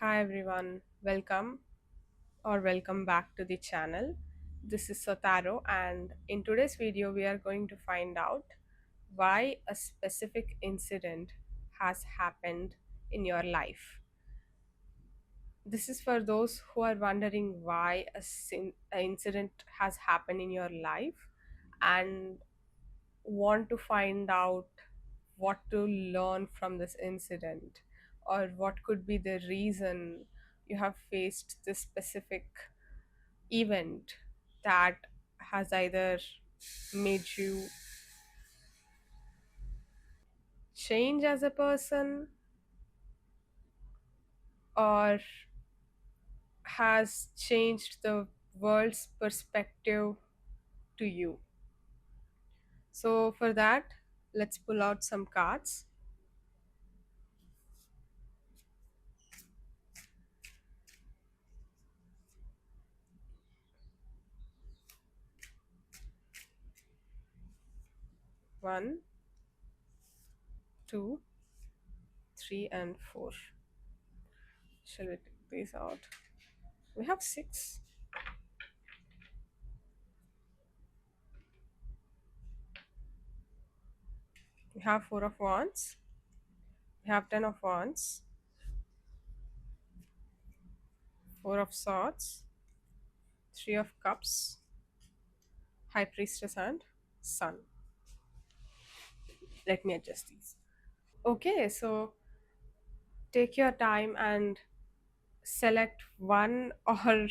Hi everyone, welcome back to the channel. This is Sotaro, and in today's video we are going to find out why a specific incident has happened in your life. This is for those who are wondering why an incident has happened in your life and want to find out what to learn from this incident, or what could be the reason you have faced this specific event that has either made you change as a person or has changed the world's perspective to you. So, for that, let's pull out some cards. One, two, three, and four. Shall we take these out? We have six. We have four of wands. We have 10 of wands, four of swords, three of cups, high priestess, and sun. Let me adjust these. Okay, so take your time and select one or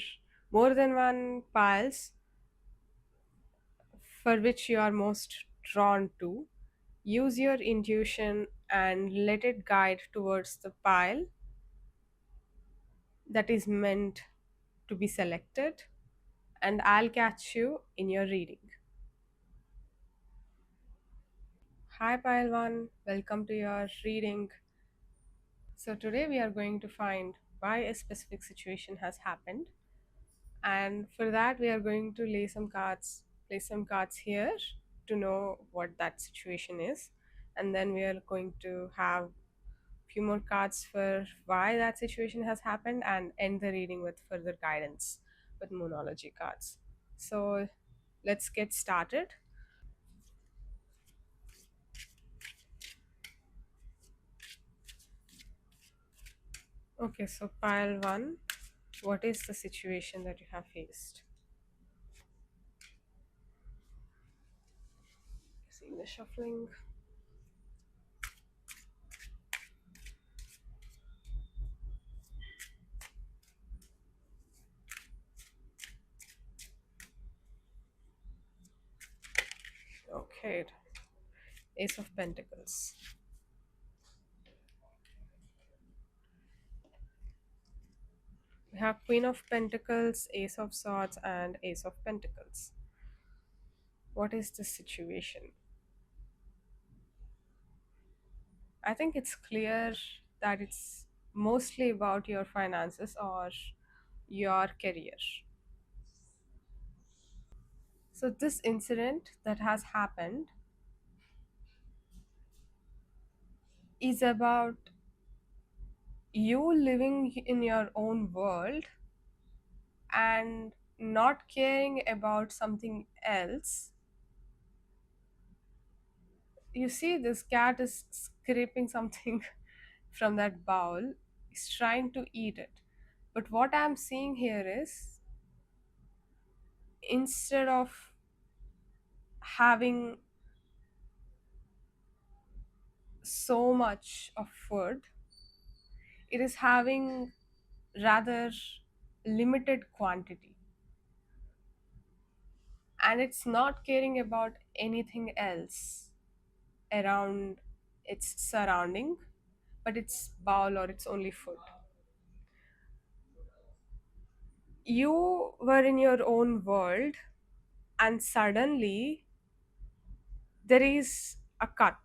more than one piles for which you are most drawn to. Use your intuition and let it guide towards the pile that is meant to be selected, and I'll catch you in your reading. Hi, pile one, welcome to your reading. So, today we are going to find why a specific situation has happened, and for that, we are going to place some cards here to know what that situation is, and then we are going to have few more cards for why that situation has happened and end the reading with further guidance with Moonology cards. So, let's get started. Okay, so pile one, what is the situation that you have faced? Seeing the shuffling. Okay, Ace of Pentacles. We have Queen of Pentacles, Ace of Swords, and Ace of Pentacles. What is the situation? I think it's clear that it's mostly about your finances or your career. So, this incident that has happened is about you living in your own world and not caring about something else. You see, this cat is scraping something from that bowl, is trying to eat it. But what I'm seeing here is, instead of having so much of food, it is having rather limited quantity, and it's not caring about anything else around its surrounding, but its bowl or its only food. You were in your own world, and suddenly there is a cut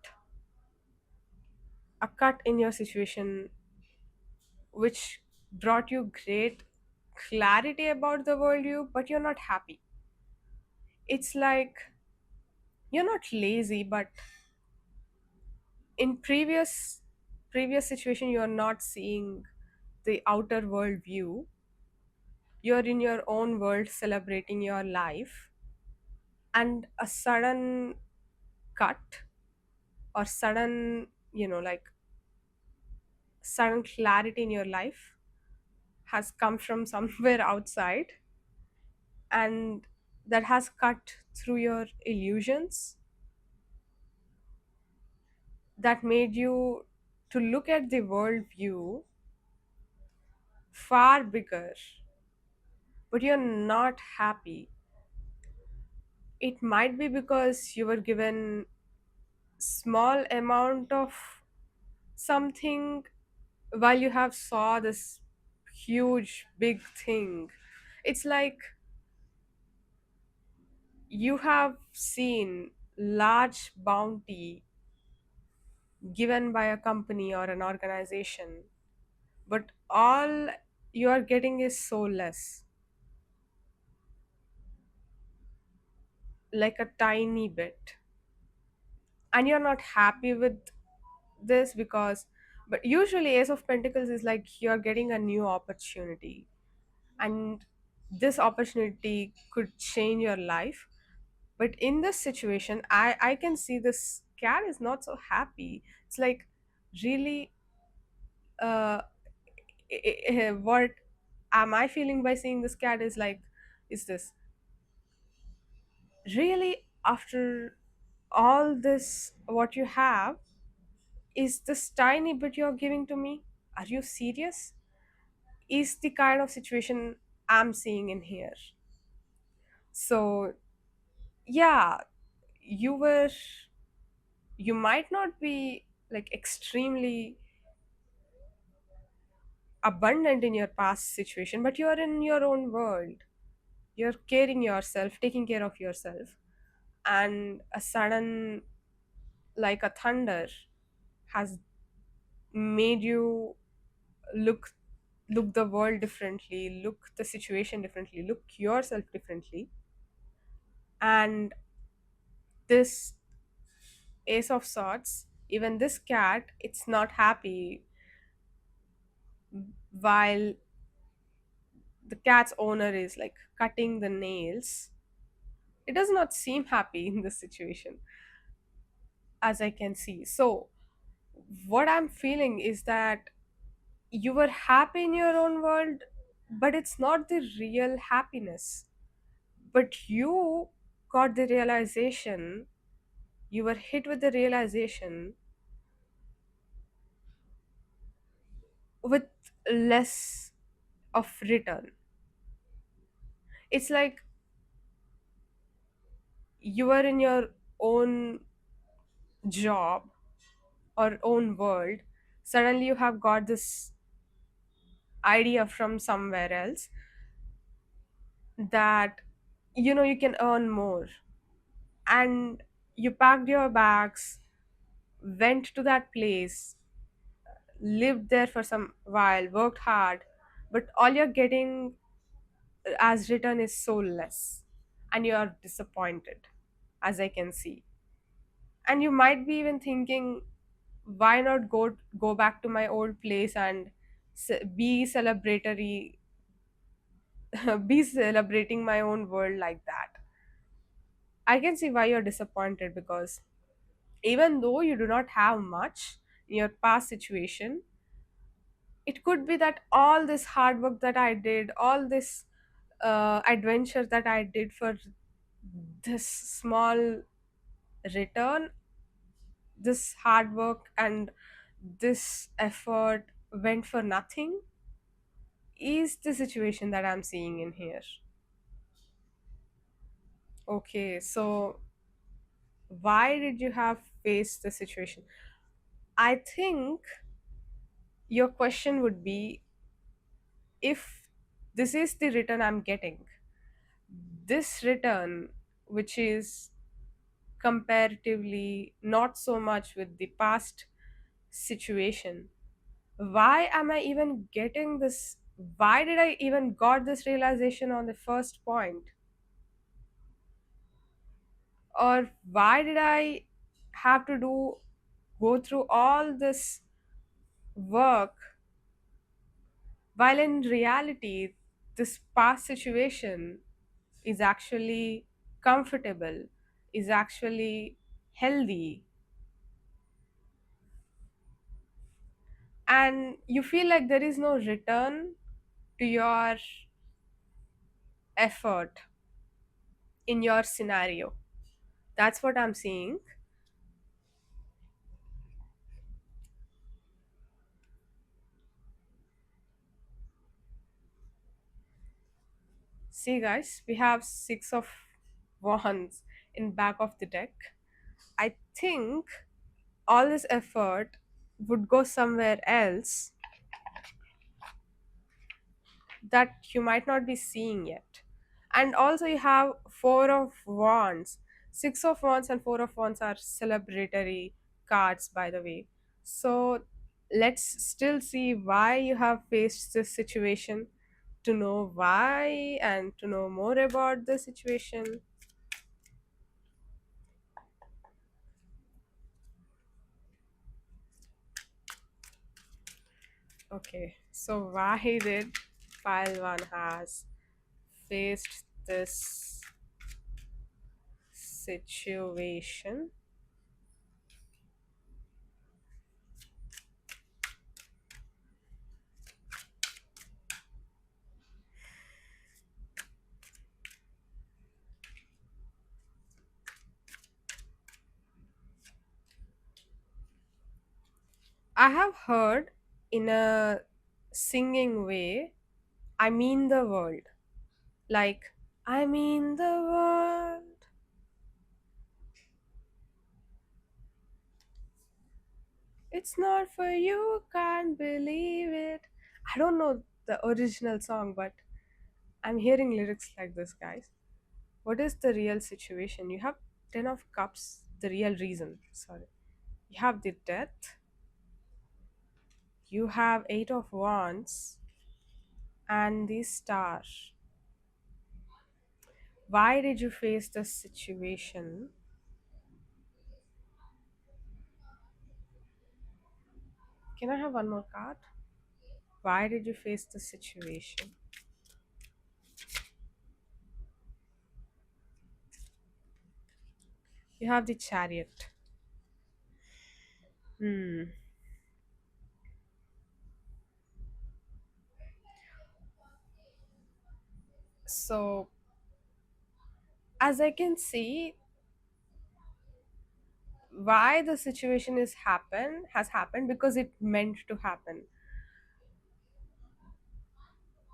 in your situation, which brought you great clarity about the world you, but you're not happy. It's like you're not lazy, but in previous situation you're not seeing the outer world view. You're in your own world celebrating your life, and a sudden cut or sudden, like sudden clarity in your life has come from somewhere outside, and that has cut through your illusions, that made you to look at the world view far bigger, but you're not happy. It might be because you were given small amount of something while you have saw this huge big thing. It's like you have seen large bounty given by a company or an organization, but all you are getting is so less, like a tiny bit, and you're not happy with this because, but usually ace of pentacles is like you're getting a new opportunity, and this opportunity could change your life. But in this situation, I can see this cat is not so happy. It's like, really, uh what am I feeling by seeing this cat is like, is this really, after all this what you have, is this tiny bit you're giving to me? Are you serious? Is the kind of situation I'm seeing in here. So yeah, you were, you might not be like extremely abundant in your past situation, but you're in your own world. You're caring yourself, taking care of yourself, and a sudden, like a thunder, has made you look look the world differently, look the situation differently, look yourself differently. And this ace of swords, even this cat, it's not happy while the cat's owner is like cutting the nails. It does not seem happy in this situation, as I can see. So what I'm feeling is that you were happy in your own world, but it's not the real happiness. But you got the realization, you were hit with the realization with less of return. It's like you are in your own job or own world. Suddenly you have got this idea from somewhere else that you can earn more, and you packed your bags, went to that place, lived there for some while, worked hard, but all you're getting as return is so less, and you are disappointed, as I can see. And you might be even thinking, why not go back to my old place and be celebratory, be celebrating my own world like that. I can see why you're disappointed, because even though you do not have much in your past situation, it could be that all this hard work that I did, all this adventure that I did for this small return, this hard work and this effort went for nothing, is the situation that I'm seeing in here. Okay, so why did you have faced the situation? I think your question would be, if this is the return I'm getting, this return, which is comparatively not so much with the past situation, why am I even getting this? Why did I even got this realization on the first point? Or why did I have to go through all this work while in reality this past situation is actually comfortable, is actually healthy, and you feel like there is no return to your effort in your scenario. That's what I'm seeing. See, guys, we have six of wands in back of the deck. I think all this effort would go somewhere else that you might not be seeing yet. And also, you have Four of Wands. Six of Wands and Four of Wands are celebratory cards, by the way. So, let's still see why you have faced this situation, to know why and to know more about the situation. Okay, so why did pile one has faced this situation? I have heard in a singing way, I mean the world. Like, I mean the world. It's not for you, can't believe it. I don't know the original song, but I'm hearing lyrics like this, guys. What is the real situation? You have 10 of cups, the real reason. Sorry. You have the death, you have 8 of wands, and the star. Why did you face this situation? Can I have one more card? Why did you face the situation? You have the chariot. Hmm. So, as I can see, why the situation is happen has happened because it meant to happen.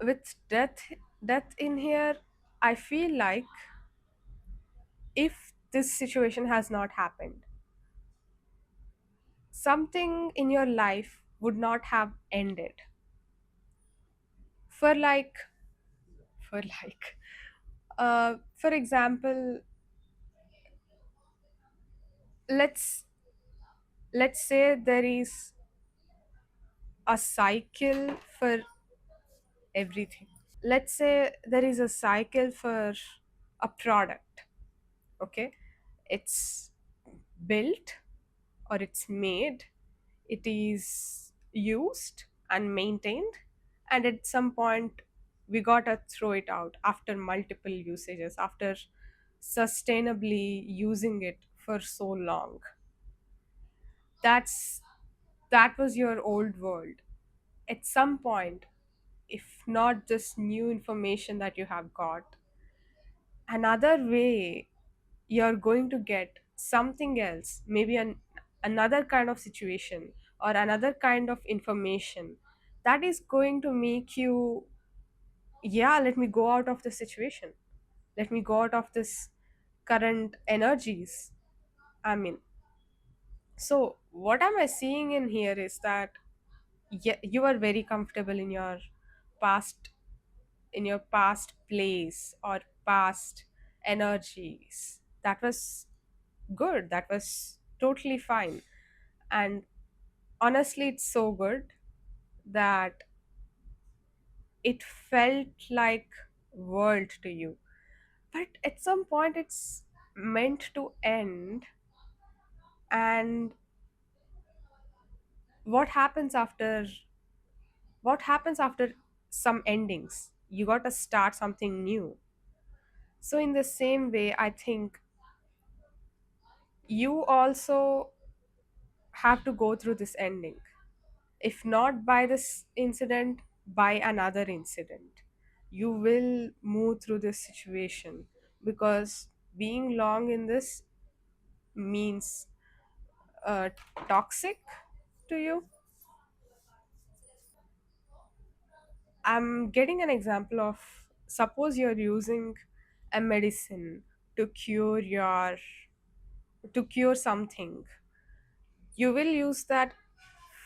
With death in here, I feel like if this situation has not happened, something in your life would not have ended. For like, for like, for example, let's let's say there is a cycle for everything. Let's say there is a cycle for a product. Okay, it's built or it's made, it is used and maintained, and at some point we gotta throw it out after multiple usages, after sustainably using it for so long. that's that was your old world. At some point, if not this new information that you have got, another way you're going to get something else, maybe another kind of situation or another kind of information that is going to make you, yeah, let me go out of the situation, let me go out of this current energies I'm in. So what am I seeing in here is that, yeah, you are very comfortable past in your past place or past energies. That was good, that was totally fine. And honestly, it's so good that it felt like world to you, but at some point it's meant to end. And what happens after what happens after some endings. You got to start something new. So, in the same way, I think you also have to go through this ending. If not by this incident, by another incident. You will move through this situation, because being long in this means uh, toxic to you. I'm getting an example of, suppose you're using a medicine to cure something. You will use that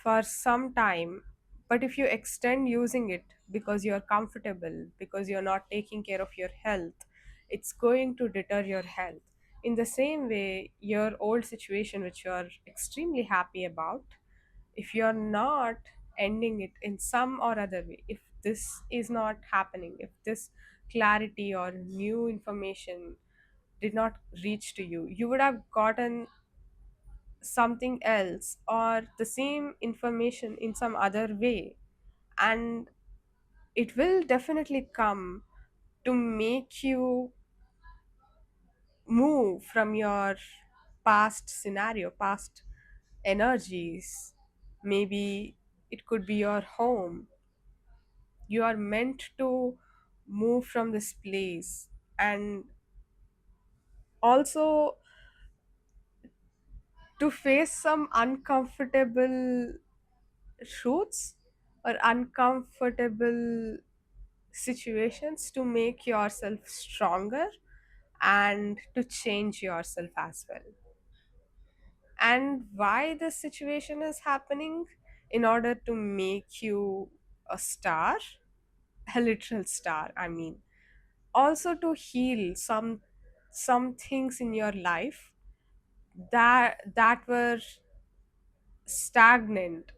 for some time, but if you extend using it because you're comfortable, because you're not taking care of your health, it's going to deter your health. In the same way, your old situation which you are extremely happy about, if you're not ending it in some or other way, if this is not happening, if this clarity or new information did not reach to you, you would have gotten something else or the same information in some other way, and it will definitely come to make you move from your past scenario, past energies. Maybe it could be your home. You are meant to move from this place, and also to face some uncomfortable truths or uncomfortable situations to make yourself stronger and to change yourself as well. And why this situation is happening? In order to make you a star, a literal star, I mean. Also to heal some things in your life that were stagnant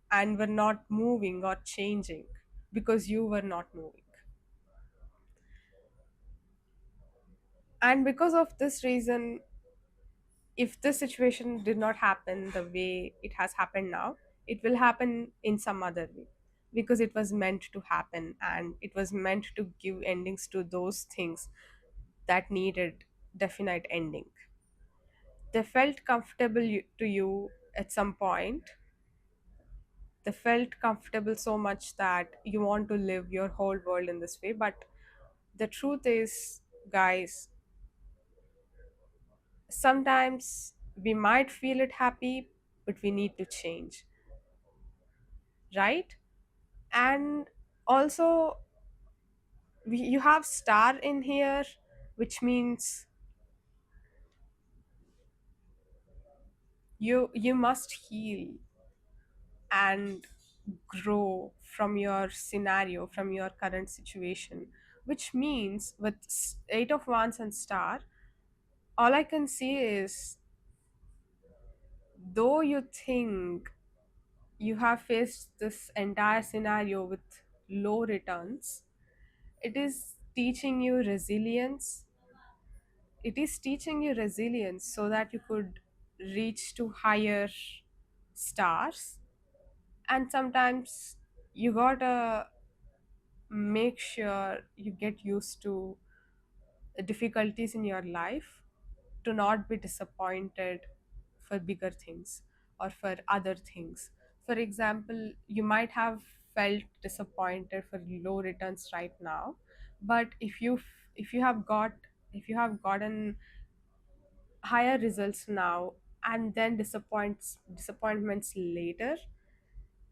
and were not moving or changing because you were not moving. And because of this reason, if this situation did not happen the way it has happened now, it will happen in some other way, because it was meant to happen and it was meant to give endings to those things that needed definite ending. They felt comfortable to you at some point. They felt comfortable so much that you want to live your whole world in this way. But the truth is, guys, sometimes we might feel it happy, but we need to change, right? And also, you have star in here, which means you must heal and grow from your scenario, from your current situation, which means with eight of wands and star, all I can see is, though you think you have faced this entire scenario with low returns, it is teaching you resilience. It is teaching you resilience so that you could reach to higher stars. And sometimes you gotta make sure you get used to the difficulties in your life, to not be disappointed for bigger things or for other things. For example, you might have felt disappointed for low returns right now, but if you have got if you have gotten higher results now and then disappointments later,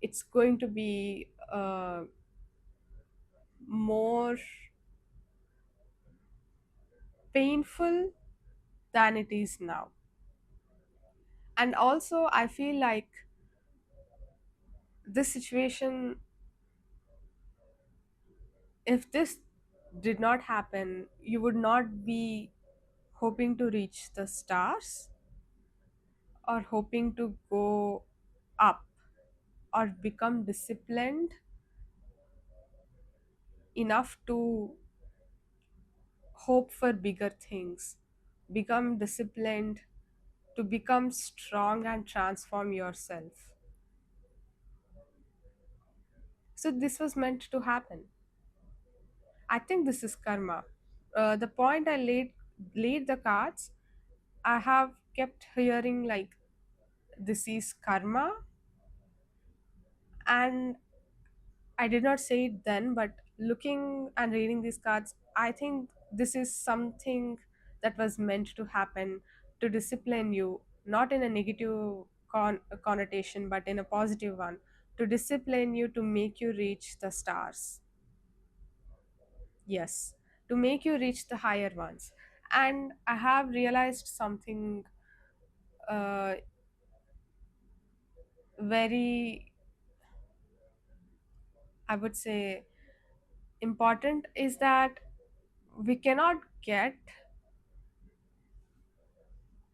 it's going to be more painful than it is now. And also, I feel like this situation, if this did not happen, you would not be hoping to reach the stars or hoping to go up or become disciplined enough to hope for bigger things, become disciplined to become strong and transform yourself. So this was meant to happen. I think this is karma. The point I laid the cards, I have kept hearing like this is karma, and I did not say it then, but looking and reading these cards, I think this is something that was meant to happen to discipline you, not in a negative connotation, but in a positive one, to discipline you, to make you reach the stars. Yes, to make you reach the higher ones. And I have realized something uh, very, I would say, important is that we cannot get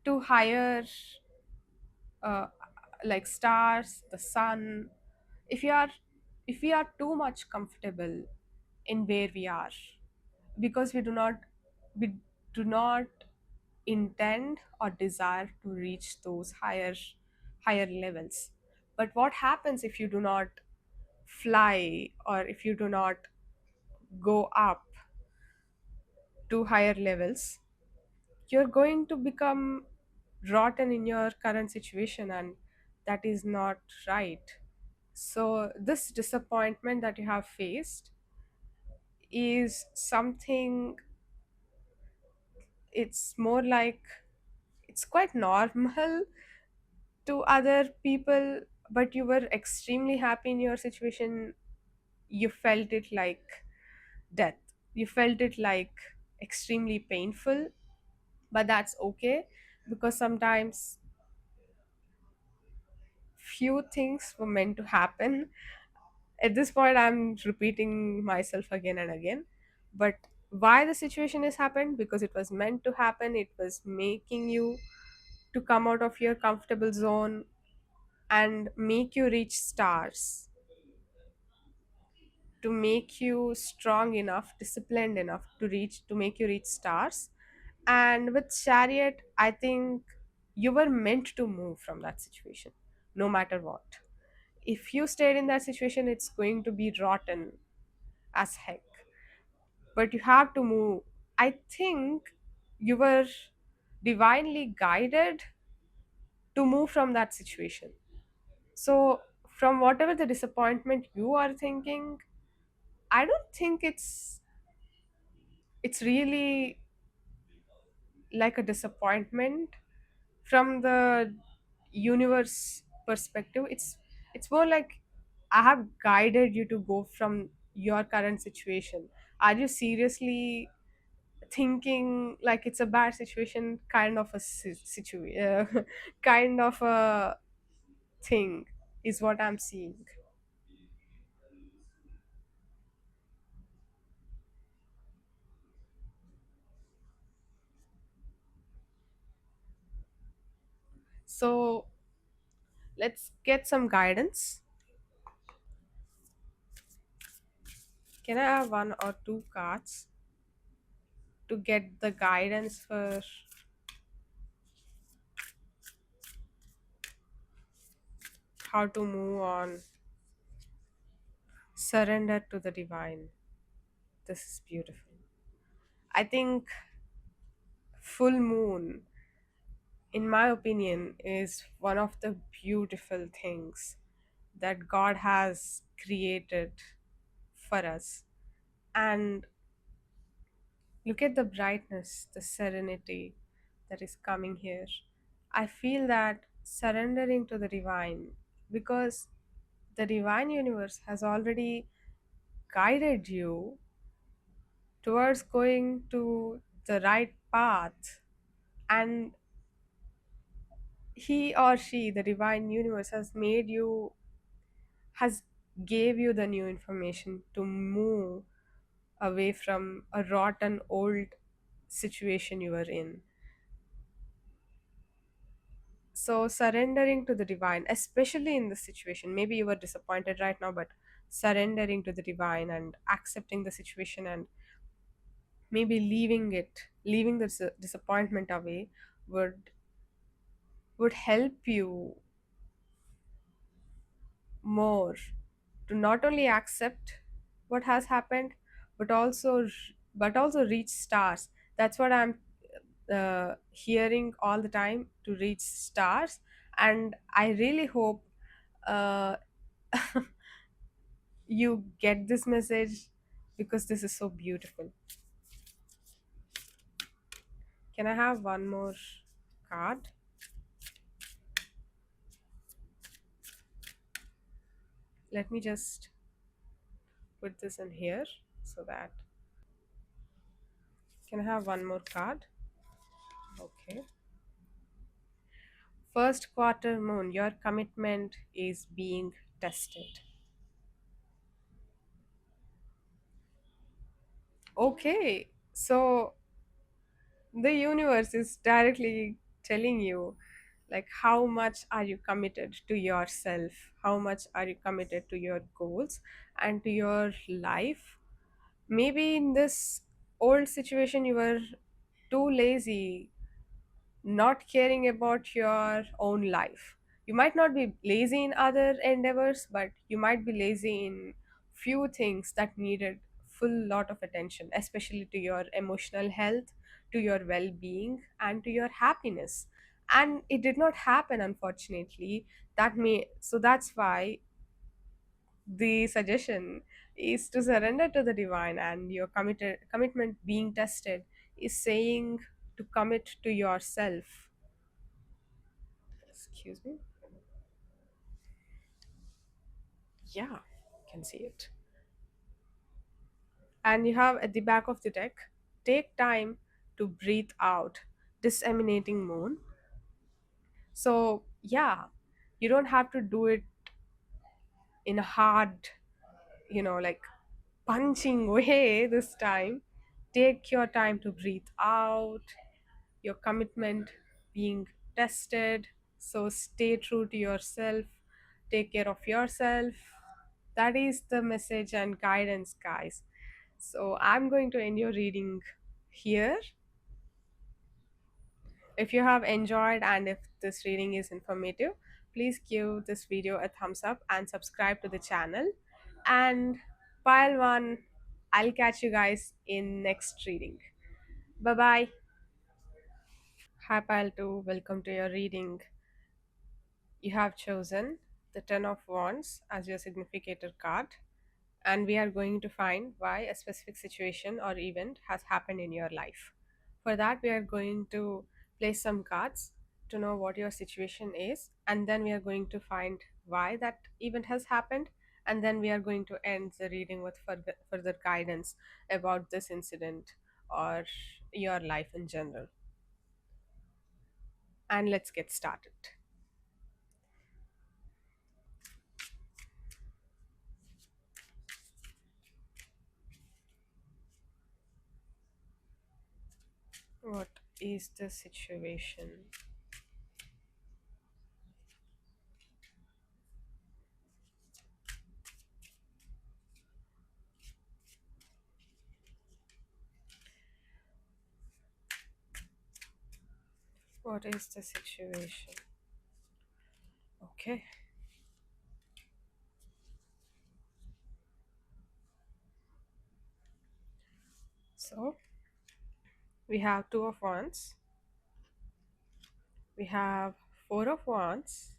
to higher uh, like stars, the sun, if you are if we are too much comfortable in where we are, because we do not intend or desire to reach those higher levels. But what happens if you do not fly, or if you do not go up to higher levels? You're going to become rotten in your current situation, and that is not right. So this disappointment that you have faced is something, it's more like, it's quite normal to other people, but you were extremely happy in your situation. You felt it like death, you felt it like extremely painful, but that's okay, because sometimes few things were meant to happen. At this point I'm repeating myself again and again, but why the situation has happened? Because it was meant to happen. It was making you to come out of your comfortable zone and make you reach stars, to make you strong enough, disciplined enough to make you reach stars. And with chariot, I think you were meant to move from that situation, no matter what. If you stayed in that situation, it's going to be rotten as heck, but you have to move. I think you were divinely guided to move from that situation. So, from whatever the disappointment you are thinking, I don't think it's really like a disappointment from the universe perspective. It's more like I have guided you to go from your current situation. Are you seriously thinking like it's a bad situation, kind of a situation, kind of a thing is what I'm seeing. So let's get some guidance. Can I have one or two cards to get the guidance for how to move on? Surrender to the divine. This is beautiful. I think full moon, in my opinion, is one of the beautiful things that God has created for us. And look at the brightness, the serenity that is coming here. I feel that surrendering to the divine, because the divine universe has already guided you towards going to the right path, and he or she, the divine universe, has made you, has gave you the new information to move away from a rotten old situation you were in. So surrendering to the divine, especially in this situation, maybe you were disappointed right now, but surrendering to the divine and accepting the situation, and maybe leaving the disappointment away, would help you more to not only accept what has happened, but also reach stars. That's what I'm hearing all the time, to reach stars. And I really hope uh, you get this message, because this is so beautiful. Can I have one more card? Let me just put this in here so that. Can I have one more card? Okay. First quarter moon, your commitment is being tested. Okay, so the universe is directly telling you, like, how much are you committed to yourself, how much are you committed to your goals and to your life. Maybe in this old situation you were too lazy, not caring about your own life. You might not be lazy in other endeavors, but you might be lazy in few things that needed full lot of attention, especially to your emotional health, to your well-being, and to your happiness. And it did not happen, unfortunately. That's why the suggestion is to surrender to the divine, and your commitment being tested is saying to commit to yourself. Excuse me. Yeah, can see it. And you have at the back of the deck, take time to breathe out, disseminating moon. So, yeah, you don't have to do it in a hard, like punching way this time. Take your time to breathe out, your commitment being tested. So, stay true to yourself, take care of yourself. That is the message and guidance, guys. So I'm going to end your reading here. If you have enjoyed and if this reading is informative, please give this video a thumbs up and subscribe to the channel. And pile one, I'll catch you guys in next reading. Bye bye. Hi pile two, welcome to your reading. You have chosen the Ten of Wands as your significator card, and we are going to find why a specific situation or event has happened in your life. For that, we are going to place some cards to know what your situation is, and then we are going to find why that event has happened, and then we are going to end the reading with further guidance about this incident or your life in general. And let's get started. What is the situation? What is the situation? Okay. So we have Two of Wands, we have Four of Wands,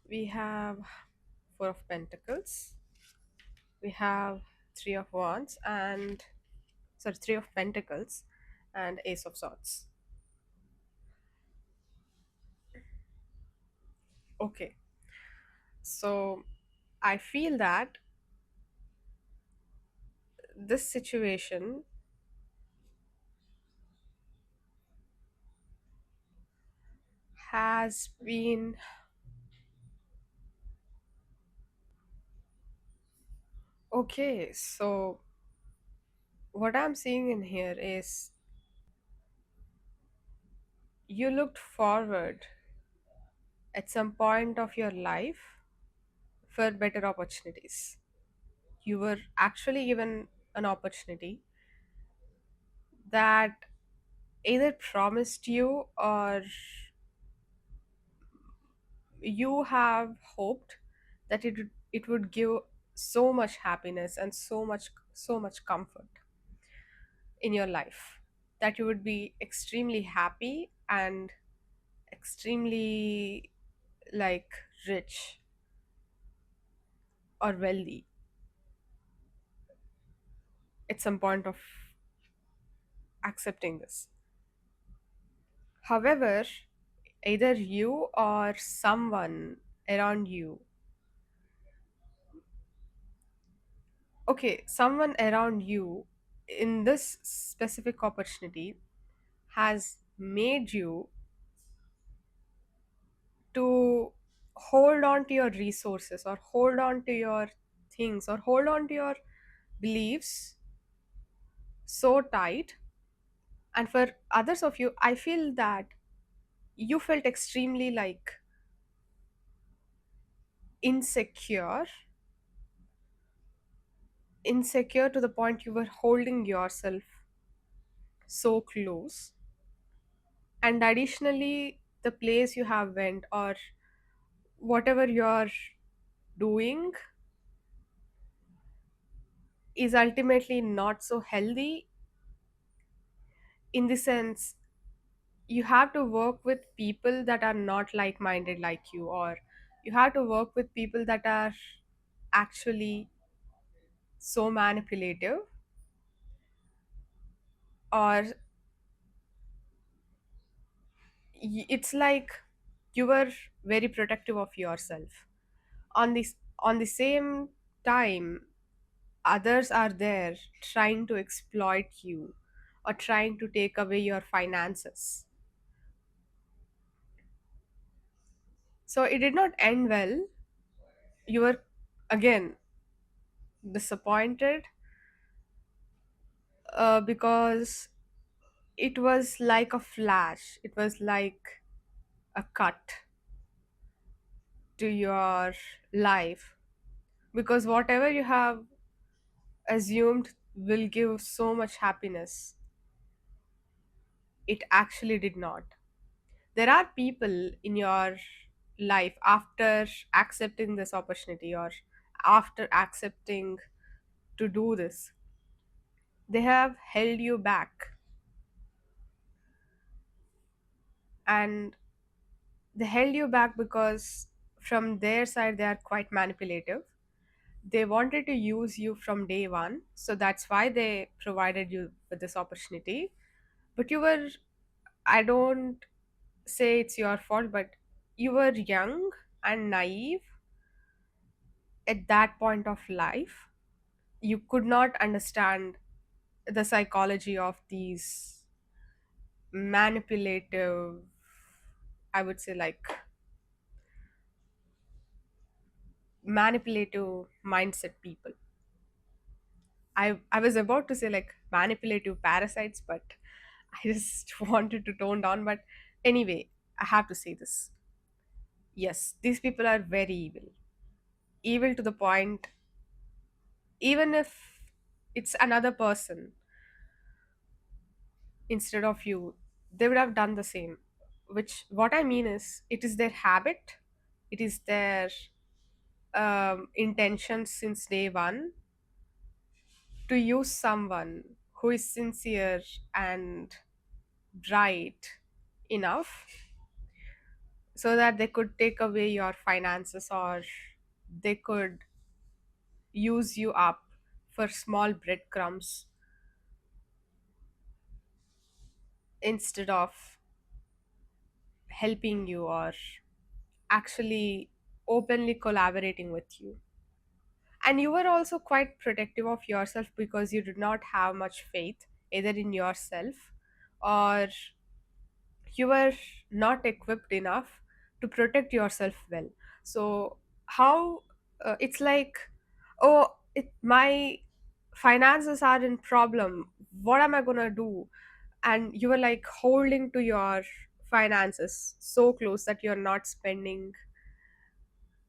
we have Four of Pentacles, we have Three of Wands, and sorry, Three of Pentacles, and Ace of Swords. Okay, so I feel that this situation has been okay. So, what I'm seeing in here is you looked forward at some point of your life for better opportunities. You were actually given an opportunity that either promised you or you have hoped that it would give so much happiness and so much comfort in your life, that you would be extremely happy and extremely like rich or wealthy at some point of accepting this. However, either you or someone around you, okay, someone around you in this specific opportunity has made you to hold on to your resources or hold on to your things or hold on to your beliefs so tight. And for others of you, I feel that you felt extremely like insecure, insecure to the point you were holding yourself so close. And additionally, the place you have went or whatever you're doing is ultimately not so healthy, in the sense you have to work with people that are not like minded like you, or you have to work with people that are actually so manipulative, or it's like you were very protective of yourself. On the same time, others are there trying to exploit you or trying to take away your finances. So it did not end well. You were again disappointed, because it was like a flash, it was like a cut to your life, because whatever you have assumed will give so much happiness, it actually did not. There are people in your life, after accepting this opportunity or after accepting to do this, they have held you back, and they held you back because from their side they are quite manipulative. They wanted to use you from day one, so that's why they provided you with this opportunity. But you were, I don't say it's your fault, but you were young and naive at that point of life. You could not understand the psychology of these manipulative, I would say, like manipulative mindset people. I was about to say like manipulative parasites, but I just wanted to tone down. But anyway, I have to say this. Yes, these people are very evil. Evil to the point, even if it's another person instead of you, they would have done the same. Which, what I mean is, it is their habit, it is their intention since day one to use someone who is sincere and bright enough so that they could take away your finances, or they could use you up for small breadcrumbs instead of helping you or actually openly collaborating with you. And you were also quite protective of yourself because you did not have much faith either in yourself, or you were not equipped enough to protect yourself well. So how, it's like, oh, my finances are in problem, what am I going to do? And you were like holding to your finances so close that you're not spending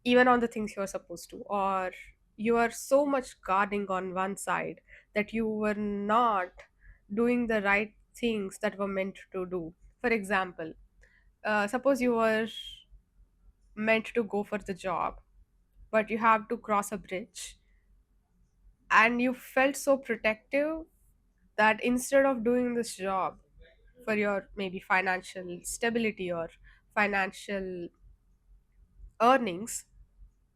even on the things you're supposed to, or you are so much guarding on one side that you were not doing the right things that were meant to do. For example, suppose you were meant to go for the job, but you have to cross a bridge, and you felt so protective that instead of doing this job for your maybe financial stability or financial earnings,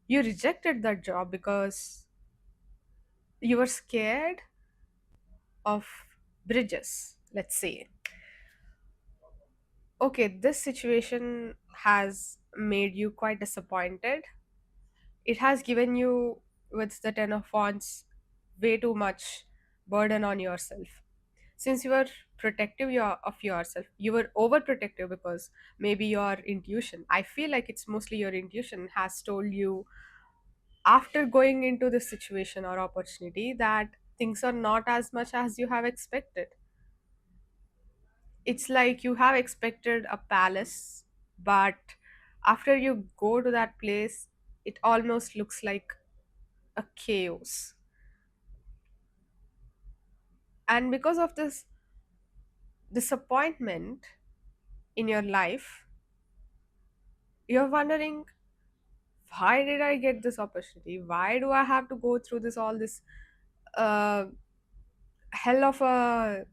you rejected that job because you were scared of bridges, let's say. Okay, this situation has made you quite disappointed. It has given you, with the Ten of Wands, way too much burden on yourself. Since you were protective of yourself, you were overprotective because maybe your intuition, I feel like it's mostly your intuition, has told you after going into this situation or opportunity that things are not as much as you have expected. It's like you have expected a palace, but after you go to that place, it almost looks like a chaos. And because of this disappointment in your life, you're wondering, why did I get this opportunity? Why do I have to go through this uh, hell of a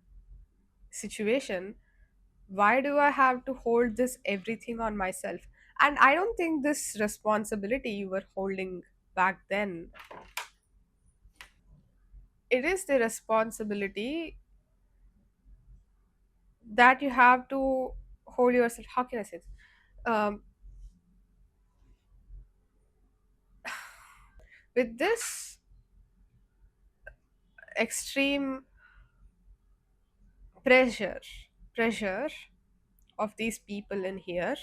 situation? Why do I have to hold this everything on myself? And I don't think this responsibility you were holding back then, it is the responsibility that you have to hold yourself. How can I say this? Um, with this extreme pressure, pressure of these people in here,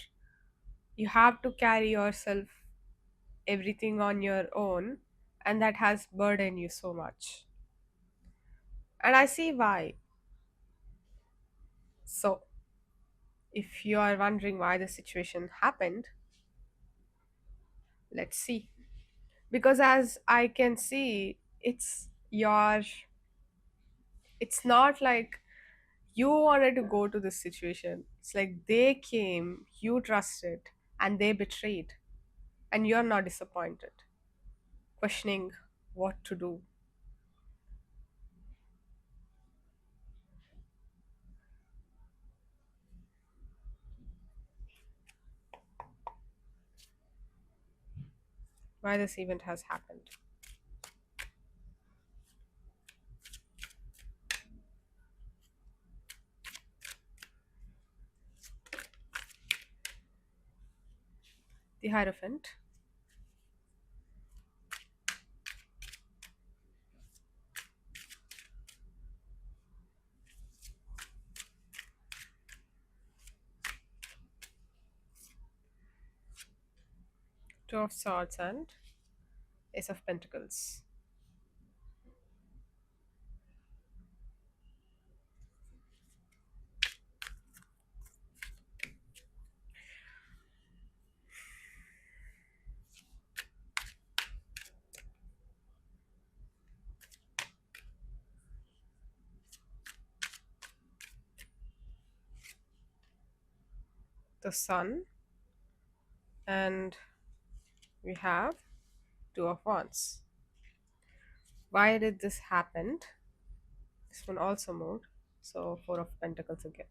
you have to carry yourself everything on your own, and that has burdened you so much. And I see why. So, if you are wondering why the situation happened, let's see. Because as I can see, it's not like you wanted to go to this situation. It's like they came, you trusted, and they betrayed, and you're not disappointed, questioning what to do. Why this event has happened. The Hierophant, Two of Swords, and Ace of Pentacles. The Sun, and we have Two of Wands. Why did this happen? This one also moved. So Four of Pentacles again.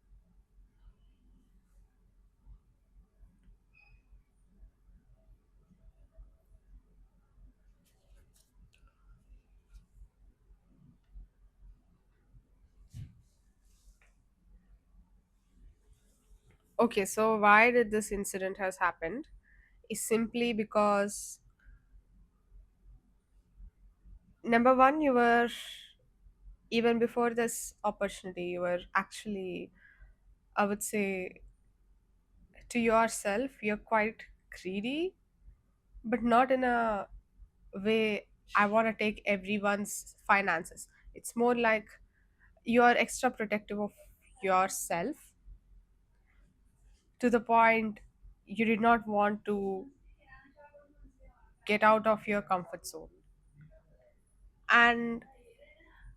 Okay, so why did this incident has happened? Is simply because number one, you were, even before this opportunity, you were actually, I would say, to yourself, you're quite greedy, but not in a way I want to take everyone's finances. It's more like you are extra protective of yourself to the point you did not want to get out of your comfort zone. And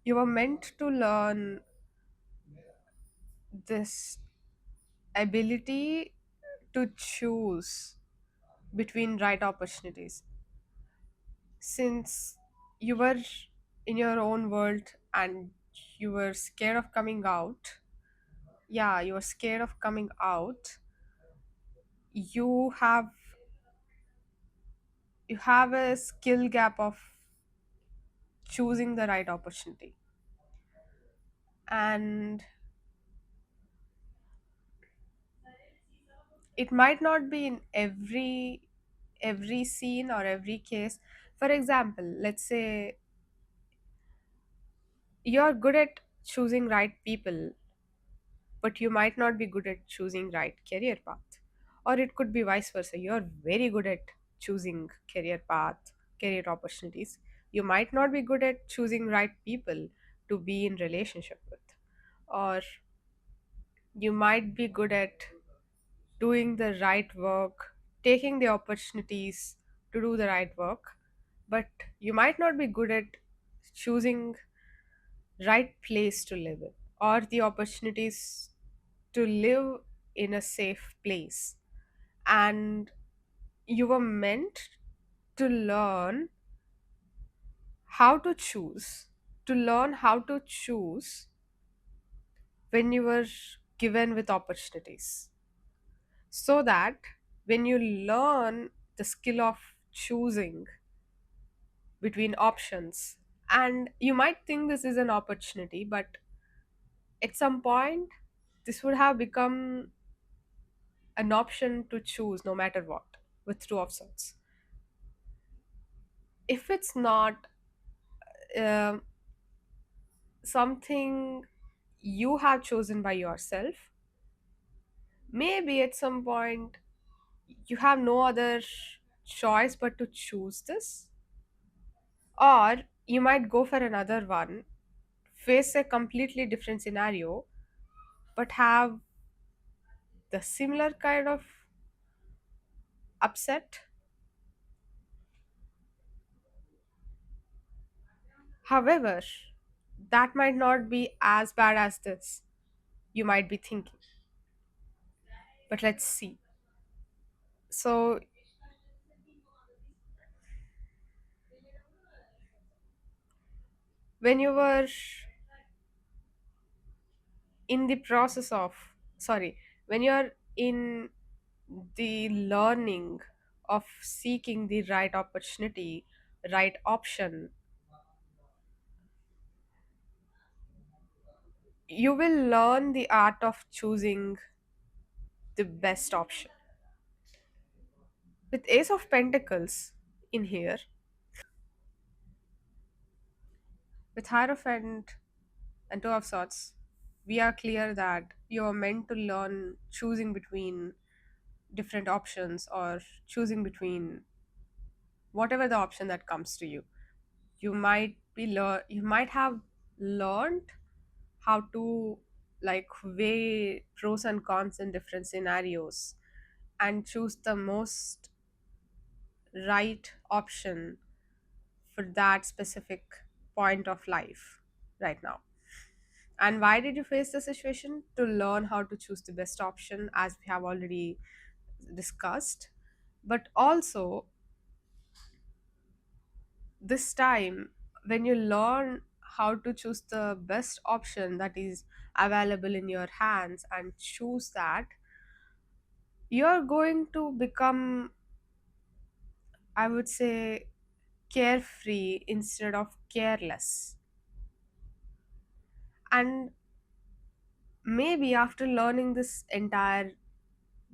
you were meant to learn this ability to choose between right opportunities. Since you were in your own world and you were scared of coming out, yeah, you were scared of coming out, you have you have a skill gap of choosing the right opportunity. And it might not be in every scene or every case. For example, let's say you're good at choosing right people, but you might not be good at choosing right career path. Or it could be vice versa, you're very good at choosing career path, career opportunities. You might not be good at choosing right people to be in relationship with. Or you might be good at doing the right work, taking the opportunities to do the right work, but you might not be good at choosing right place to live in, or the opportunities to live in a safe place. And you were meant to learn how to choose, to learn how to choose when you were given with opportunities, so that when you learn the skill of choosing between options, and you might think this is an opportunity, but at some point this would have become an option to choose no matter what, with two options. If it's not um something you have chosen by yourself, maybe at some point you have no other choice but to choose this. Or you might go for another one, face a completely different scenario, but have the similar kind of upset. However, that might not be as bad as this, you might be thinking. But let's see. So, when you were in the process of, sorry, when you're in the learning of seeking the right opportunity, right option, you will learn the art of choosing the best option. With Ace of Pentacles in here, with Hierophant and Two of Swords, we are clear that you are meant to learn choosing between different options, or choosing between whatever the option that comes to you. You might have learned how to, like, weigh pros and cons in different scenarios and choose the most right option for that specific point of life right now. And why did you face the situation? To learn how to choose the best option, as we have already discussed. But also, this time, when you learn how to choose the best option that is available in your hands and choose that, you're going to become, I would say, carefree instead of careless. And maybe after learning this entire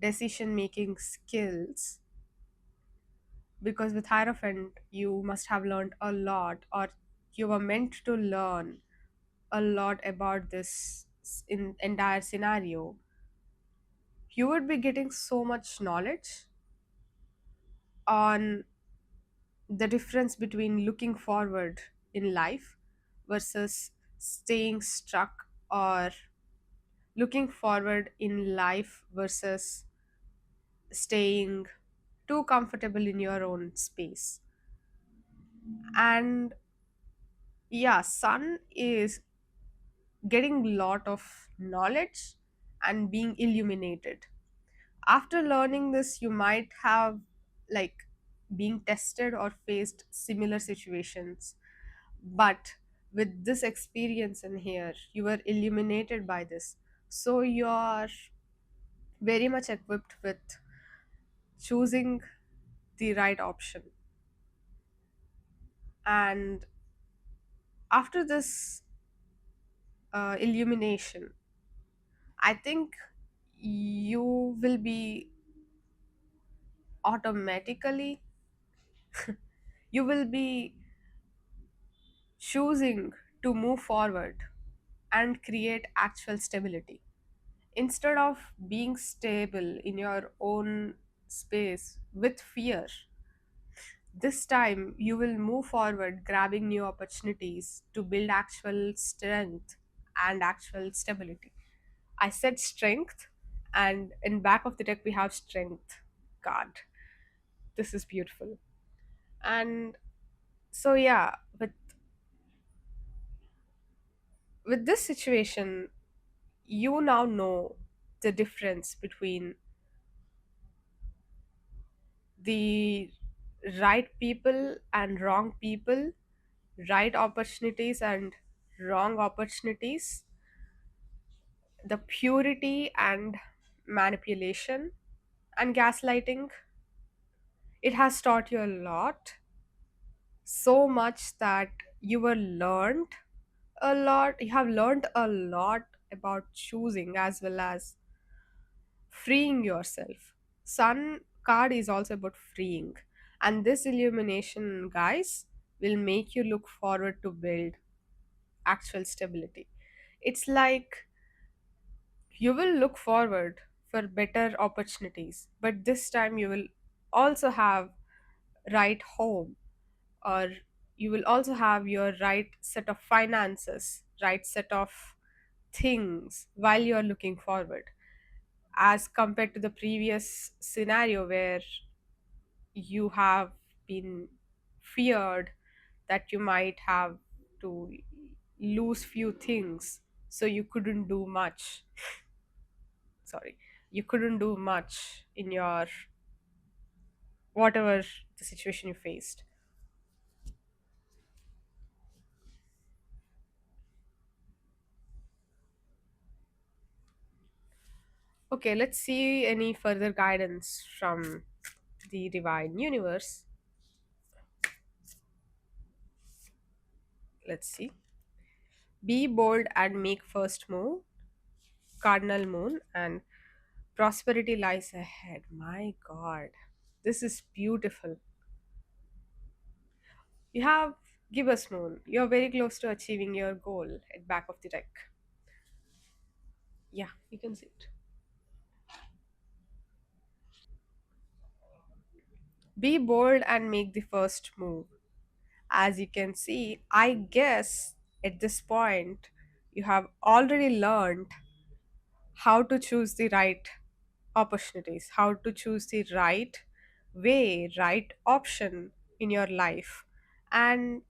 decision making skills, because with Hierophant you must have learned a lot, or you were meant to learn a lot about this in entire scenario, you would be getting so much knowledge on the difference between looking forward in life versus staying stuck, or looking forward in life versus staying too comfortable in your own space. And yeah, sun is getting lot of knowledge and being illuminated. After learning this, you might have like being tested or faced similar situations, but with this experience in here, you were illuminated by this, so you're very much equipped with choosing the right option. And after this illumination, I think you will be automatically, you will be choosing to move forward and create actual stability instead of being stable in your own space with fear. This time you will move forward grabbing new opportunities to build actual strength and actual stability. I said strength, and in back of the deck we have strength card. This is beautiful. And so yeah, with this situation, you now know the difference between the right people and wrong people, right opportunities and wrong opportunities, the purity and manipulation and gaslighting. It has taught you a lot, so much that you were learned a lot. You have learned a lot about choosing as well as freeing yourself. Sun card is also about freeing. And this illumination, guys, will make you look forward to build actual stability. It's like you will look forward for better opportunities, but this time you will also have right home, or you will also have your right set of finances, right set of things while you're looking forward, as compared to the previous scenario where you have been feared that you might have to lose few things, so you couldn't do much. Sorry, you couldn't do much in your whatever the situation you faced. Okay, let's see any further guidance from the divine universe. Let's see. Be bold and make first move, cardinal moon, and prosperity lies ahead. My god, this is beautiful. You have gibbous moon. You're very close to achieving your goal at back of the deck. Yeah, you can see it. Be bold and make the first move. As you can see, I guess at this point you have already learned how to choose the right opportunities, how to choose the right way, right option in your life. And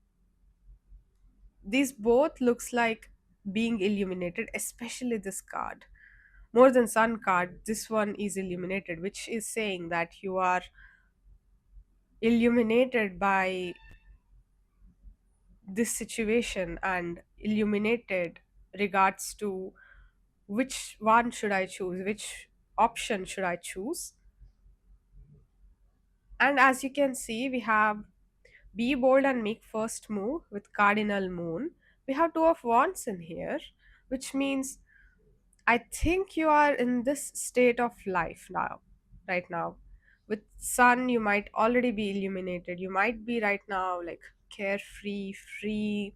these both looks like being illuminated, especially this card. More than sun card, this one is illuminated, which is saying that you are illuminated by this situation and illuminated regards to which one should I choose, which option should I choose. And as you can see, we have be bold and make first move with cardinal moon. We have two of wands in here, which means I think you are in this state of life now, right now. With sun, you might already be illuminated. You might be right now like carefree, free,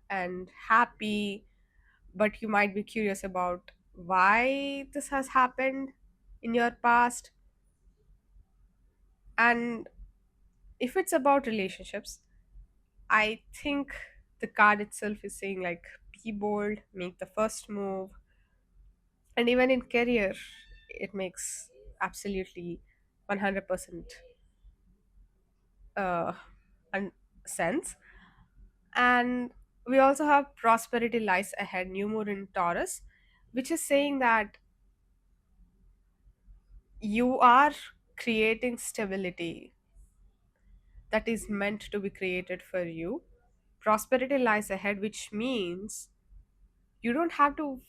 and happy, but you might be curious about why this has happened in your past. And if it's about relationships, I think the card itself is saying like be bold, make the first move, and even in career, it makes absolutely 100% uh, sense. And we also have prosperity lies ahead, new moon in Taurus, which is saying that you are creating stability that is meant to be created for you. Prosperity lies ahead, which means you don't have to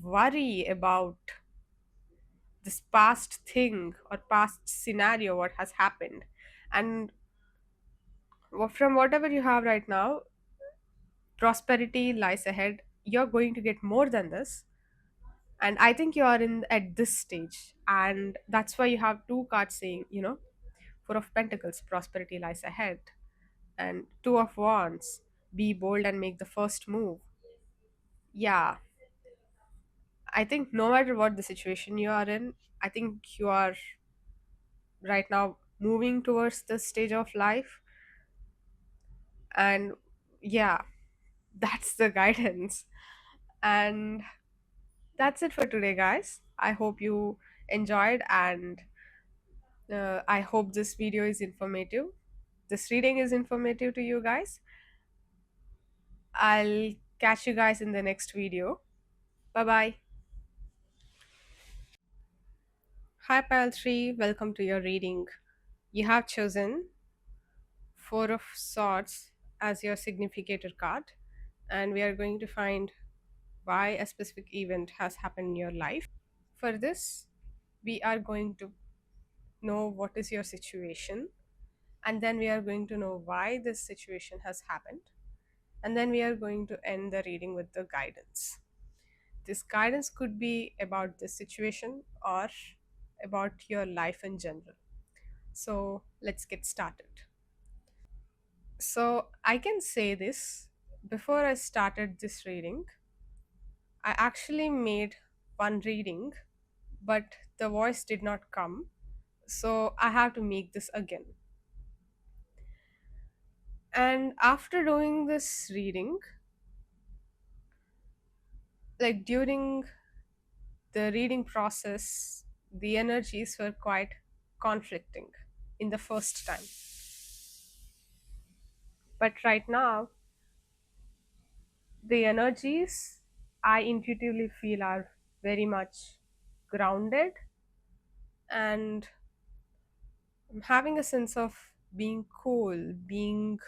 worry about this past thing or past scenario, what has happened. And from whatever you have right now, prosperity lies ahead. You're going to get more than this. And I think you are in at this stage. And that's why you have two cards saying, Four of Pentacles, prosperity lies ahead. And Two of Wands, be bold and make the first move. Yeah, I think no matter what the situation you are in, I think you are right now moving towards this stage of life. And yeah, that's the guidance. And that's it for today, guys. I hope you enjoyed, and I hope this video is informative. This reading is informative to you guys. I'll catch you guys in the next video. Bye bye. Hi, Pile 3. Welcome to your reading. You have chosen Four of Swords as your significator card, and we are going to find why a specific event has happened in your life. For this, we are going to know what is your situation, and then we are going to know why this situation has happened, and then we are going to end the reading with the guidance. This guidance could be about this situation or about your life in general. So let's get started. So I can say this, before I started this reading, I actually made one reading, but the voice did not come. So I have to make this again. And after doing this reading, like during the reading process, the energies were quite conflicting in the first time. But right now, the energies I intuitively feel are very much grounded, and I'm having a sense of being cool, being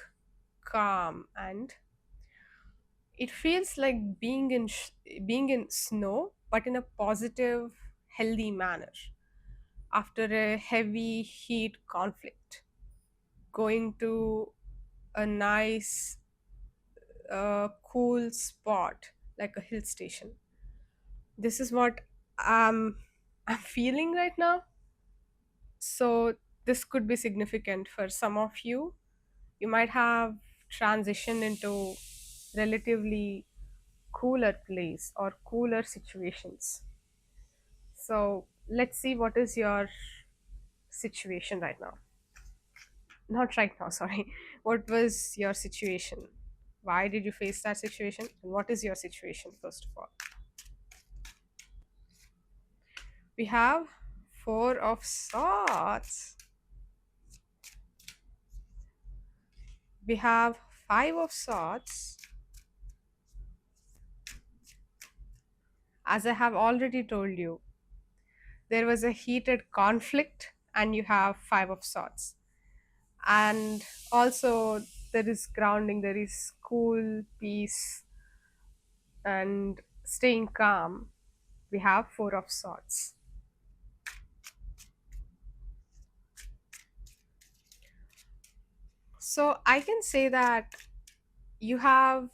calm, and it feels like being in snow, but in a positive, healthy manner after a heavy heat conflict. Going to a nice, cool spot like a hill station. This is what I'm I'm feeling right now. So this could be significant for some of you. You might have transitioned into relatively cooler place or cooler situations. So let's see what is your situation right now. Not right now, sorry. What was your situation? Why did you face that situation? And what is your situation, first of all? We have Four of Swords. We have Five of Swords. As I have already told you, there was a heated conflict, and you have Five of Swords. And also, there is grounding, there is cool, peace, and staying calm. We have Four of Swords. So I can say that you have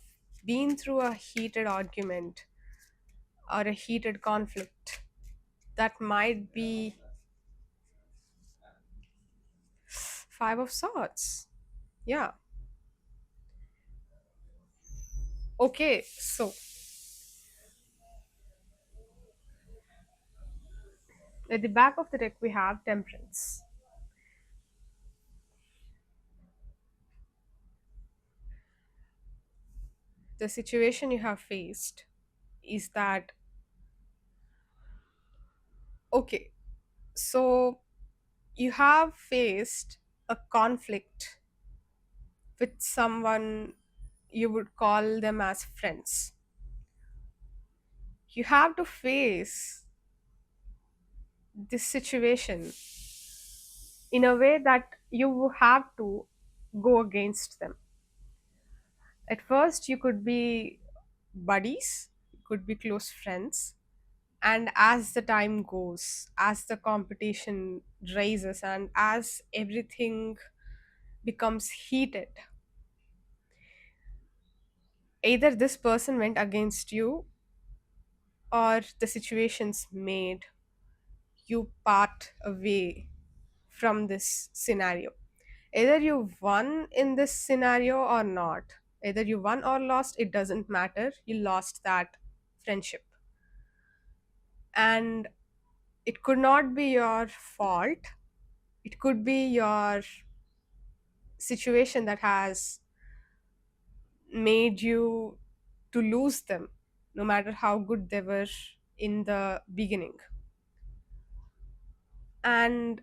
been through a heated argument or a heated conflict that might be Five of Swords. Yeah. Okay, so at the back of the deck, we have Temperance. The situation you have faced is that, okay, so you have faced a conflict with someone, you would call them as friends. You have to face this situation in a way that you have to go against them. At first, you could be buddies, you could be close friends, and as the time goes, as the competition rises, and as everything becomes heated, either this person went against you or the situations made you part away from this scenario. Either you won in this scenario or not. Either you won or lost, it doesn't matter. You lost that friendship. And it could not be your fault. It could be your situation that has made you to lose them, no matter how good they were in the beginning. And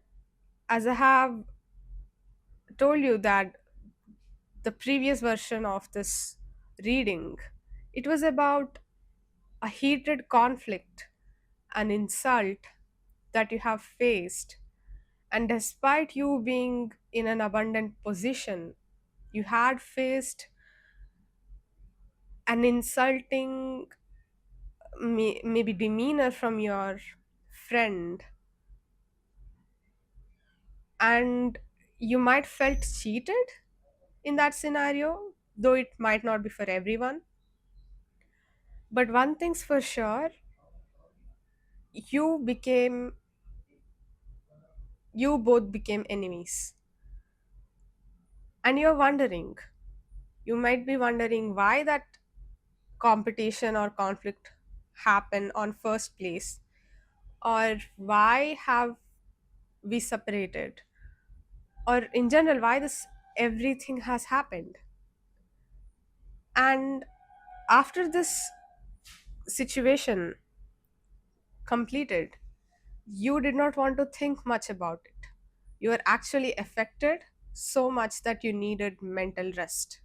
as I have told you that the previous version of this reading, it was about a heated conflict, an insult that you have faced. And despite you being in an abundant position, you had faced an insulting, maybe demeanor from your friend, and you might felt cheated in that scenario, though it might not be for everyone. But one thing's for sure, you became you both became enemies. And you might be wondering why that competition or conflict happened on first place, or why have we separated, or in general why this everything has happened. And after this situation completed, you did not want to think much about it. You were actually affected so much that you needed mental rest.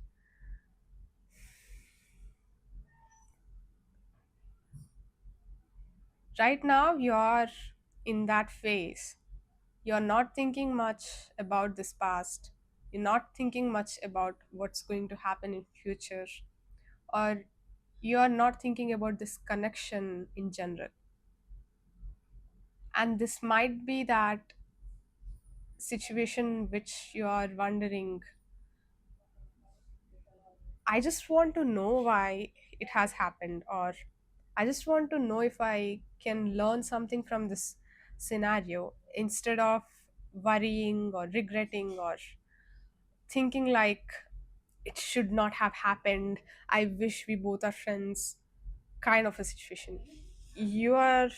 Right now, you're in that phase. You're not thinking much about this past. You're not thinking much about what's going to happen in future, or you're not thinking about this connection in general. And this might be that situation which you are wondering, I just want to know why it has happened, or I just want to know if I can learn something from this scenario instead of worrying or regretting or thinking like it should not have happened. I wish we both are friends, kind of a situation. You are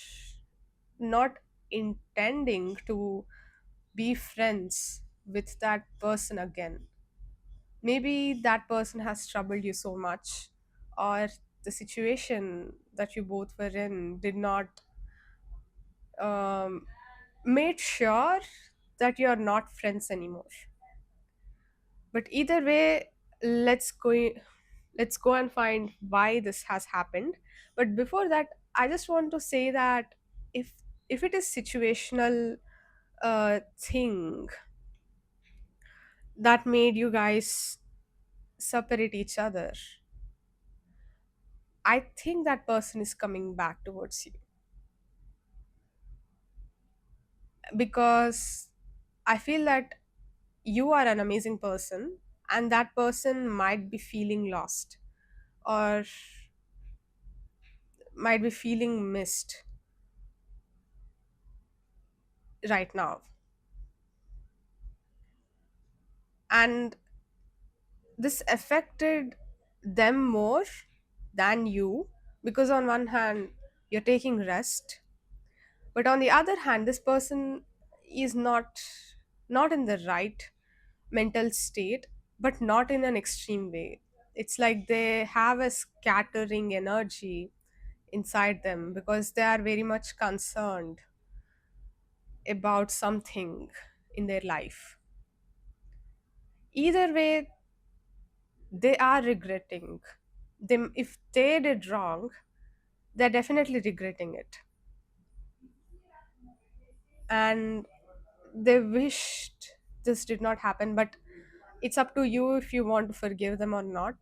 not intending to be friends with that person again. Maybe that person has troubled you so much, or the situation that you both were in did not um, made sure that you're not friends anymore. But either way, let's go let's go and find why this has happened. But before that, I just want to say that if if it is situational thing that made you guys separate each other, I think that person is coming back towards you, because I feel that you are an amazing person and that person might be feeling lost, or might be feeling missed right now. And this affected them more than you, because on one hand you're taking rest, but on the other hand this person is not in the right mental state, but not in an extreme way. It's like they have a scattering energy inside them because they are very much concerned about something in their life. Either way, they are regretting them. If they did wrong, they're definitely regretting it. And they wished this did not happen, but it's up to you if you want to forgive them or not.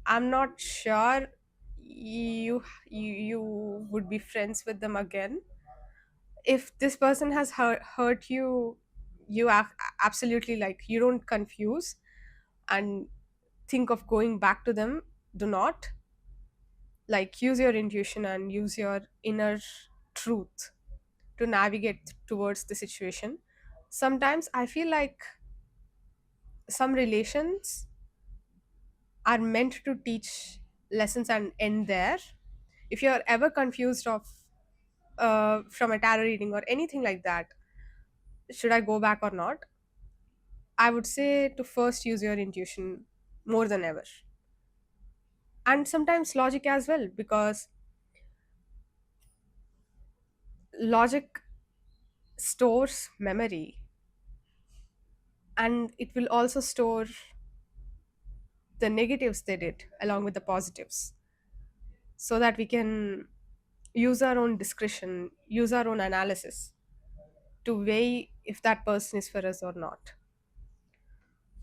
I'm not sure you would be friends with them again. If this person has hurt you, you absolutely, like, you don't confuse and think of going back to them. Do not, like, use your intuition and use your inner truth to navigate towards the situation. Sometimes I feel like some relations are meant to teach lessons and end there. If you're ever confused of from a tarot reading or anything like that, should I go back or not, I would say to first use your intuition more than ever, and sometimes logic as well, because logic stores memory, and it will also store the negatives they did along with the positives, so that we can use our own discretion, use our own analysis to weigh if that person is for us or not.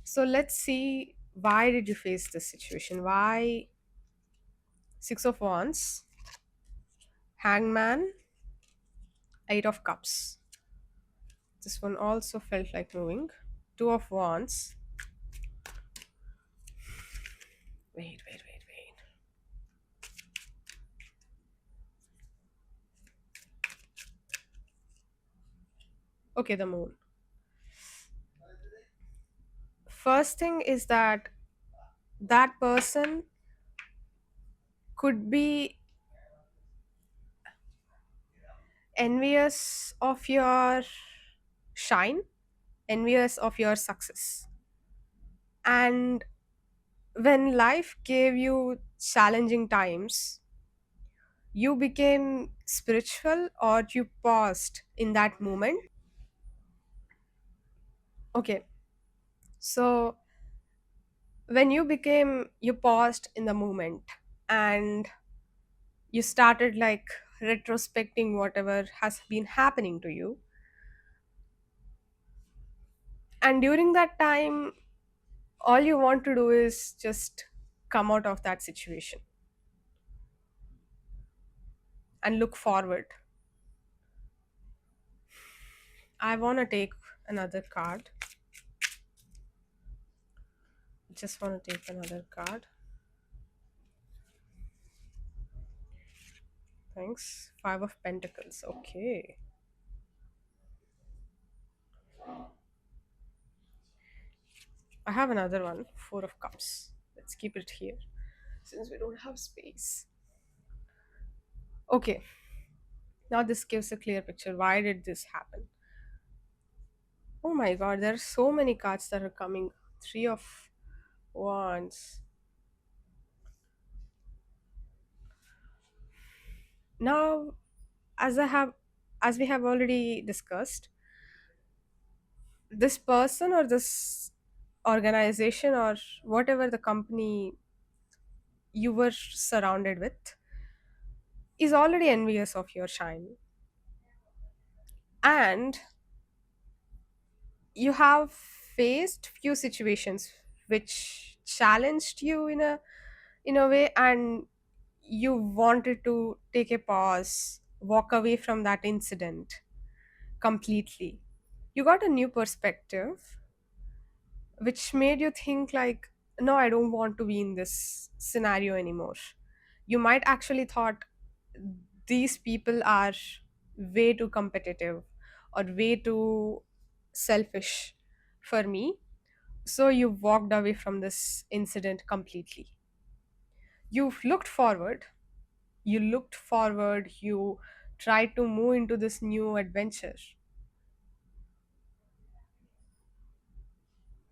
So let's see, why did you face this situation? Why? Six of Wands, Hangman, Eight of Cups. This one also felt like moving. Two of Wands. Wait. Okay, the Moon. First thing is that that person could be envious of your shine, envious of your success. And when life gave you challenging times, you became spiritual or you paused in that moment. Okay, so when you paused in the moment and you started, like, retrospecting whatever has been happening to you, and during that time all you want to do is just come out of that situation and look forward. I want to take another card. Just want to take another card. Thanks. Five of Pentacles. Okay. I have another one. Four of Cups. Let's keep it here since we don't have space. Okay. Now this gives a clear picture. Why did this happen? Oh my god, there are so many cards that are coming. Three of Wands. Now, as I have as we have already discussed, this person or this organization or whatever the company you were surrounded with is already envious of your shine, and you have faced few situations which challenged you in a way, and you wanted to take a pause, walk away from that incident completely. You got a new perspective which made you think, like, no, I don't want to be in this scenario anymore. You might actually thought these people are way too competitive or way too selfish for me, so you walked away from this incident completely. You looked forward you tried to move into this new adventure.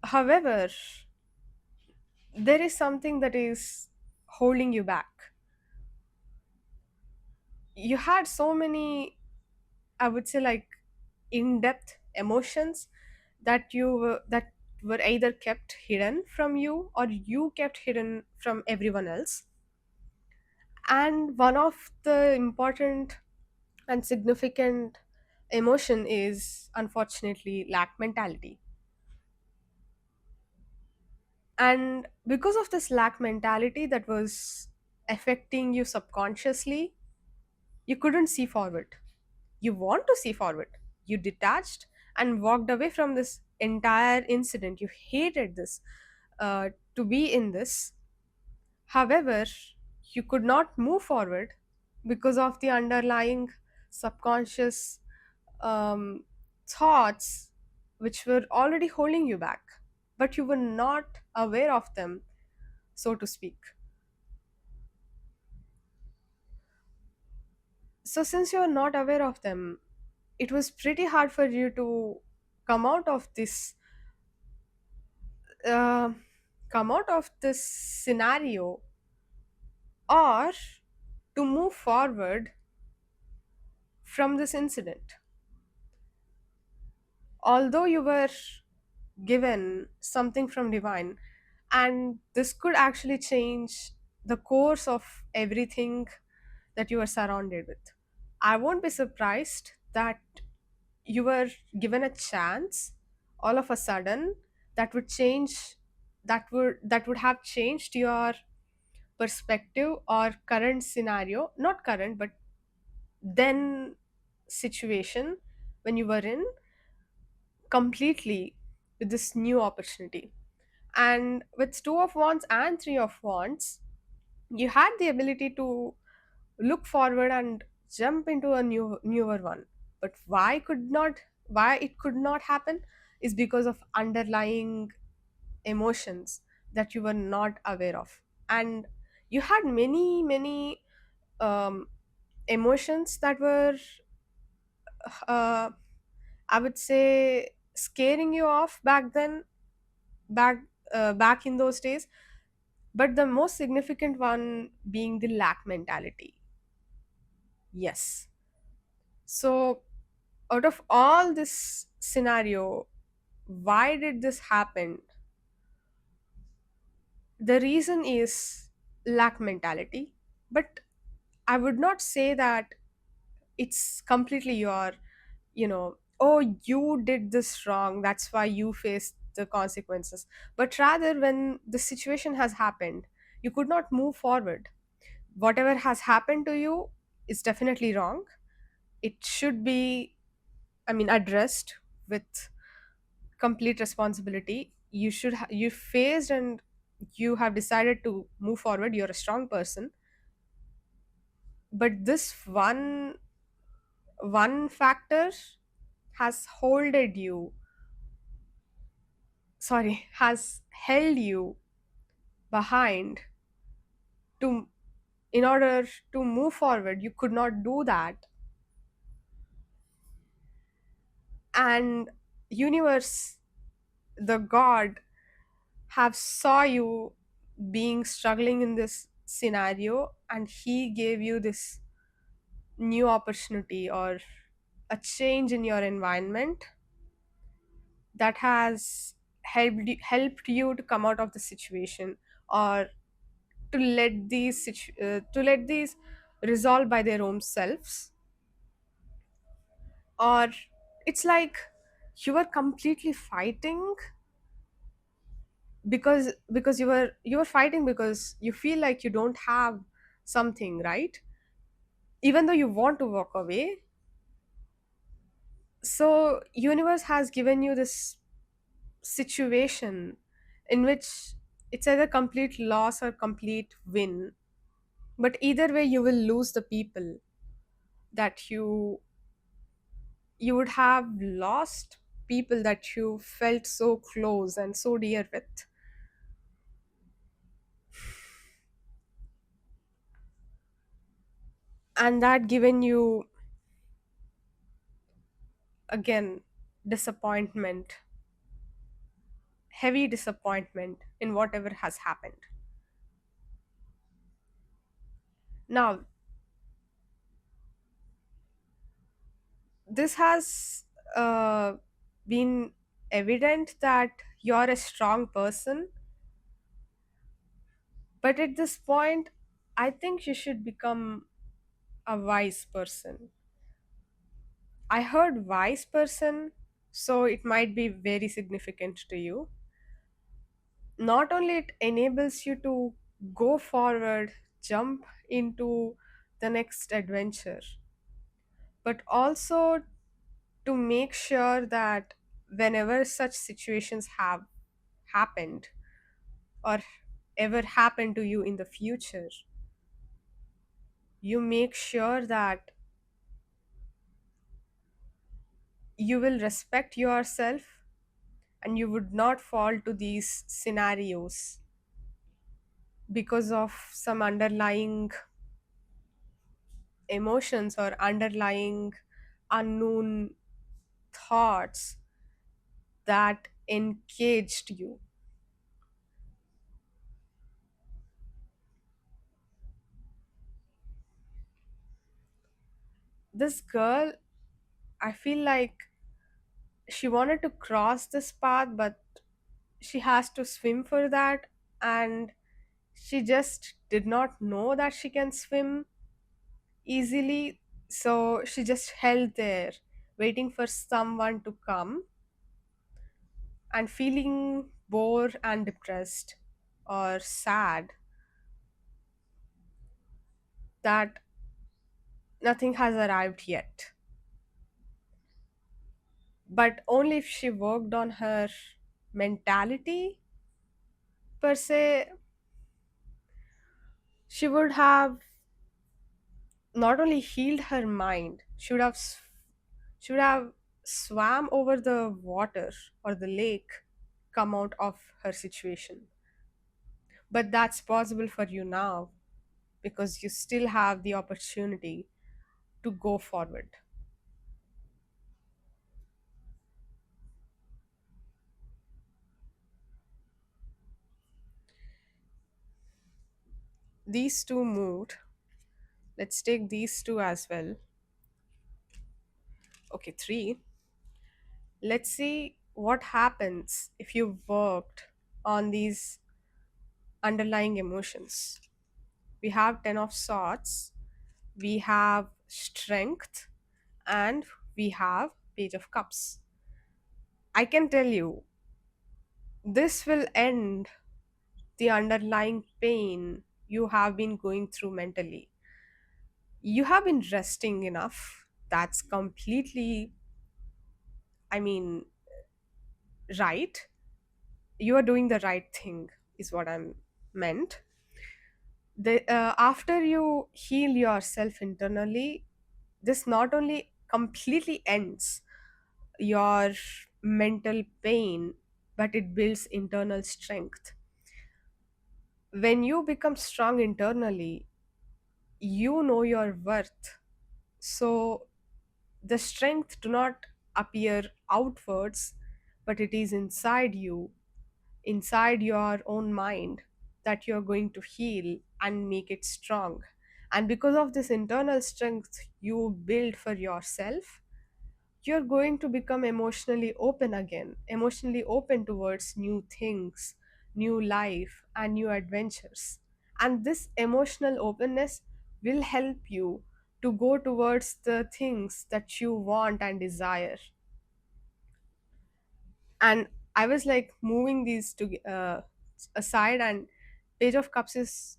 However, there is something that is holding you back. You had so many, I would say, like, in-depth emotions that were either kept hidden from you or you kept hidden from everyone else. And one of the important and significant emotion is unfortunately lack mentality. And because of this lack mentality that was affecting you subconsciously, you couldn't see forward. You want to see forward. You detached and walked away from this entire incident. You hated this, to be in this. However, you could not move forward because of the underlying subconscious um, thoughts which were already holding you back, but you were not aware of them, so to speak. So, since you are not aware of them, it was pretty hard for you to come out of this uh, scenario, or to move forward from this incident. Although you were given something from divine, and this could actually change the course of everything that you are surrounded with. I won't be surprised that you were given a chance all of a sudden that would change, that would have changed your perspective or current scenario, not current but then situation when you were in, completely, with this new opportunity. And with two of wands and three of wands, you had the ability to look forward and jump into a newer one. But why it could not happen is because of underlying emotions that you were not aware of. And you had many um, emotions that were, uh, I would say, scaring you off back then, back in those days. But the most significant one being the lack mentality. Yes. So, out of all this scenario, why did this happen? The reason is lack mentality. But I would not say that it's completely your, oh, you did this wrong, that's why you faced the consequences. But rather, when the situation has happened, you could not move forward. Whatever has happened to you is definitely wrong. It should be, I mean, addressed with complete responsibility. You faced, and you have decided to move forward. You're a strong person. But this one factor has holded you, sorry, has held you behind. To In order to move forward, you could not do that. And universe, the god, have saw you being struggling in this scenario, and he gave you this new opportunity or a change in your environment that has helped you to come out of the situation, or to let these resolve by their own selves. Or it's like you were completely fighting, because you were fighting because you feel like you don't have something, right? Even though you want to walk away. So universe has given you this situation in which it's either complete loss or complete win. But either way, you will lose the people that you would have lost, people that you felt so close and so dear with. And that given you, again, disappointment, heavy disappointment in whatever has happened. Now, this has been evident that you're a strong person, but at this point, I think you should become a wise person. I heard wise person, so it might be very significant to you. Not only it enables you to go forward, jump into the next adventure, but also to make sure that whenever such situations have happened or ever happen to you in the future, you make sure that you will respect yourself and you would not fall to these scenarios because of some underlying emotions or underlying unknown thoughts that engaged you. This girl, I feel like she wanted to cross this path, but she has to swim for that, and she just did not know that she can swim easily. So she just held there, waiting for someone to come and feeling bored and depressed or sad that nothing has arrived yet. But only if she worked on her mentality, per se, she would have not only healed her mind, she would have swam over the water or the lake, come out of her situation. But that's possible for you now because you still have the opportunity to go forward. These two moved. Let's take these two as well. Okay, three. Let's see what happens if you worked on these underlying emotions. We have 10 of swords, we have strength, and we have page of cups. I can tell you, this will end the underlying pain you have been going through mentally. You have been resting enough. That's completely, I mean, right. You are doing the right thing, is what I'm meant. After you heal yourself internally, this not only completely ends your mental pain, but it builds internal strength. When you become strong internally, you know your worth. So the strength do not appear outwards, but it is inside you, inside your own mind, that you're going to heal and make it strong. And because of this internal strength you build for yourself, you're going to become emotionally open again, emotionally open towards new things, new life, and new adventures. And this emotional openness will help you to go towards the things that you want and desire. And I was like moving these to aside, and page of cups is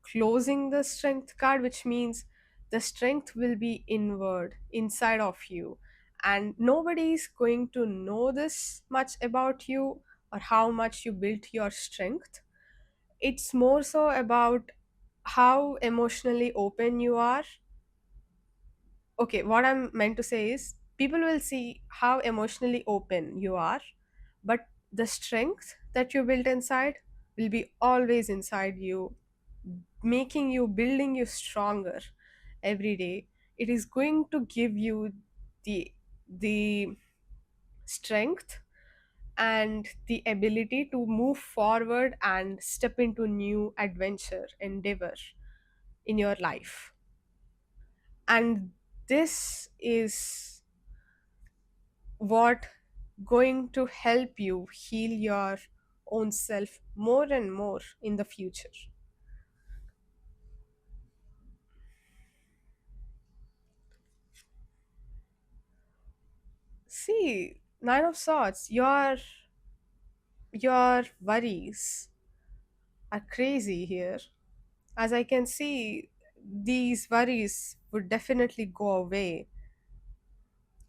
closing the strength card, which means the strength will be inward, inside of you, and nobody is going to know this much about you or how much you built your strength. It's more so about how emotionally open you are. Okay, what I'm meant to say is people will see how emotionally open you are, but the strength that you built inside will be always inside you, making you, building you stronger every day. It is going to give you the strength and the ability to move forward and step into new adventure endeavor in your life. And this is what going to help you heal your own self more and more in the future. See, Nine of Swords, your worries are crazy here. As I can see, these worries would definitely go away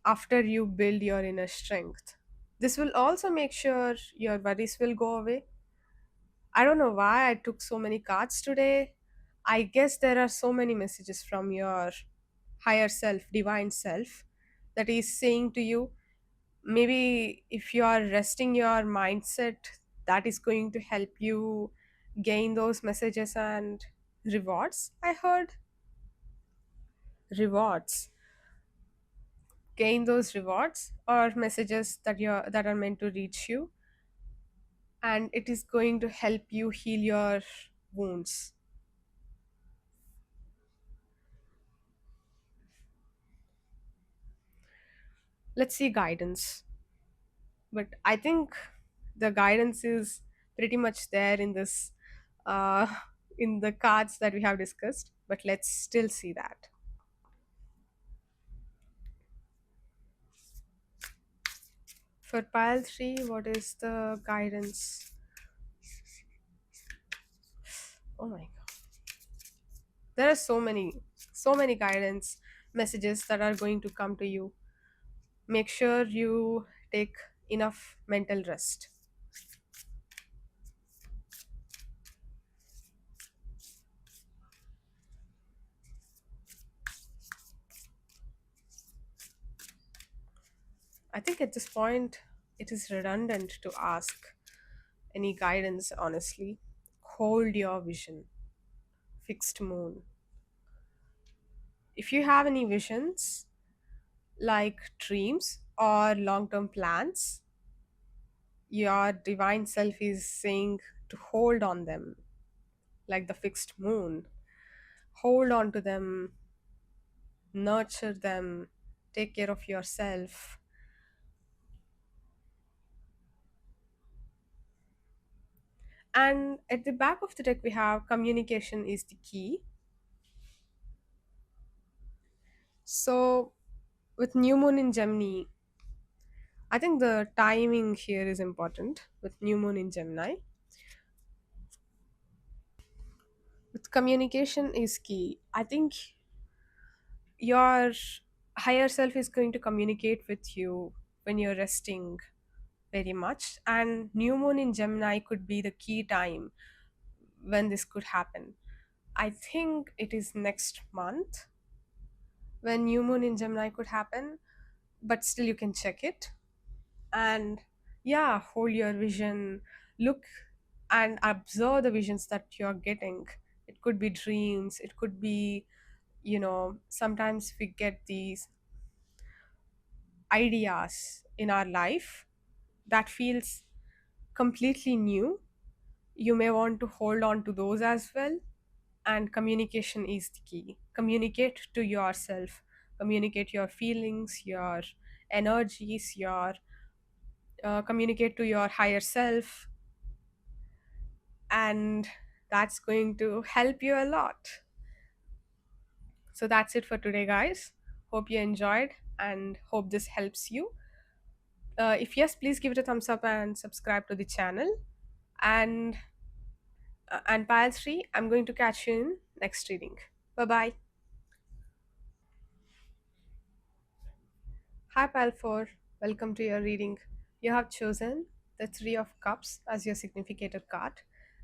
after you build your inner strength. This will also make sure your worries will go away. I don't know why I took so many cards today. I guess there are so many messages from your higher self, divine self, that is saying to you, maybe if you are resting your mindset, that is going to help you gain those messages and rewards. I heard rewards, gain those rewards or messages that are meant to reach you, and it is going to help you heal your wounds. Let's see guidance. But I think the guidance is pretty much there in this uh, in the cards that we have discussed, but let's still see that. For pile 3, what is the guidance? Oh my god, there are so many guidance messages that are going to come to you. Make sure you take enough mental rest. I think at this point it is redundant to ask any guidance, honestly. Hold your vision. Fixed moon. If you have any visions, like dreams or long term plans, your divine self is saying to hold on them, like the fixed moon. Hold on to them, nurture them, take care of yourself. And at the back of the deck, we have communication is the key. So, with new moon in Gemini, I think the timing here is important. With new moon in Gemini, with communication is key. I think your higher self is going to communicate with you when you're resting very much, and new moon in Gemini could be the key time when this could happen. I think it is next month when new moon in Gemini could happen, but still you can check it. And yeah, hold your vision, look and observe the visions that you're getting. It could be dreams, it could be, sometimes we get these ideas in our life that feels completely new. You may want to hold on to those as well. And communication is the key. Communicate to yourself, communicate your feelings, your energies, your communicate to your higher self, and that's going to help you a lot. So that's it for today, guys. Hope you enjoyed and hope this helps you. If yes, please give it a thumbs up and subscribe to the channel. And pile 3, I'm going to catch you in next reading. Bye bye. Hi pile 4, welcome to your reading. You have chosen the 3 of cups as your significator card,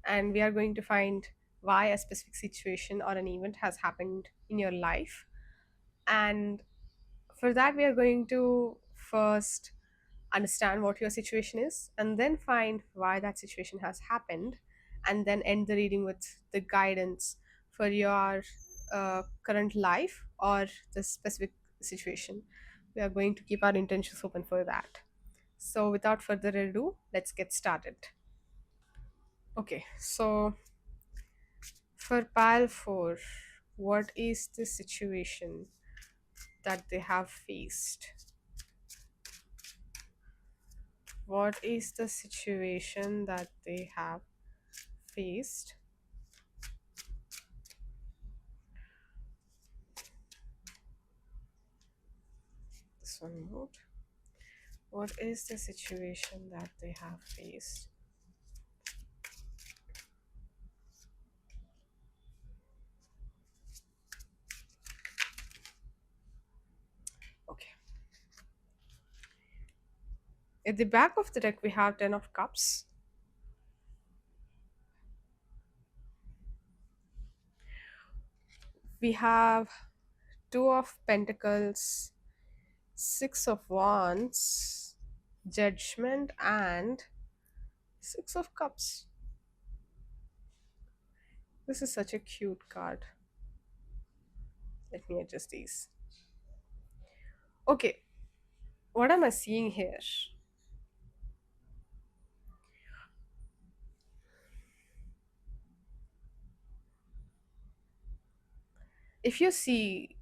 and we are going to find why a specific situation or an event has happened in your life. And for that, we are going to first understand what your situation is and then find why that situation has happened, and then end the reading with the guidance for your current life or the specific situation. We are going to keep our intentions open for that. So without further ado, let's get started. Okay, so for pile 4, what is the situation that they have faced? What is the situation that they have faced? This one more. What is the situation that they have faced? Okay. At the back of the deck, we have Ten of Cups. We have Two of Pentacles, Six of Wands, Judgment, and Six of Cups. This is such a cute card. Let me adjust these. Okay, what am I seeing here? If you see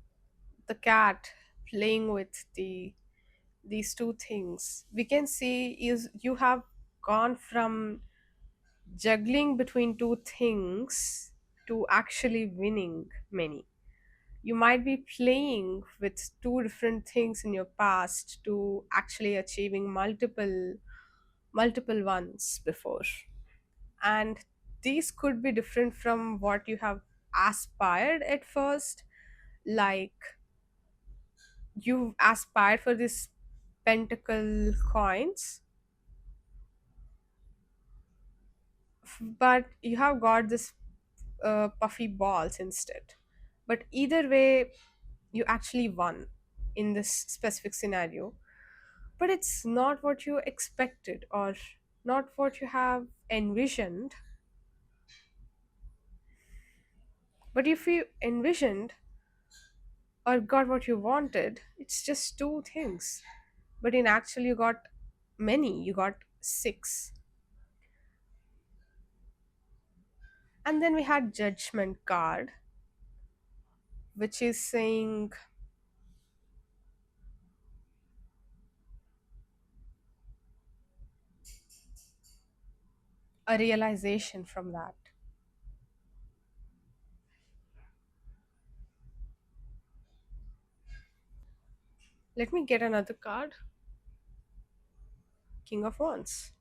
the cat playing with these two things, we can see is you have gone from juggling between two things to actually winning many. You might be playing with two different things in your past to actually achieving multiple ones before, and these could be different from what you have aspired at first. Like, you aspired for this pentacle coins, but you have got this puffy balls instead. But either way, you actually won in this specific scenario, but it's not what you expected or not what you have envisioned. But if you envisioned or got what you wanted, it's just two things. But in actual, you got many, you got six. And then we had Judgment card, which is saying a realization from that. Let me get another card. King of Wands.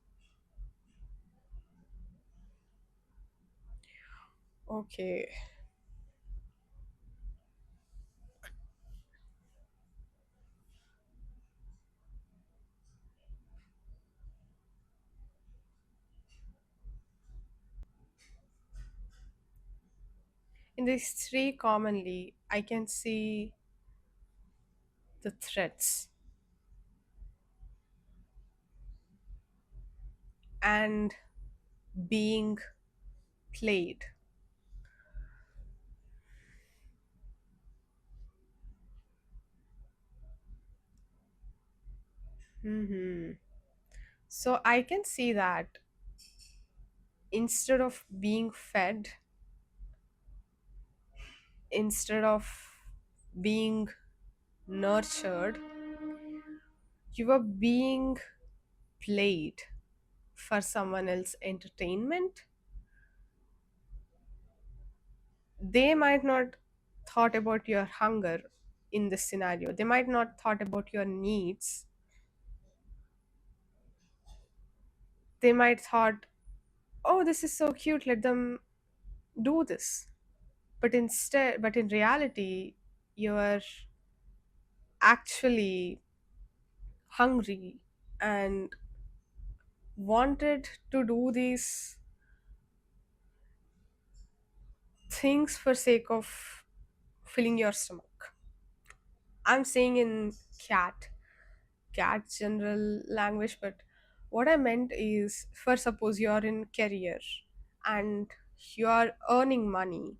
Okay. In these three, commonly, I can see the threats and being played. Hmm. So I can see that instead of being fed, instead of being nurtured, you are being played for someone else's entertainment. They might not thought about your hunger in this scenario. They might not thought about your needs. They might thought, oh, this is so cute, let them do this. But in reality, you're actually hungry and wanted to do these things for sake of filling your stomach. I'm saying in cat general language, but what I meant is, for suppose you're in career and you're earning money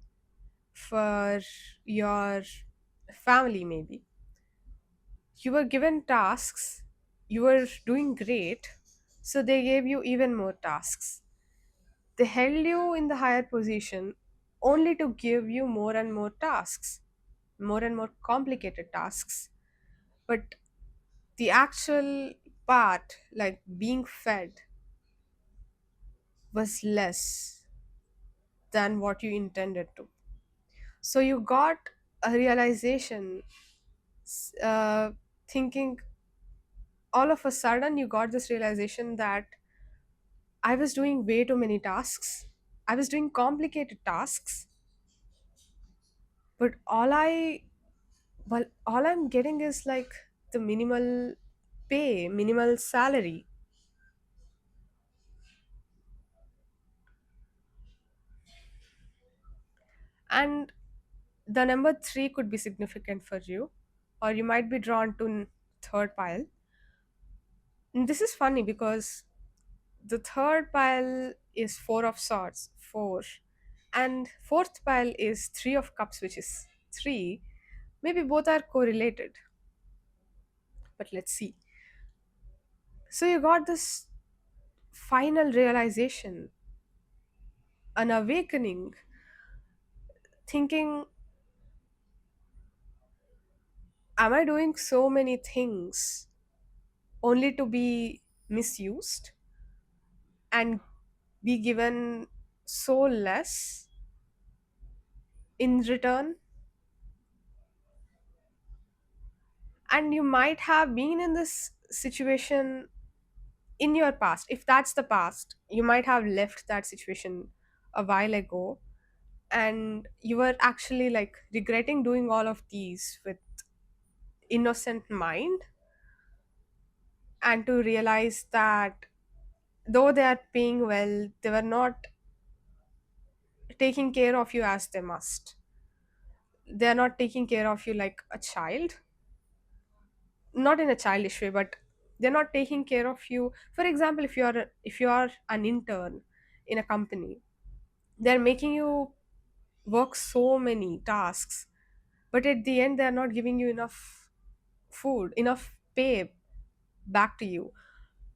for your family, maybe you were given tasks, you were doing great, so they gave you even more tasks. They held you in the higher position only to give you more and more tasks, more and more complicated tasks. But the actual part, like being fed, was less than what you intended to. So you got a realization, uh, thinking, all of a sudden you got this realization that I was doing way too many tasks. I was doing complicated tasks, but all I'm getting is like the minimal pay, minimal salary. And the number 3 could be significant for you, or you might be drawn to third pile. And this is funny because the third pile is 4 of swords, 4, and fourth pile is 3 of cups, which is 3. Maybe both are correlated, but let's see. So you got this final realization, an awakening, thinking, am I doing so many things only to be misused and be given so less in return? And you might have been in this situation in your past. If that's the past, you might have left that situation a while ago, and you were actually like regretting doing all of these with innocent mind, and to realize that though they are paying well, they were not taking care of you as they must. They are not taking care of you like a child, not in a childish way, but they're not taking care of you. For example, if you are an intern in a company, they're making you work so many tasks, but at the end they're not giving you enough food, enough pay back to you,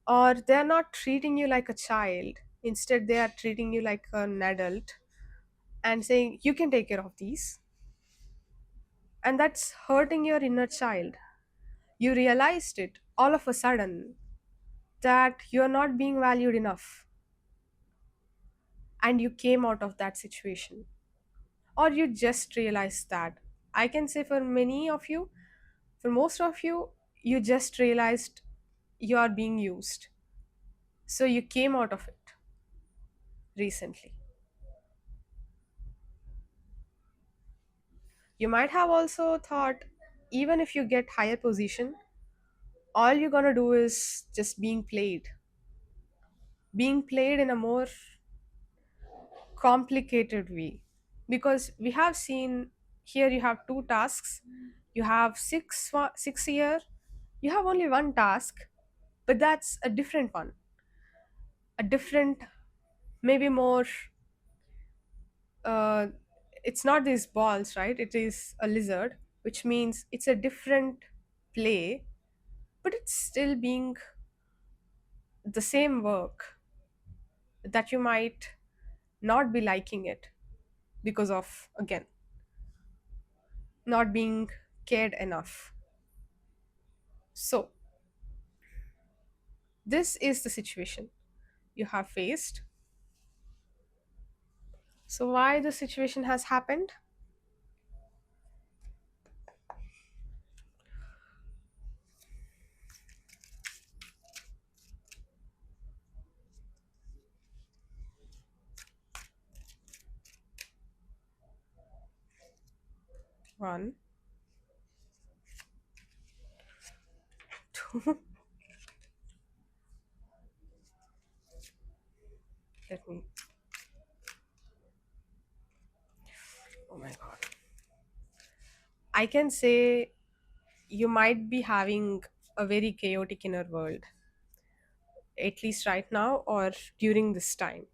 or they're not treating you like a child. Instead they are treating you like an adult and saying you can take care of these, and that's hurting your inner child. You realized it all of a sudden that you're not being valued enough, and you came out of that situation, or you just realized that. I can say for many of you, for most of you, you just realized you are being used, so you came out of it recently. You might have also thought, even if you get higher position, all you're gonna do is just being played in a more complicated way. Because we have seen here, you have two tasks, you have six here, you have only one task, but that's a different one, a different, maybe more, uh, it's not these balls, right? It is a lizard, which means it's a different play, but it's still being the same work that you might not be liking it because of, again, not being cared enough. So this is the situation you have faced. So why the situation has happened? One, two. Let me, oh my god, I can say you might be having a very chaotic inner world, at least right now or during this time,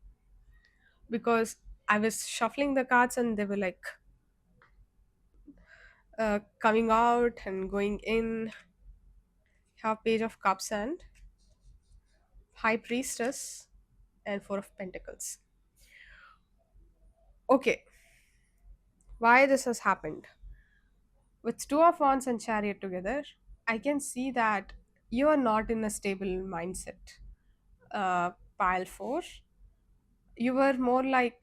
because I was shuffling the cards and they were like coming out and going in. Have page of cups and high priestess and four of pentacles. Okay, why this has happened? With two of wands and chariot together, I can see that you are not in a stable mindset. Pile 4, you were more like,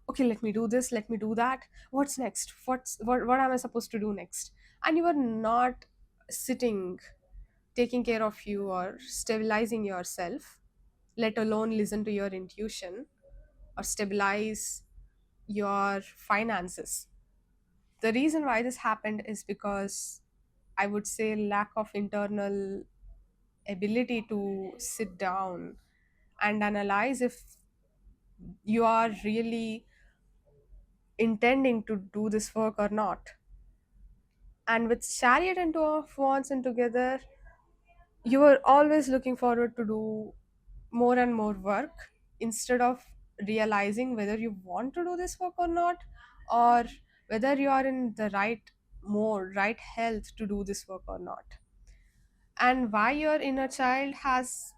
okay, let me do this, let me do that, what's next, what am I supposed to do next? And you were not sitting taking care of you or stabilizing yourself, let alone listen to your intuition or stabilize your finances. The reason why this happened is because I would say lack of internal ability to sit down and analyze if you are really intending to do this work or not. And with Chariot and Two of Wands and together, you are always looking forward to do more and more work instead of realizing whether you want to do this work or not, or whether you are in the right mode, right health to do this work or not. And why your inner child has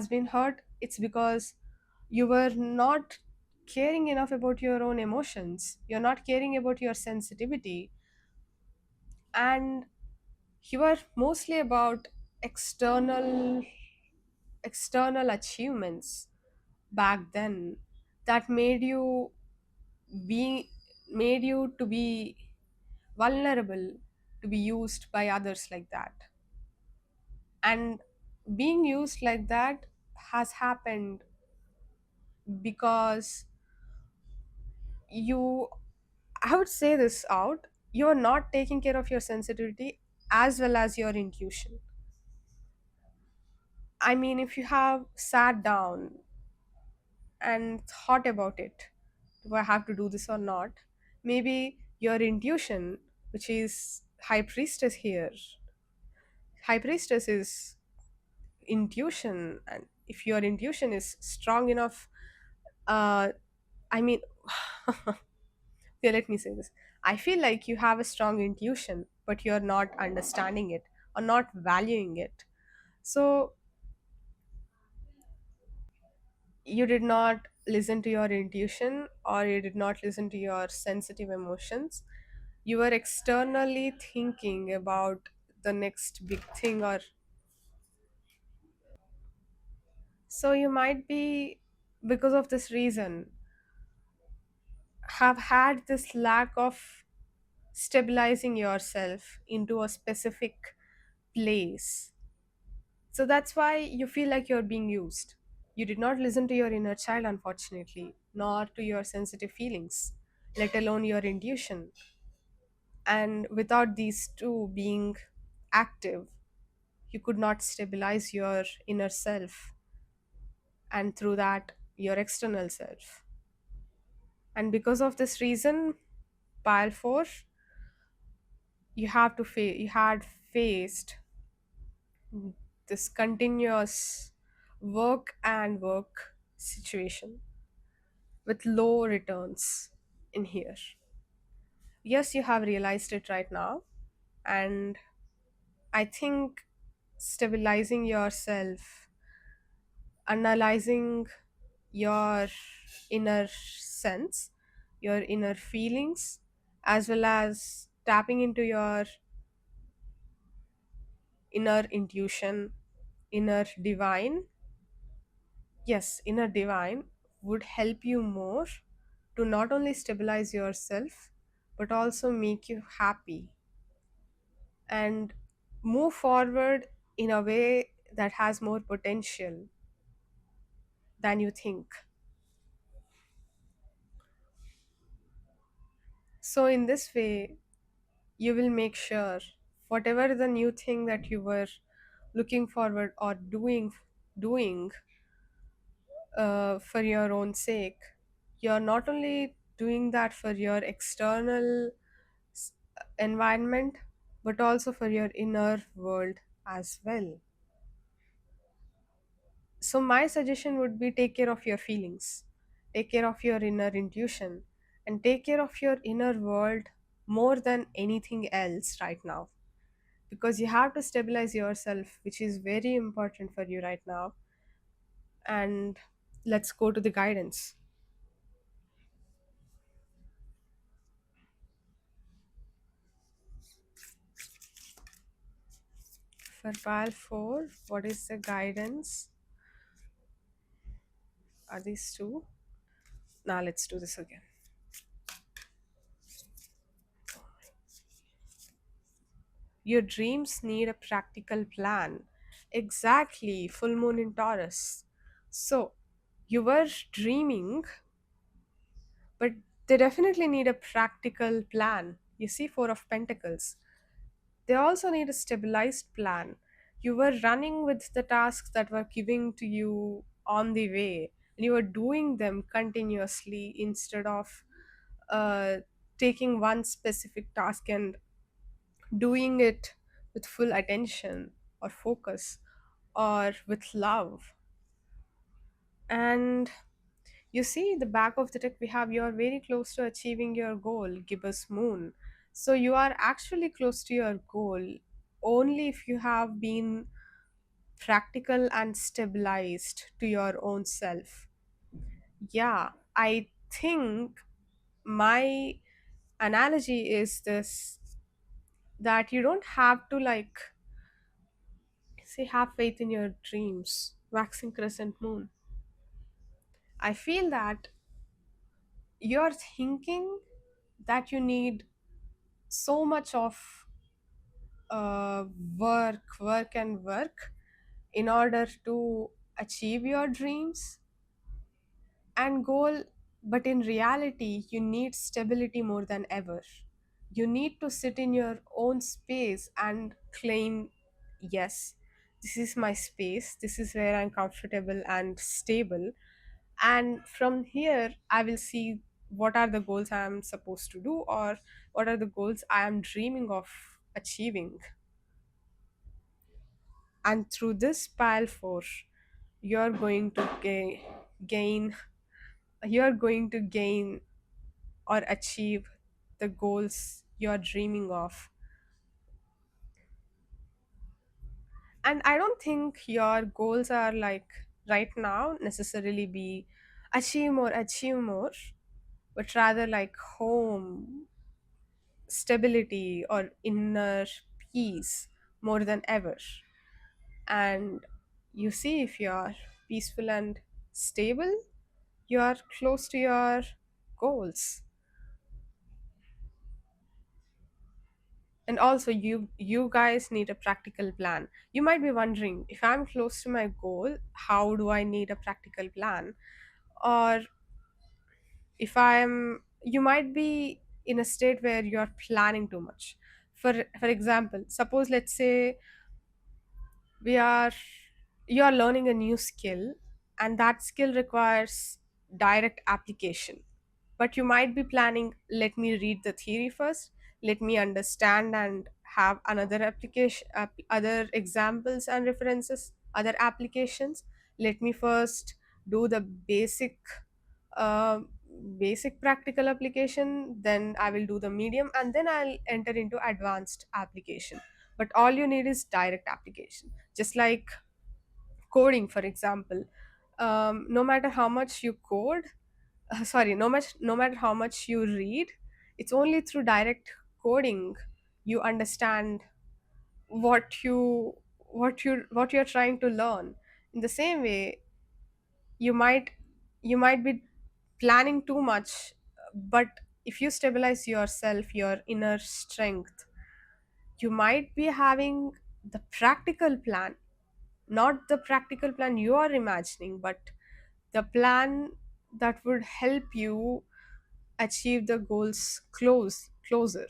been hurt, it's because you were not caring enough about your own emotions, you're not caring about your sensitivity, and you are mostly about external external achievements back then that be made you to be vulnerable to be used by others like that. And being used like that has happened because you, I would say this out, you're not taking care of your sensitivity as well as your intuition. I mean, if you have sat down and thought about it, do I have to do this or not? Maybe your intuition, which is high priestess here, high priestess is intuition, and if your intuition is strong enough, uh, I mean, okay, let me say this. I feel like you have a strong intuition, but you're not understanding it or not valuing it. So you did not listen to your intuition or you did not listen to your sensitive emotions. You were externally thinking about the next big thing, or so you might be, because of this reason, have had this lack of stabilizing yourself into a specific place. So that's why you feel like you're being used. You did not listen to your inner child, unfortunately, nor to your sensitive feelings, let alone your intuition. And without these two being active, you could not stabilize your inner self, and through that, your external self. And because of this reason, pile 4, you had faced this continuous work situation with low returns in here. Yes, you have realized it right now, and I think stabilizing yourself, analyzing your inner sense, your inner feelings, as well as tapping into your inner intuition, inner divine. Yes, inner divine would help you more to not only stabilize yourself but also make you happy and move forward in a way that has more potential than you think. So, in this way, you will make sure whatever the new thing that you were looking forward or doing for your own sake, you're not only doing that for your external s- environment but also for your inner world as well. So my suggestion would be, take care of your feelings, take care of your inner intuition, and take care of your inner world more than anything else right now, because you have to stabilize yourself, which is very important for you right now. And let's go to the guidance. For pile 4, what is the guidance? Are these two? Now let's do this again. Your dreams need a practical plan. Exactly, full moon in Taurus. So, you were dreaming, but they definitely need a practical plan. You see, Four of Pentacles. They also need a stabilized plan. You were running with the tasks that were giving to you on the way, and you were doing them continuously instead of uh, taking one specific task and doing it with full attention or focus or with love. And you see, the back of the deck, we have you're very close to achieving your goal, Gibbous Moon. So you are actually close to your goal only if you have been practical and stabilized to your own self. Yeah, I think my analogy is this, that you don't have to like say have faith in your dreams, waxing crescent moon. I feel that you're thinking that you need so much of uh, work in order to achieve your dreams and goal, but in reality you need stability more than ever. You need to sit in your own space and claim, yes, this is my space, this is where I'm comfortable and stable, and from here I will see what are the goals I am supposed to do, or what are the goals I am dreaming of achieving. And through this pile force, you're going to gain you're going to gain or achieve the goals you're dreaming of. And I don't think your goals are like right now necessarily be achieve more, but rather like home, stability, or inner peace more than ever. And you see, if you're peaceful and stable, you're close to your goals. And also, you guys need a practical plan. You might be wondering, if I'm close to my goal, how do I need a practical plan? Or if I'm you might be in a state where you're planning too much. For example, suppose, let's say, we are you are learning a new skill, and that skill requires direct application, but you might be planning, let me read the theory first, let me understand and have another application, other examples and references, other applications. Let me first do the uh, basic practical application, then I will do the medium, and then I'll enter into advanced application. But all you need is direct application. Just like coding, for example. No matter how much you code, sorry, no matter how much you read, it's only through direct coding you understand what you're trying to learn. In the same way, you might you might be planning too much, but if you stabilize yourself, your inner strength, you might be having the practical plan, not the practical plan you are imagining, but the plan that would help you achieve the goals closer.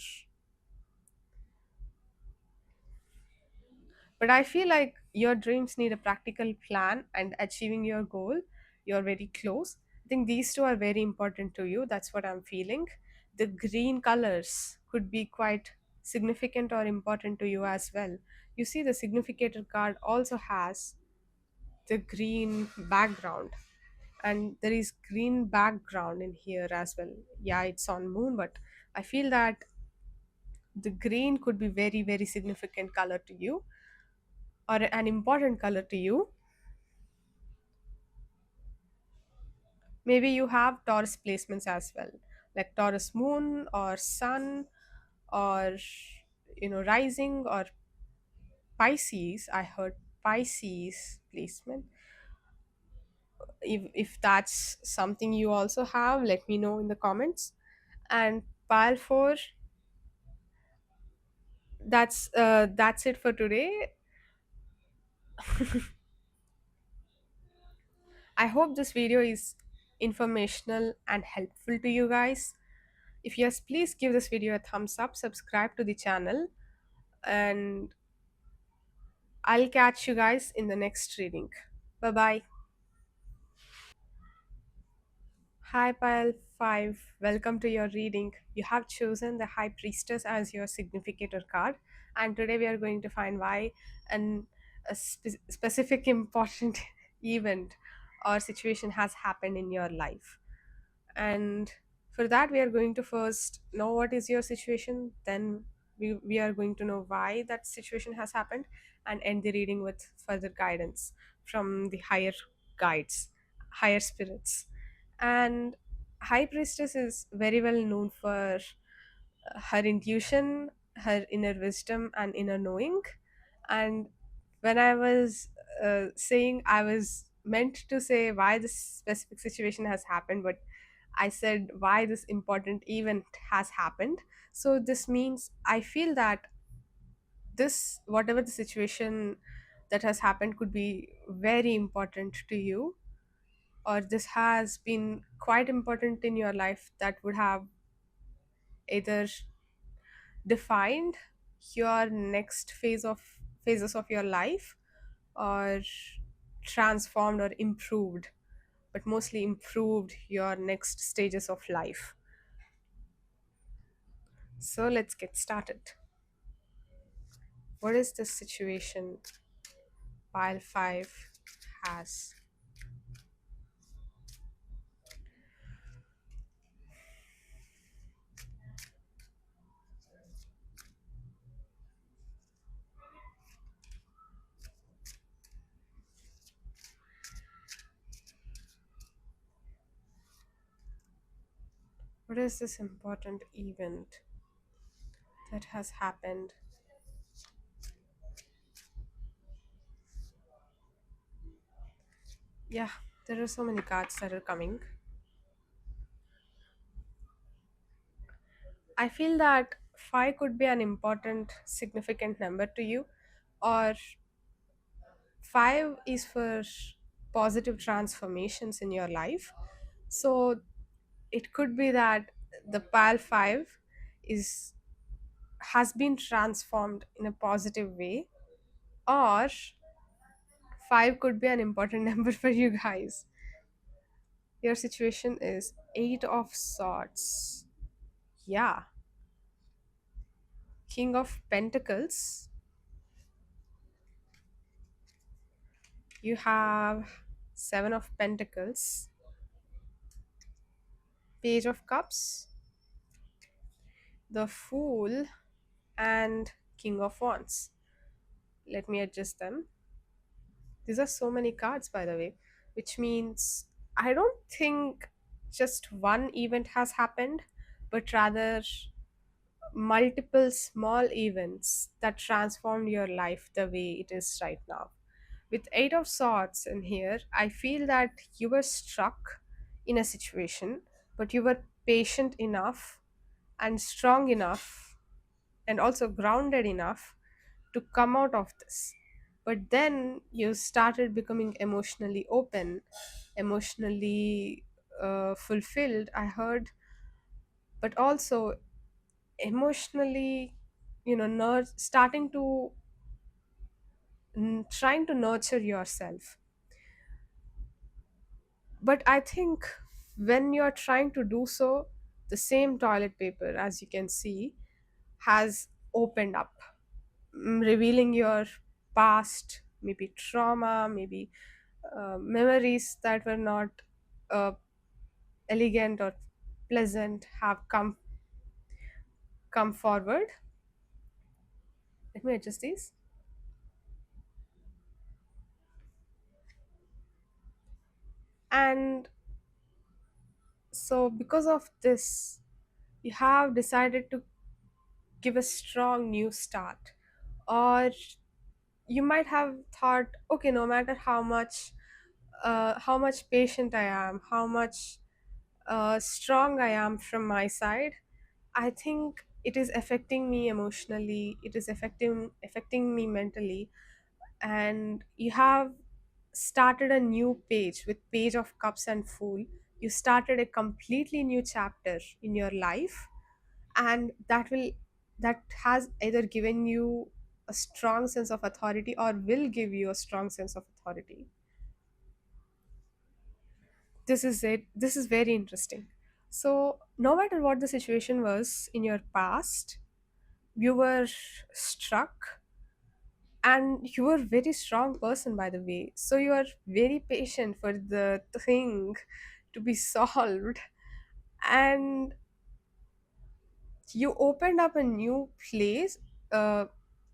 But I feel like your dreams need a practical plan, and achieving your goal, you're very close. I think these two are very important to you. That's what I'm feeling. The green colors could be quite significant or important to you as well. You see, the significator card also has the green background, and there is green background in here as well. Yeah, it's on moon, but I feel that the green could be very very significant color to you, or an important color to you. Maybe you have Taurus placements as well, like Taurus moon or sun, or rising, or Pisces. I heard Pisces placement. If that's something you also have, let me know in the comments. And pile 4, that's it for today. I hope this video is informational and helpful to you guys. If yes, please give this video a thumbs up, subscribe to the channel, and I'll catch you guys in the next reading. Bye bye. Hi, Pile 5. Welcome to your reading. You have chosen the High Priestess as your significator card, and today we are going to find why an, specific important event or situation has happened in your life. And for that, we are going to first know what is your situation, then we are going to know why that situation has happened, and end the reading with further guidance from the higher guides, higher spirits. And High Priestess is very well known for her intuition, her inner wisdom, and inner knowing. And when I was saying, I was meant to say why this specific situation has happened, but I said why this important event has happened. So this means I feel that this, whatever the situation that has happened, could be very important to you, or this has been quite important in your life, that would have either defined your next phases of your life, or transformed or improved, but mostly improved your next stages of life. So let's get started. What is the situation pile 5 has? What is this important event that has happened? Yeah, there are so many cards that are coming. I feel that 5 could be an important, significant number to you, or 5 is for positive transformations in your life. So it could be that the pile 5 is has been transformed in a positive way, or 5 could be an important number for you guys. Your situation is 8 of swords. Yeah. King of pentacles. You have 7 of pentacles. Page of cups. The fool. And king of wands. Let me adjust them. These are so many cards, by the way, which means I don't think just one event has happened, but rather multiple small events that transformed your life the way it is right now. With 8 of swords in here, I feel that you were struck in a situation, but you were patient enough and strong enough and also grounded enough to come out of this. But then you started becoming emotionally open, emotionally fulfilled, I heard, but also emotionally, starting to trying to nurture yourself. But I think when you're trying to do so, the same toilet paper, as you can see, has opened up, revealing your past, maybe trauma, maybe memories that were not uh, elegant or pleasant, have come forward. Let me adjust these. And so because of this, you have decided to give a strong new start, or you might have thought, okay, no matter how much patient I am, how much strong I am from my side, I think it is affecting me emotionally, it is affecting me mentally, and you have started a new page with page of cups and fool. You started a completely new chapter in your life, and that has either given you a strong sense of authority or will give you a strong sense of authority. This is it. This is very interesting. So no matter what the situation was in your past, you were struck, and you are very strong person, by the way, so you are very patient for the thing to be solved, and you opened up a new place, uh,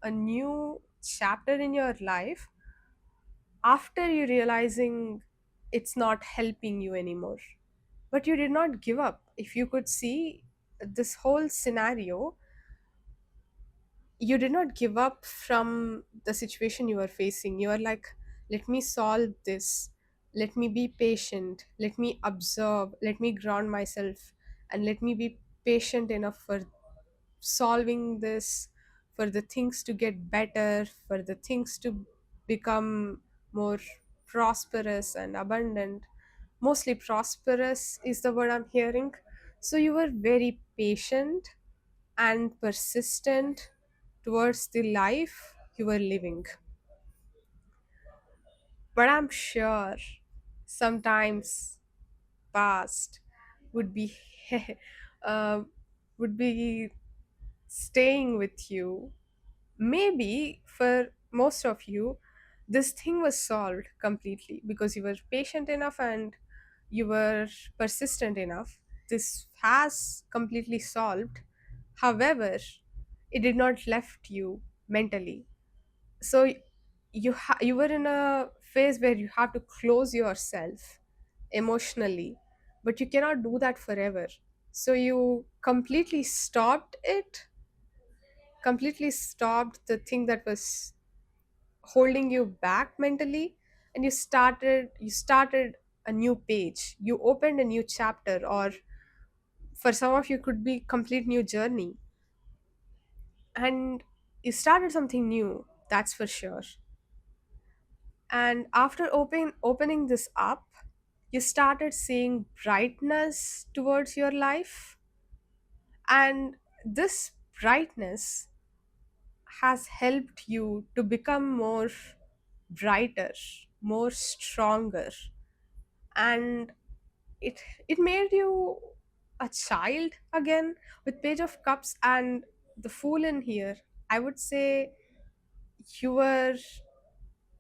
a new chapter in your life after you realizing it's not helping you anymore. But you did not give up. If you could see this whole scenario, you did not give up from the situation you were facing. You are like, let me solve this, let me be patient, let me observe, let me ground myself, and let me be patient enough for solving this, for the things to get better, for the things to become more prosperous and abundant. Mostly prosperous is the word I'm hearing. So you were very patient and persistent towards the life you were living. But I'm sure sometimes past would be uh, would be staying with you. Maybe for most of you, this thing was solved completely because you were patient enough and you were persistent enough. This has completely solved. However, it did not left you mentally. So you were in a phase where you have to close yourself emotionally, but you cannot do that forever. So you completely stopped the thing that was holding you back mentally, and you started a new page, you opened a new chapter, or for some of you could be complete new journey, and you started something new, that's for sure. And after opening this up, you started seeing brightness towards your life, and this brightness has helped you to become more brighter, more stronger, and it it made you a child again. With page of cups and the fool in here, I would say you were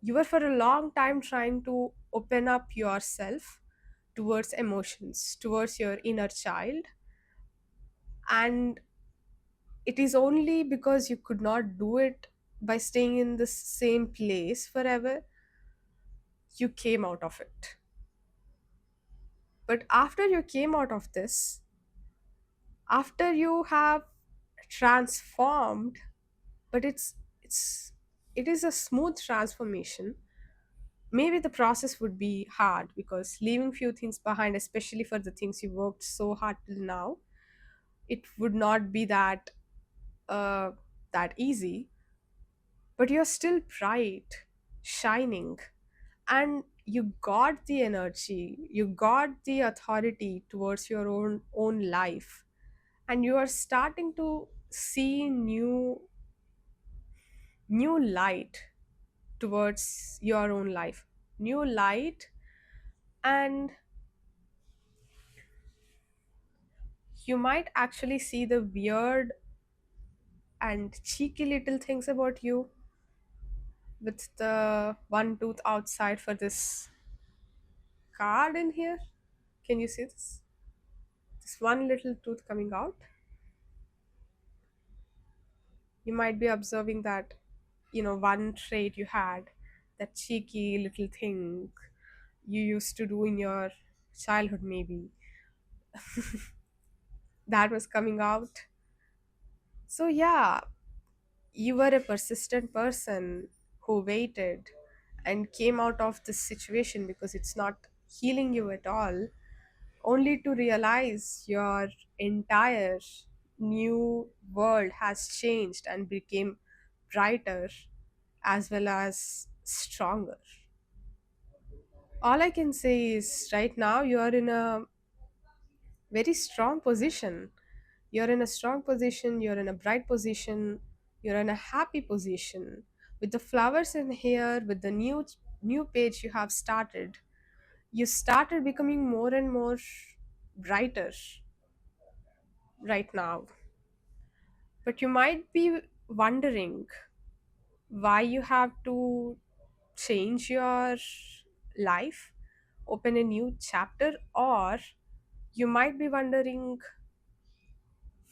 you were for a long time trying to open up yourself towards emotions, towards your inner child, and it is only because you could not do it by staying in the same place forever you came out of it. But after you came out of this, after you have transformed, but it is a smooth transformation. Maybe the process would be hard because leaving few things behind, especially for the things you worked so hard till now, it would not be uh, that easy. But you're still bright, shining, and you got the energy, you got the authority towards your own life, and you are starting to see new light towards your own life, new light. And you might actually see the weird and cheeky little things about you, with the one tooth outside for this card in here. Can you see this one little tooth coming out? You might be observing that, one trait you had, that cheeky little thing you used to do in your childhood, maybe that was coming out. So yeah, you were a persistent person who waited and came out of this situation because it's not healing you at all, only to realize your entire new world has changed and became brighter, as well as stronger. All I can say is right now you are in a very strong position. You're in a strong position, you're in a bright position, you're in a happy position. With the flowers in here, with the new page you have started, you started becoming more and more brighter right now. But you might be wondering why you have to change your life, open a new chapter, or you might be wondering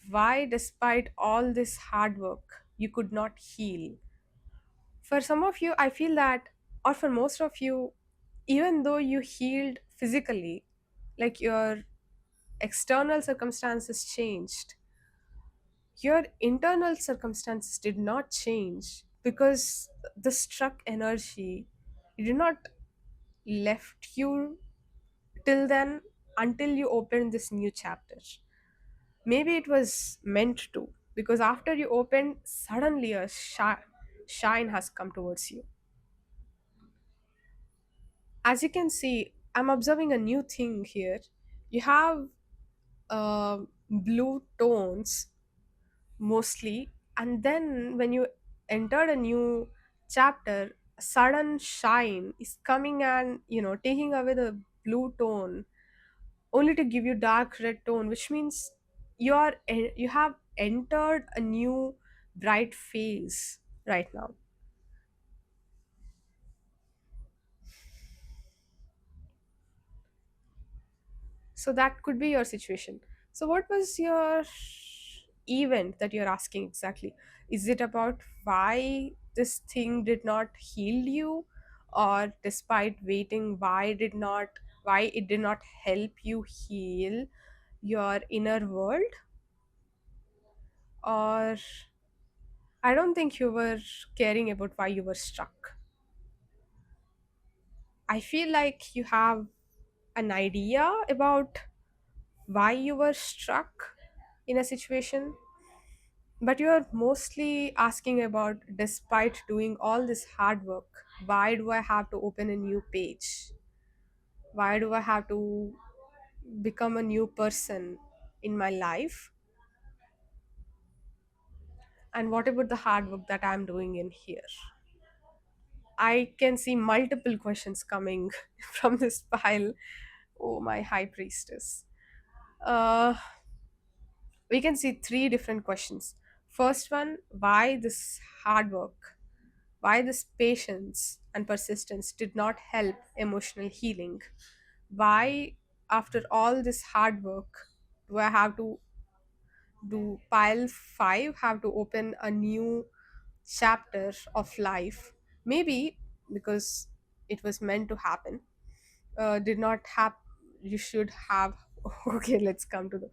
why, despite all this hard work, you could not heal. For some of you, I feel that, or for most of you, even though you healed physically, like your external circumstances changed, your internal circumstances did not change because the struck energy did not left you till then until you opened this new chapter. Maybe it was meant to, because after you opened, suddenly a shine has come towards you. As you can see, I'm observing a new thing here. You have blue tones mostly, and then when you entered a new chapter, a sudden shine is coming and taking away the blue tone only to give you dark red tone, which means you have entered a new bright phase right now. So that could be your situation. So what was your event that you're asking exactly? Is it about why this thing did not heal you, or despite waiting, why it did not help you heal your inner world? Or I don't think you were caring about why you were struck. I feel like you have an idea about why you were struck in a situation, but you are mostly asking about, despite doing all this hard work, why do I have to open a new page? Why do I have to become a new person in my life? And what about the hard work that I'm doing in here? I can see multiple questions coming from this pile. Oh, my high priestess. Uh, we can see three different questions. First one, why this hard work? Why this patience and persistence did not help emotional healing? Why, after all this hard work, do I have to do pile five, have to open a new chapter of life? Maybe because it was meant to happen. Did not have, you should have, okay, let's come to the,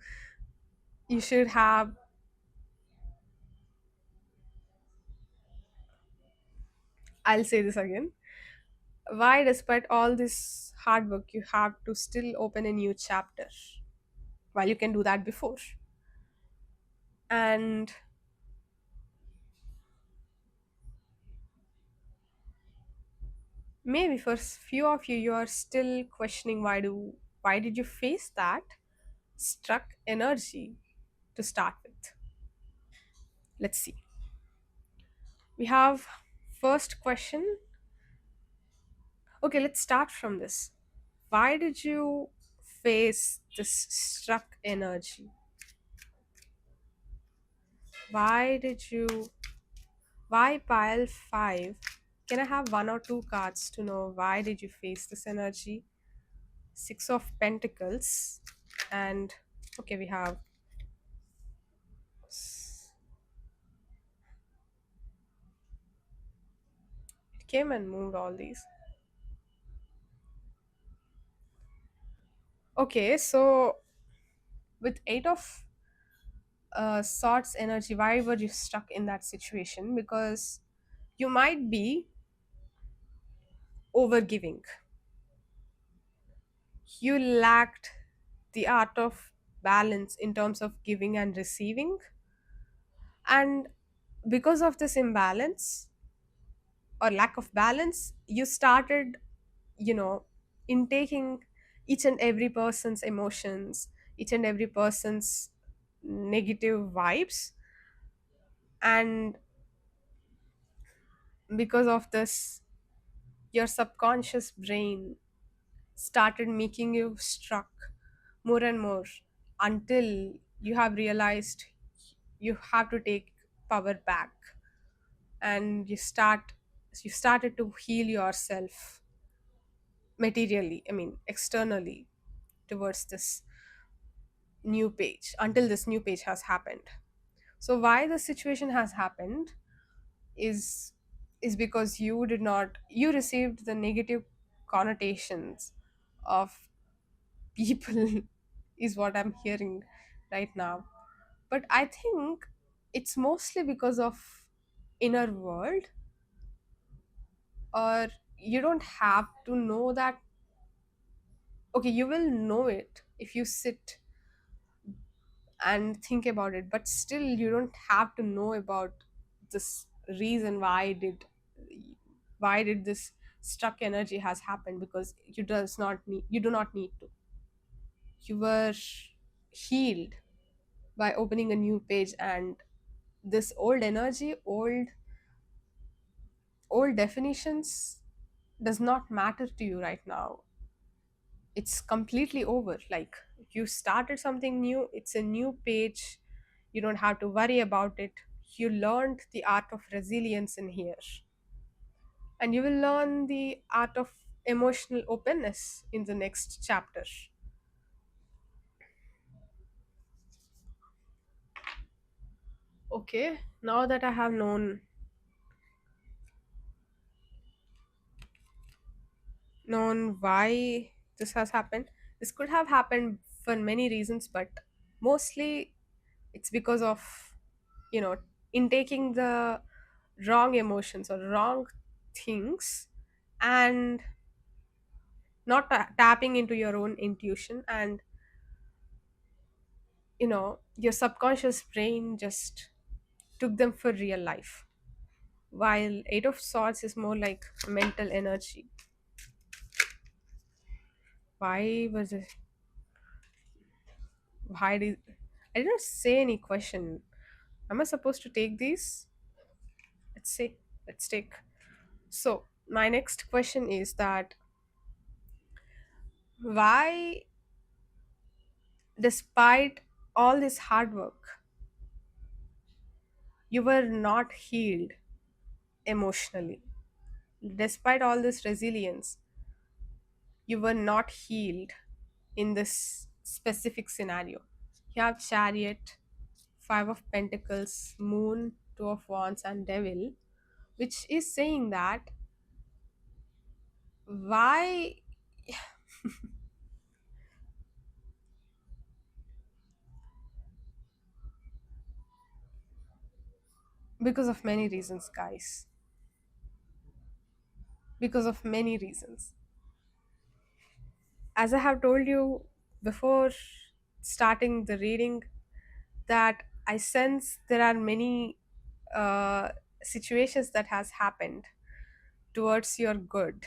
you should have, I'll say this again. Why, despite all this hard work, you have to still open a new chapter while you can do that before? And maybe for few of you, you are still questioning why did you face that struck energy to start with. Let's see. We have first question. Okay, let's start from this. Why did you face this struck energy? Why did you Why pile 5? Can I have one or two cards to know why did you face this energy? Six of Pentacles. And okay, we have, it came and moved all these. Okay, so with Eight of Swords energy, why were you stuck in that situation? Because you might be overgiving. You lacked the art of balance in terms of giving and receiving. And because of this imbalance, or lack of balance, you started, you know, intaking each and every person's emotions, each and every person's negative vibes. And because of this, your subconscious brain started making you struck more and more until you have realized you have to take power back, and you started to heal yourself materially, I mean externally, towards this new page, until this new page has happened. So why the situation has happened is because you received the negative connotations of people is what I'm hearing right now. But I think it's mostly because of inner world, or you don't have to know that. Okay, you will know it if you sit and think about it, but still you don't have to know about this reason why did this stuck energy has happened, because you do not need to. You were healed by opening a new page, and this old energy, old definitions does not matter to you right now. It's completely over. Like, you started something new, it's a new page. You don't have to worry about it. You learned the art of resilience in here, and you will learn the art of emotional openness in the next chapter. Okay, now that I have known why this has happened, this could have happened for many reasons, but mostly it's because of, you know, intaking the wrong emotions or wrong things, and not tapping into your own intuition, and your subconscious brain just took them for real life, while eight of swords is more like mental energy. Why was it? Why did I didn't say any question? Am I supposed to take these? Let's see. Let's take. So my next question is that, why, despite all this hard work, you were not healed emotionally? Despite all this resilience, you were not healed in this specific scenario. You have Chariot, Five of Pentacles, Moon, Two of Wands, and Devil, which is saying that, why? Because of many reasons, guys. Because of many reasons. As I have told you before starting the reading, that I sense there are many uh, situations that has happened towards your good.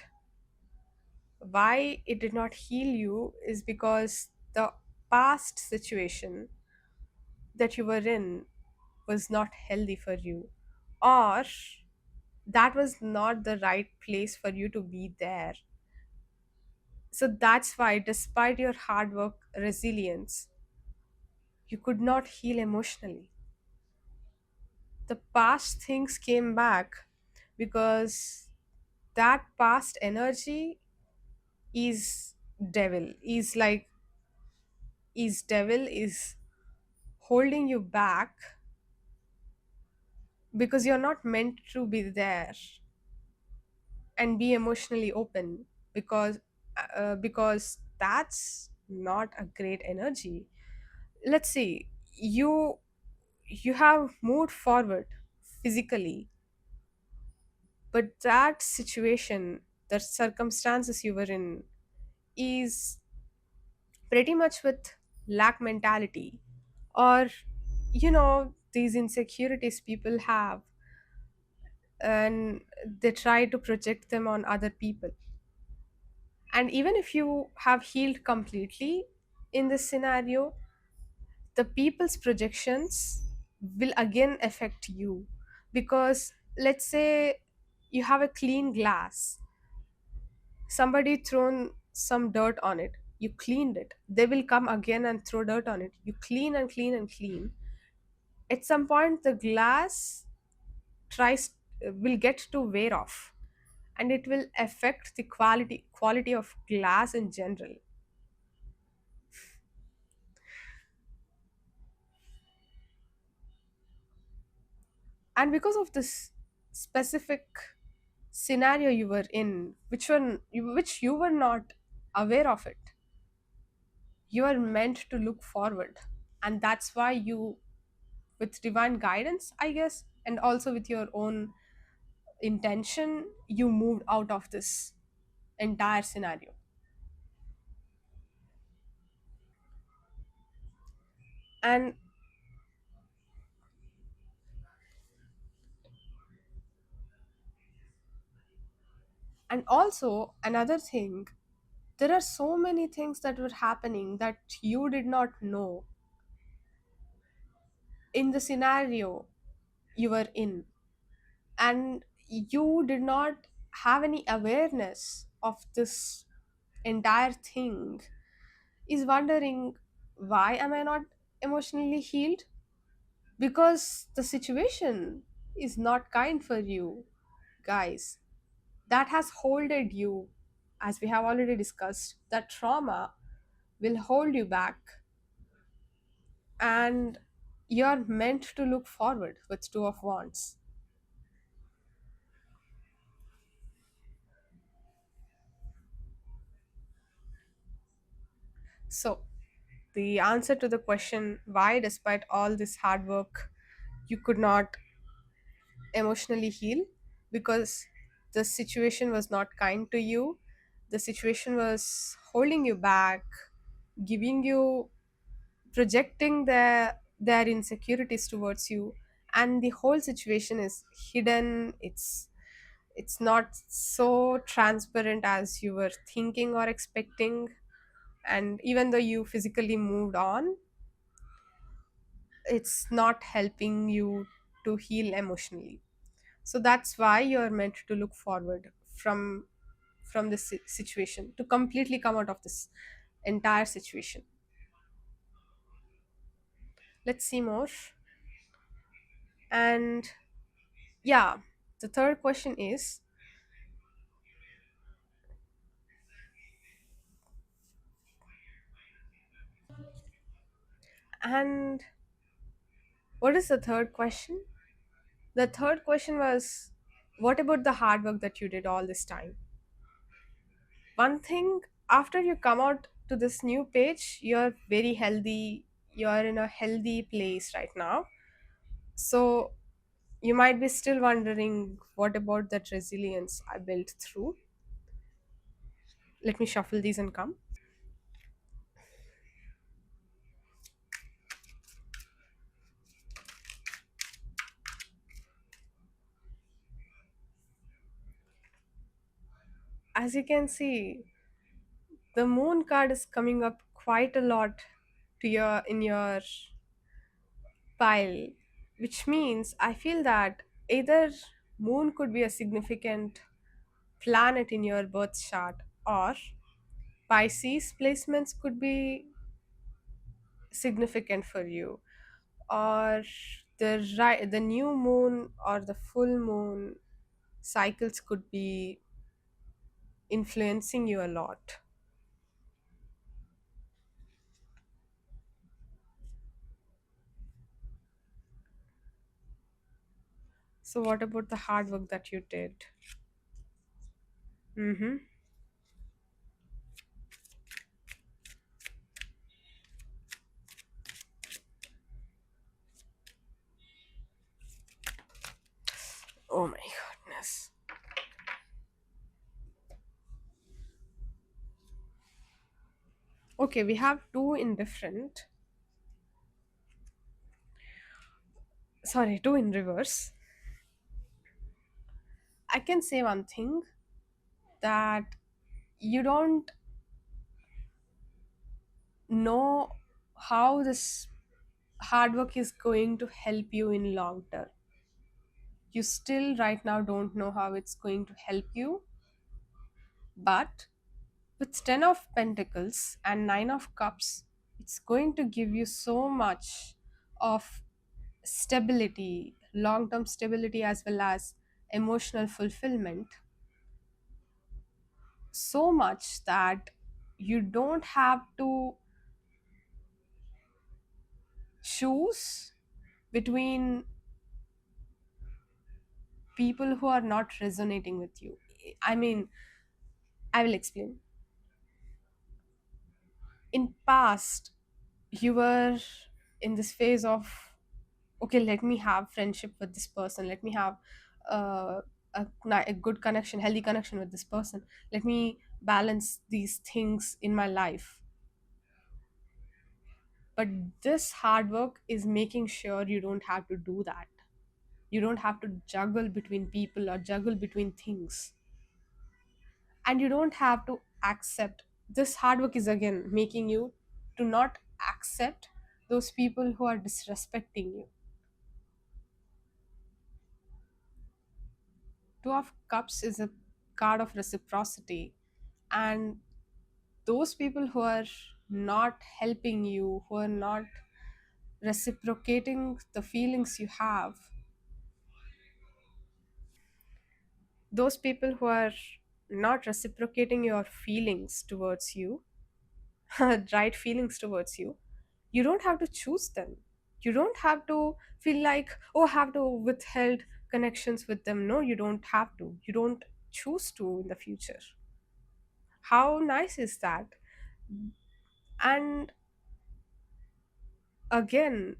Why it did not heal you is because the past situation that you were in was not healthy for you, or that was not the right place for you to be there. So that's why, despite your hard work, resilience, you could not heal emotionally. The past things came back because that past energy is devil is holding you back, because you're not meant to be there and be emotionally open, because that's not a great energy. Let's see, you have moved forward physically, but that situation, the circumstances you were in, is pretty much with lack mentality, or these insecurities people have. and they try to project them on other people. And even if you have healed completely in this scenario, the people's projections will again affect you. Because let's say you have a clean glass, somebody thrown some dirt on it, you cleaned it, they will come again and throw dirt on it, you clean and clean and clean. At some point the glass tries will get to wear off, and it will affect the quality of glass in general. And because of this specific scenario you were in, which you were not aware of it, you are meant to look forward. And that's why you, with divine guidance, I guess, and also with your own intention, you moved out of this entire scenario. and and also another thing, there are so many things that were happening that you did not know in the scenario you were in, and you did not have any awareness of this entire thing, is wondering, why am I not emotionally healed? Because the situation is not kind for you, guys. That has holded you, as we have already discussed, that trauma will hold you back, and you're meant to look forward with two of wands. So the answer to the question why, despite all this hard work, you could not emotionally heal, because the situation was not kind to you. The situation was holding you back, giving you, projecting their insecurities towards you, and the whole situation is hidden. It's not so transparent as you were thinking or expecting. And even though you physically moved on, it's not helping you to heal emotionally. So that's why you're meant to look forward from this situation, to completely come out of this entire situation. Let's see more. And yeah, the third question is, and what is the third question? The third question was, what about the hard work that you did all this time? One thing, after you come out to this new page, you're very healthy, you're in a healthy place right now. So you might be still wondering, what about that resilience I built through? Let me shuffle these and come. As you can see, the moon card is coming up quite a lot to your in your pile, which means I feel that either moon could be a significant planet in your birth chart, or Pisces placements could be significant for you, or the new moon or the full moon cycles could be influencing you a lot. So what about the hard work that you did? Mm-hmm. Oh my goodness. Okay, we have two in different, sorry, two in reverse. I can say one thing, that you don't know how this hard work is going to help you in long term. You still right now don't know how it's going to help you, but with 10 of pentacles and 9 of cups, it's going to give you so much of stability, long term stability, as well as emotional fulfillment. So much that you don't have to choose between people who are not resonating with you. I mean, I will explain. In past, you were in this phase of, okay, let me have friendship with this person, let me have uh, a good connection, healthy connection with this person, let me balance these things in my life. But this hard work is making sure you don't have to do that. You don't have to juggle between people or juggle between things. And you don't have to accept. This hard work is again making you to not accept those people who are disrespecting you. Two of Cups is a card of reciprocity. And those people who are not helping you, who are not reciprocating the feelings you have, those people who are not reciprocating your feelings towards you, right feelings towards you, you don't have to choose them. You don't have to feel like, oh, I have to withheld connections with them. No, you don't have to. You don't choose to in the future. How nice is that? And again,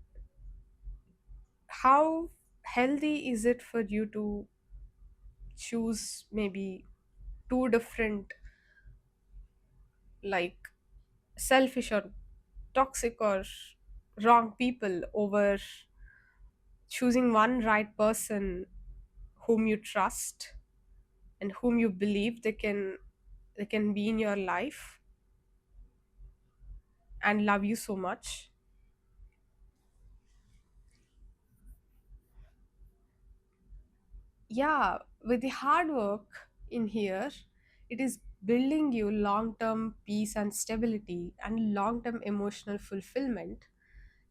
how healthy is it for you to choose maybe two different, like, selfish or toxic or wrong people over choosing one right person whom you trust and whom you believe they can be in your life and love you so much. Yeah, with the hard work in here, it is building you long term peace and stability and long term emotional fulfillment.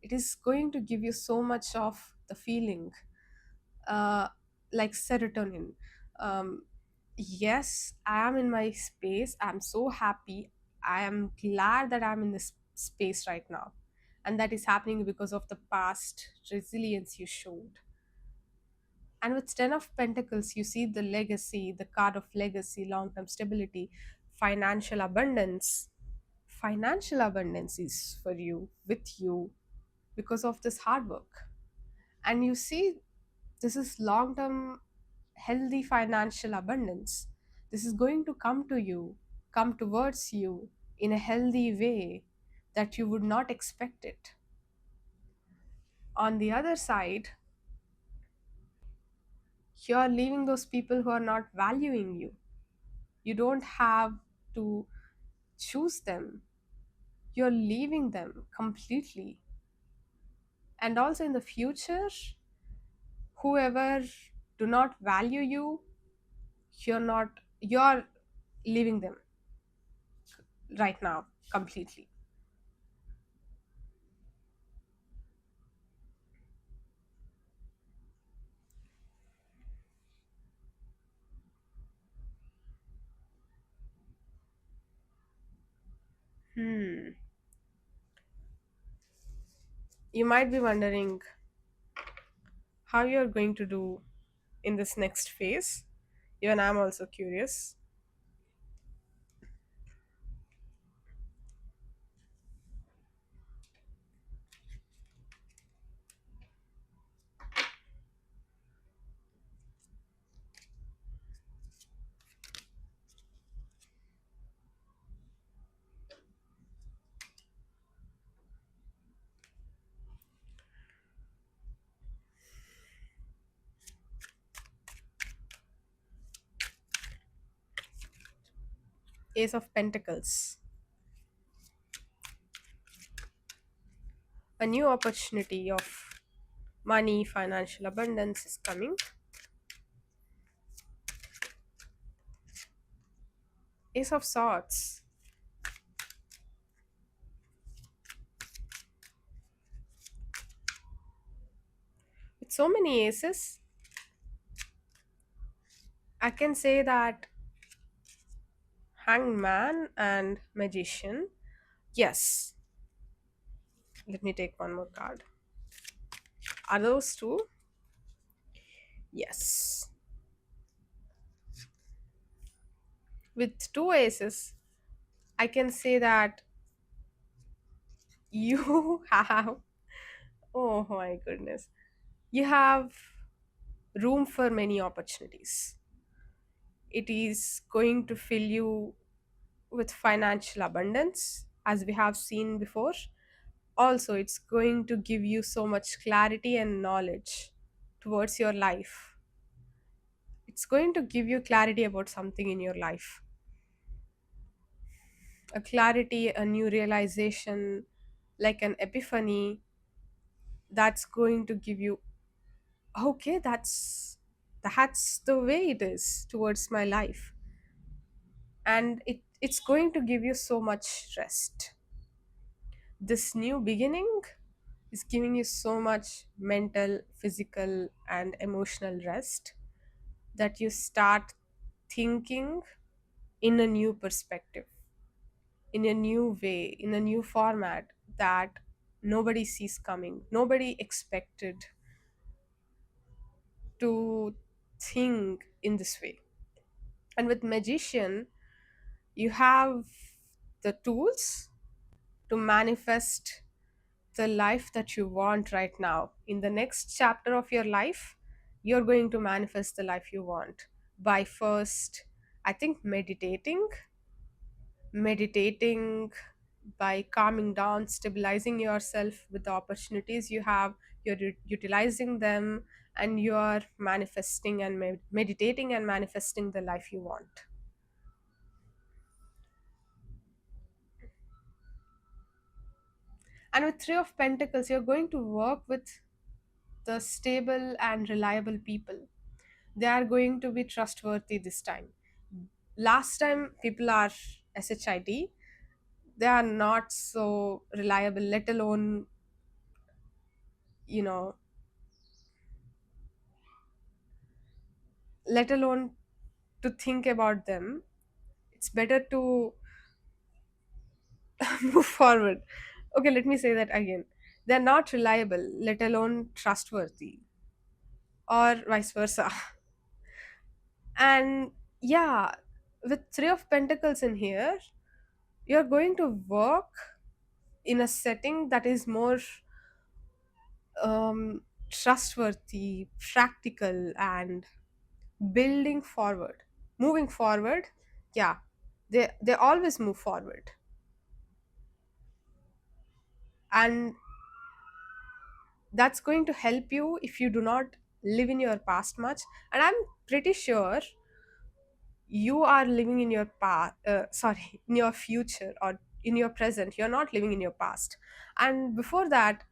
It is going to give you so much of the feeling, uh, like serotonin. Um, yes, I am in my space. I'm so happy. I am glad that I'm in this space right now. And that is happening because of the past resilience you showed. And with 10 of Pentacles, you see the legacy, the card of legacy, long term stability, financial abundance. Financial abundance is for you, with you, because of this hard work. And you see, this is long term, healthy financial abundance. This is going to come to you, come towards you in a healthy way that you would not expect it. On the other side, you're leaving those people who are not valuing you. You don't have to choose them, you're leaving them completely. And also in the future, whoever do not value you, you're leaving them right now completely. Hmm. You might be wondering how you're going to do in this next phase. Even I'm also curious. Ace of Pentacles. A new opportunity of money, financial abundance is coming. Ace of Swords. With so many aces, I can say that Hangman and Magician. Yes. Let me take one more card. Are those two? Yes. With two aces, I can say that you have, oh my goodness, you have room for many opportunities. It is going to fill you with financial abundance, as we have seen before. Also, it's going to give you so much clarity and knowledge towards your life. It's going to give you clarity about something in your life, a clarity, a new realization, like an epiphany that's going to give you, okay, that's the way it is towards my life. And it's going to give you so much rest. This new beginning is giving you so much mental, physical, and emotional rest that you start thinking in a new perspective, in a new way, in a new format that nobody sees coming. Nobody expected to think in this way. And with Magician, you have the tools to manifest the life that you want right now. In the next chapter of your life, you're going to manifest the life you want by first, I think, meditating, by calming down, stabilizing yourself with the opportunities you have, you're utilizing them, and you're manifesting and meditating and manifesting the life you want. And with Three of Pentacles, you're going to work with the stable and reliable people. They are going to be trustworthy this time. Last time, people are SHIT, they are not so reliable, let alone, you know, let alone to think about them. It's better to move forward. Okay, let me say that again. They're not reliable, let alone trustworthy, or vice versa. And yeah, with Three of Pentacles in here, you're going to work in a setting that is more trustworthy, practical, and building forward, moving forward. Yeah, they always move forward, and that's going to help you if you do not live in your past much. And I'm pretty sure you are living in your past, sorry, in your future or in your present. You're not living in your past. And before that,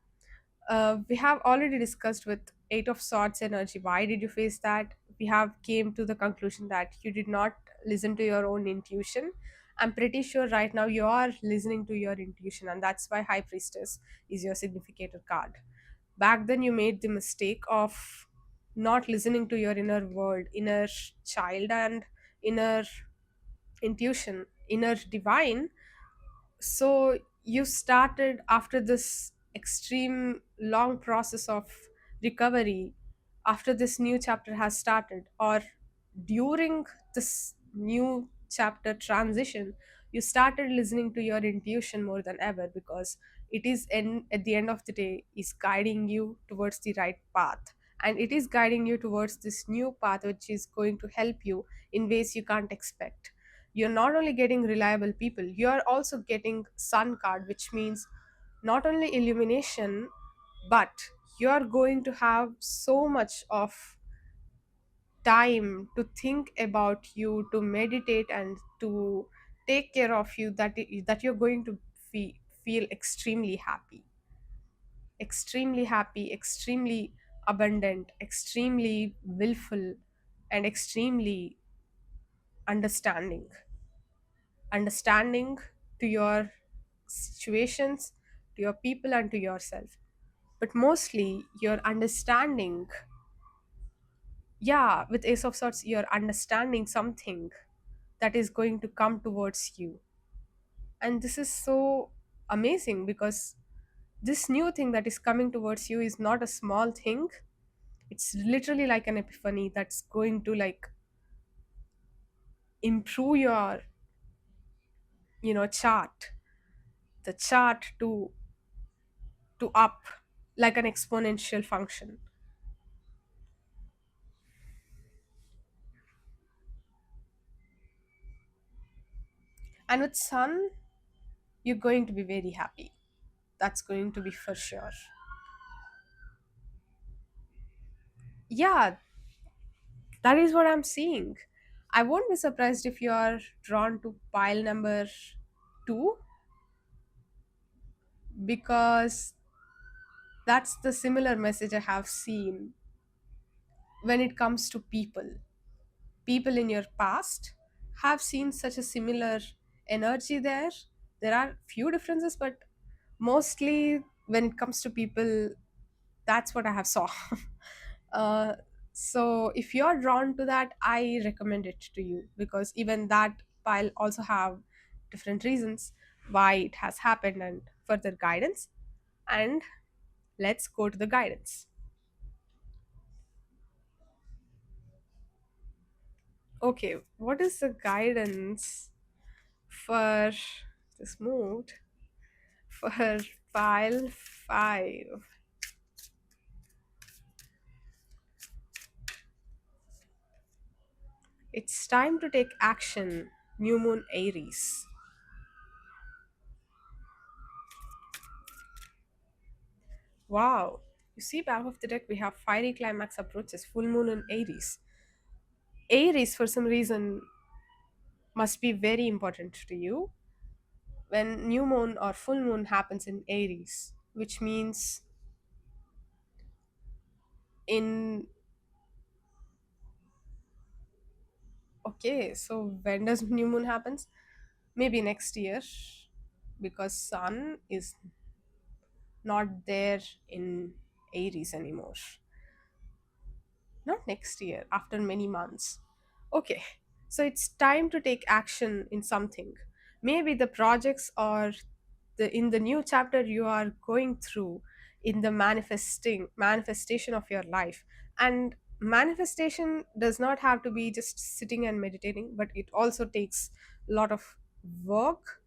we have already discussed with Eight of Swords energy, why did you face that. We have came to the conclusion that you did not listen to your own intuition. I'm pretty sure right now you are listening to your intuition, and that's why High Priestess is your significator card. Back then you made the mistake of not listening to your inner world, inner child, and inner intuition, inner divine. So you started, after this extreme long process of recovery, after this new chapter has started, or during this new chapter transition, you started listening to your intuition more than ever, because it is at the end of the day is guiding you towards the right path, and it is guiding you towards this new path which is going to help you in ways you can't expect. You're not only getting reliable people, you're also getting sun card, which means not only illumination, but you're going to have so much of time to think about you, to meditate, and to take care of you, that you're going to feel extremely happy, extremely abundant, extremely willful, and extremely understanding. Understanding to your situations, to your people, and to yourself. But mostly, your understanding, yeah, with Ace of Swords, you're understanding something that is going to come towards you. And this is so amazing because this new thing that is coming towards you is not a small thing. It's literally like an epiphany that's going to like improve your, chart, the chart to up, like an exponential function. And with sun, you're going to be very happy. That's going to be for sure. Yeah, that is what I'm seeing. I won't be surprised if you are drawn to pile number 2, because that's the similar message I have seen when it comes to people. People in your past have seen such a similar energy there. There are few differences, but mostly when it comes to people, that's what I have saw. uh, so if you're drawn to that, I recommend it to you, because even that pile also have different reasons why it has happened and further guidance. And let's go to the guidance. Okay, what is the guidance for this mood for pile 5? It's time to take action. New moon Aries. Wow. You see, back of the deck, we have fiery climax approaches, full moon in Aries. Aries, for some reason, must be very important to you when new moon or full moon happens in Aries, which means in. Okay, so when does new moon happens? Maybe next year, because sun is not there in Aries anymore. Not next year, after many months. Okay, so it's time to take action in something. Maybe the projects or in the new chapter you are going through in the manifestation of your life. And manifestation does not have to be just sitting and meditating, but it also takes a lot of work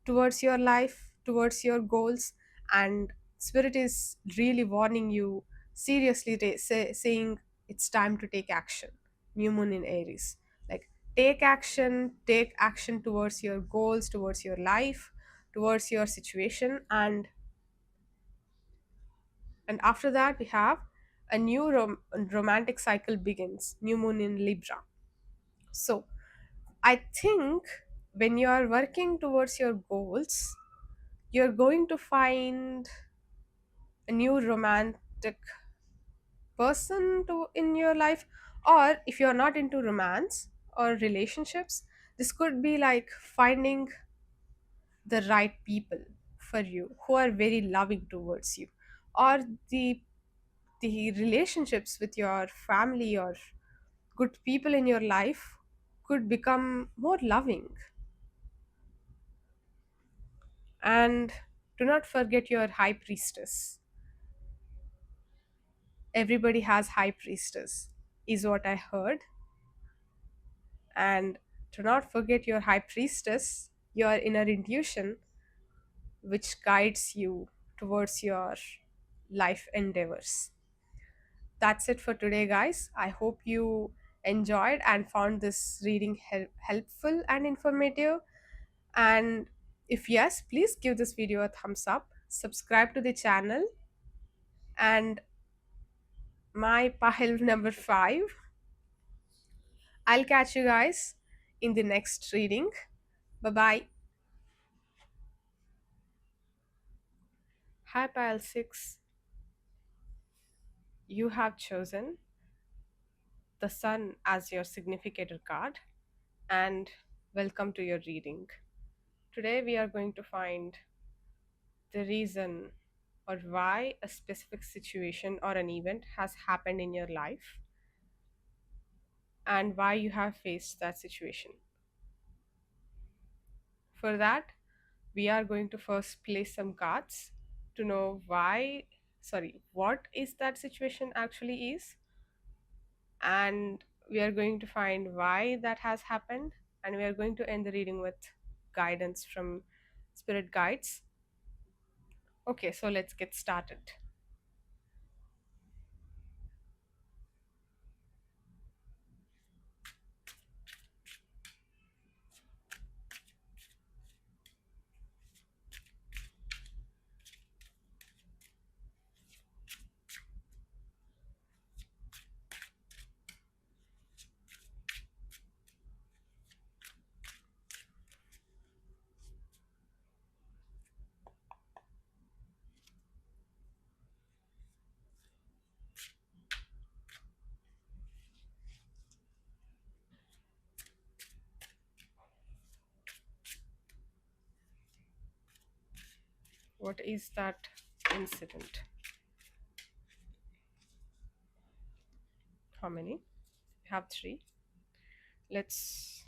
towards your life, towards your goals. And spirit is really warning you seriously, saying it's time to take action. New moon in Aries, like, take action towards your goals, towards your life, towards your situation. And after that, we have a new romantic cycle begins, new moon in Libra. So I think when you are working towards your goals, you're going to find a new romantic person to in your life. Or if you're not into romance or relationships, this could be like finding the right people for you who are very loving towards you. Or the relationships with your family or good people in your life could become more loving. And do not forget your high priestess. Everybody has high priestess, is what I heard. And do not forget your high priestess, your inner intuition, which guides you towards your life endeavors. That's it for today, guys. I hope you enjoyed and found this reading helpful and informative. And if yes, please give this video a thumbs up, subscribe to the channel. And my pile number 5, I'll catch you guys in the next reading. Bye bye. Hi, Pile 6. You have chosen the sun as your significator card, and welcome to your reading. Today, we are going to find the reason or why a specific situation or an event has happened in your life and why you have faced that situation. For that, we are going to first play some cards to know what is that situation actually is, and we are going to find why that has happened, and we are going to end the reading with guidance from spirit guides. Okay, so let's get started. What is that incident? How many? We have three. Let's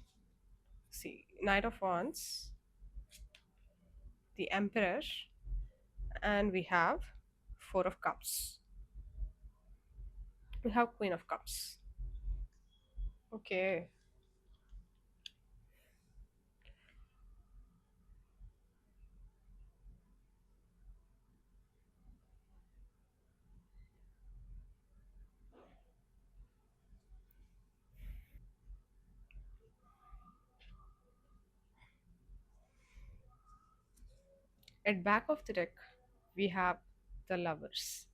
see. Knight of Wands, the Emperor, and we have Four of Cups. We have Queen of Cups. Okay. At back of the deck, we have the Lovers.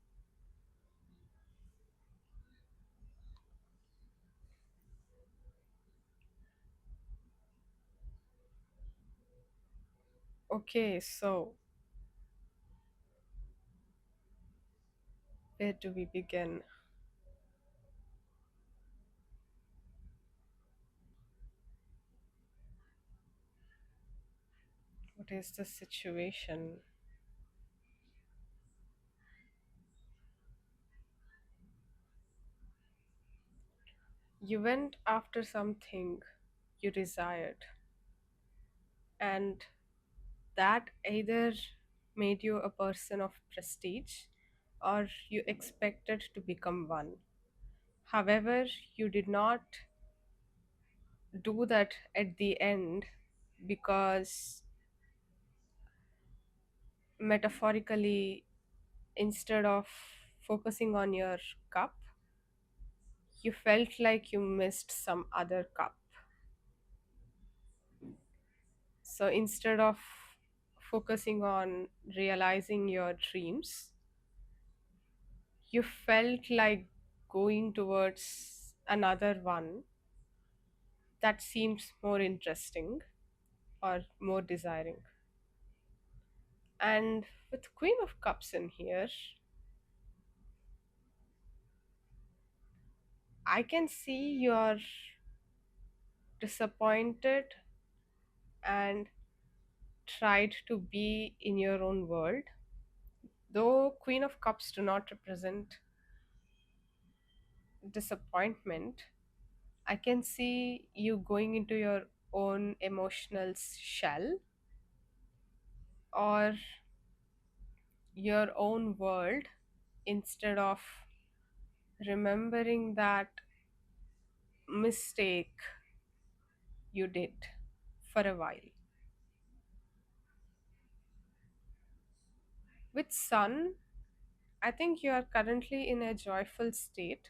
Okay, so where do we begin? What is the situation? You went after something you desired, and that either made you a person of prestige or you expected to become one. However, you did not do that at the end because, metaphorically, instead of focusing on your cup, you felt like you missed some other cup. So instead of focusing on realizing your dreams, you felt like going towards another one that seems more interesting or more desiring. And with Queen of Cups in here, I can see you're disappointed and tried to be in your own world. Though Queen of Cups do not represent disappointment, I can see you going into your own emotional shell or your own world instead of remembering that mistake you did for a while. With Sun, I think you are currently in a joyful state,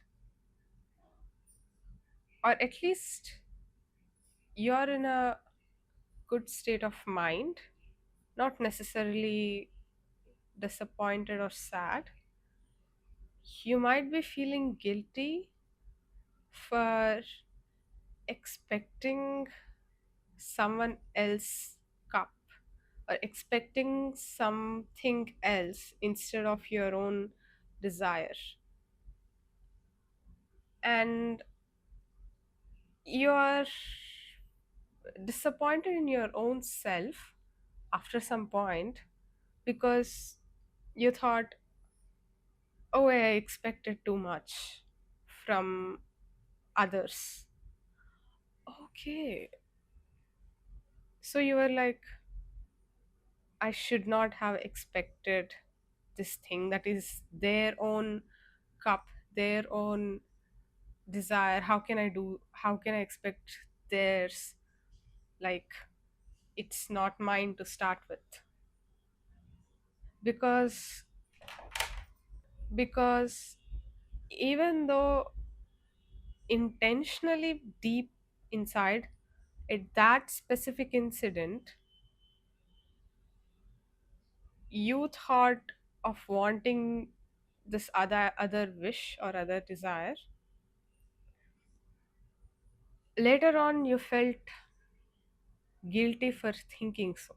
or at least you're in a good state of mind, not necessarily disappointed or sad. You might be feeling guilty for expecting someone else's cup or expecting something else instead of your own desire. And you are disappointed in your own self after some point because you thought, oh, I expected too much from others. Okay. So you were like, I should not have expected this thing that is their own cup, their own desire. How can I expect theirs? Like, it's not mine to start with. Because, because even though intentionally deep inside, at that specific incident, you thought of wanting this other wish or other desire. Later on you felt guilty for thinking so.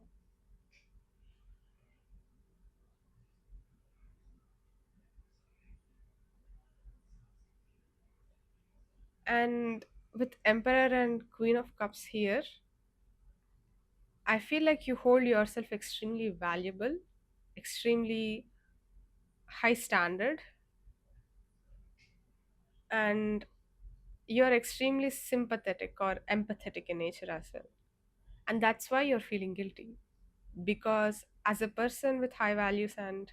And with Emperor and Queen of Cups here, I feel like you hold yourself extremely valuable, extremely high standard, and you're extremely sympathetic or empathetic in nature as well. And that's why you're feeling guilty. Because as a person with high values and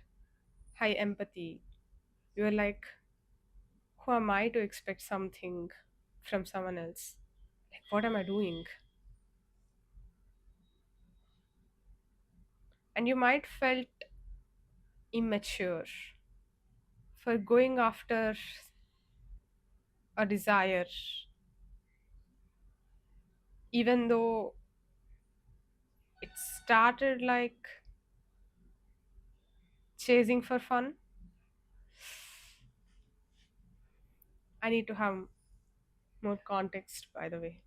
high empathy, you're like, who am I to expect something from someone else? Like, what am I doing? And you might felt immature for going after a desire, even though it started like chasing for fun. I need to have more context, by the way.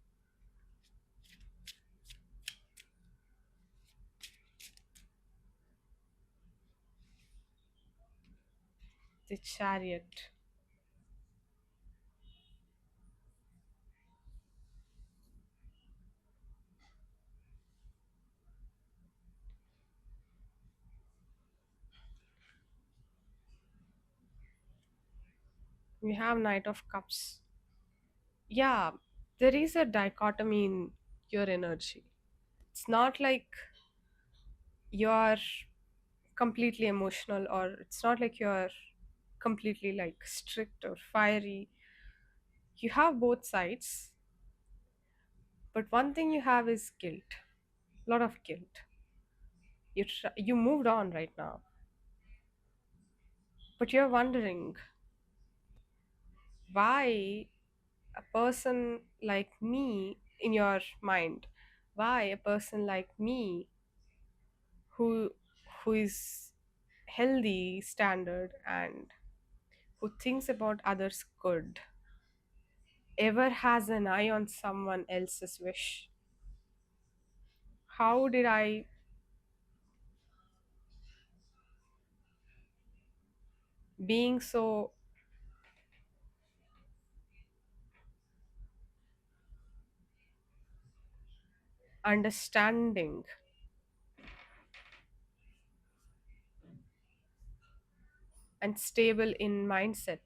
The Chariot. We have Knight of Cups. Yeah, there is a dichotomy in your energy. It's not like you're completely emotional, or it's not like you're completely like strict or fiery. You have both sides, but one thing you have is guilt. A lot of guilt. You moved on right now, but you're wondering why a person like me, in your mind, why a person like me who who is healthy standard and who thinks about others good ever has an eye on someone else's wish. How did I being so understanding and stable in mindset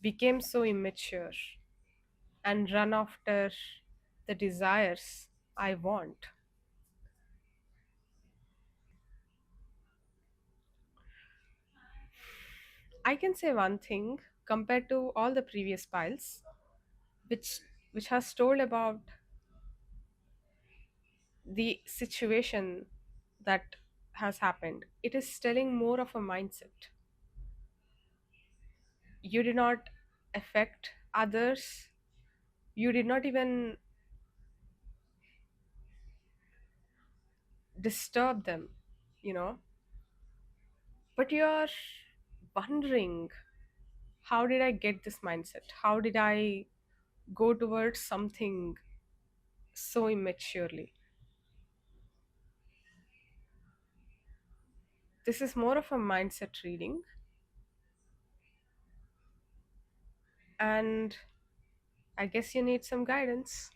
became so immature and run after the desires I want? I can say one thing compared to all the previous piles, which has told about the situation that has happened. It is telling more of a mindset. You did not affect others. You did not even disturb them, you know. But you're wondering, how did I get this mindset? How did I go towards something so immaturely. This is more of a mindset reading, and I guess you need some guidance.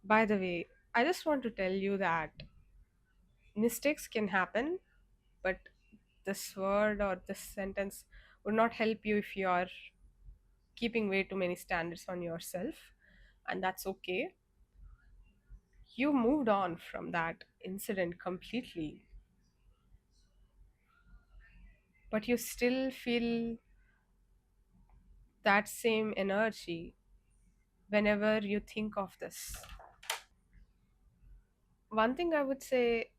By the way, I just want to tell you that mistakes can happen, but this word or this sentence would not help you if you are keeping way too many standards on yourself, and that's okay. You moved on from that incident completely, but you still feel that same energy whenever you think of this. One thing I would say,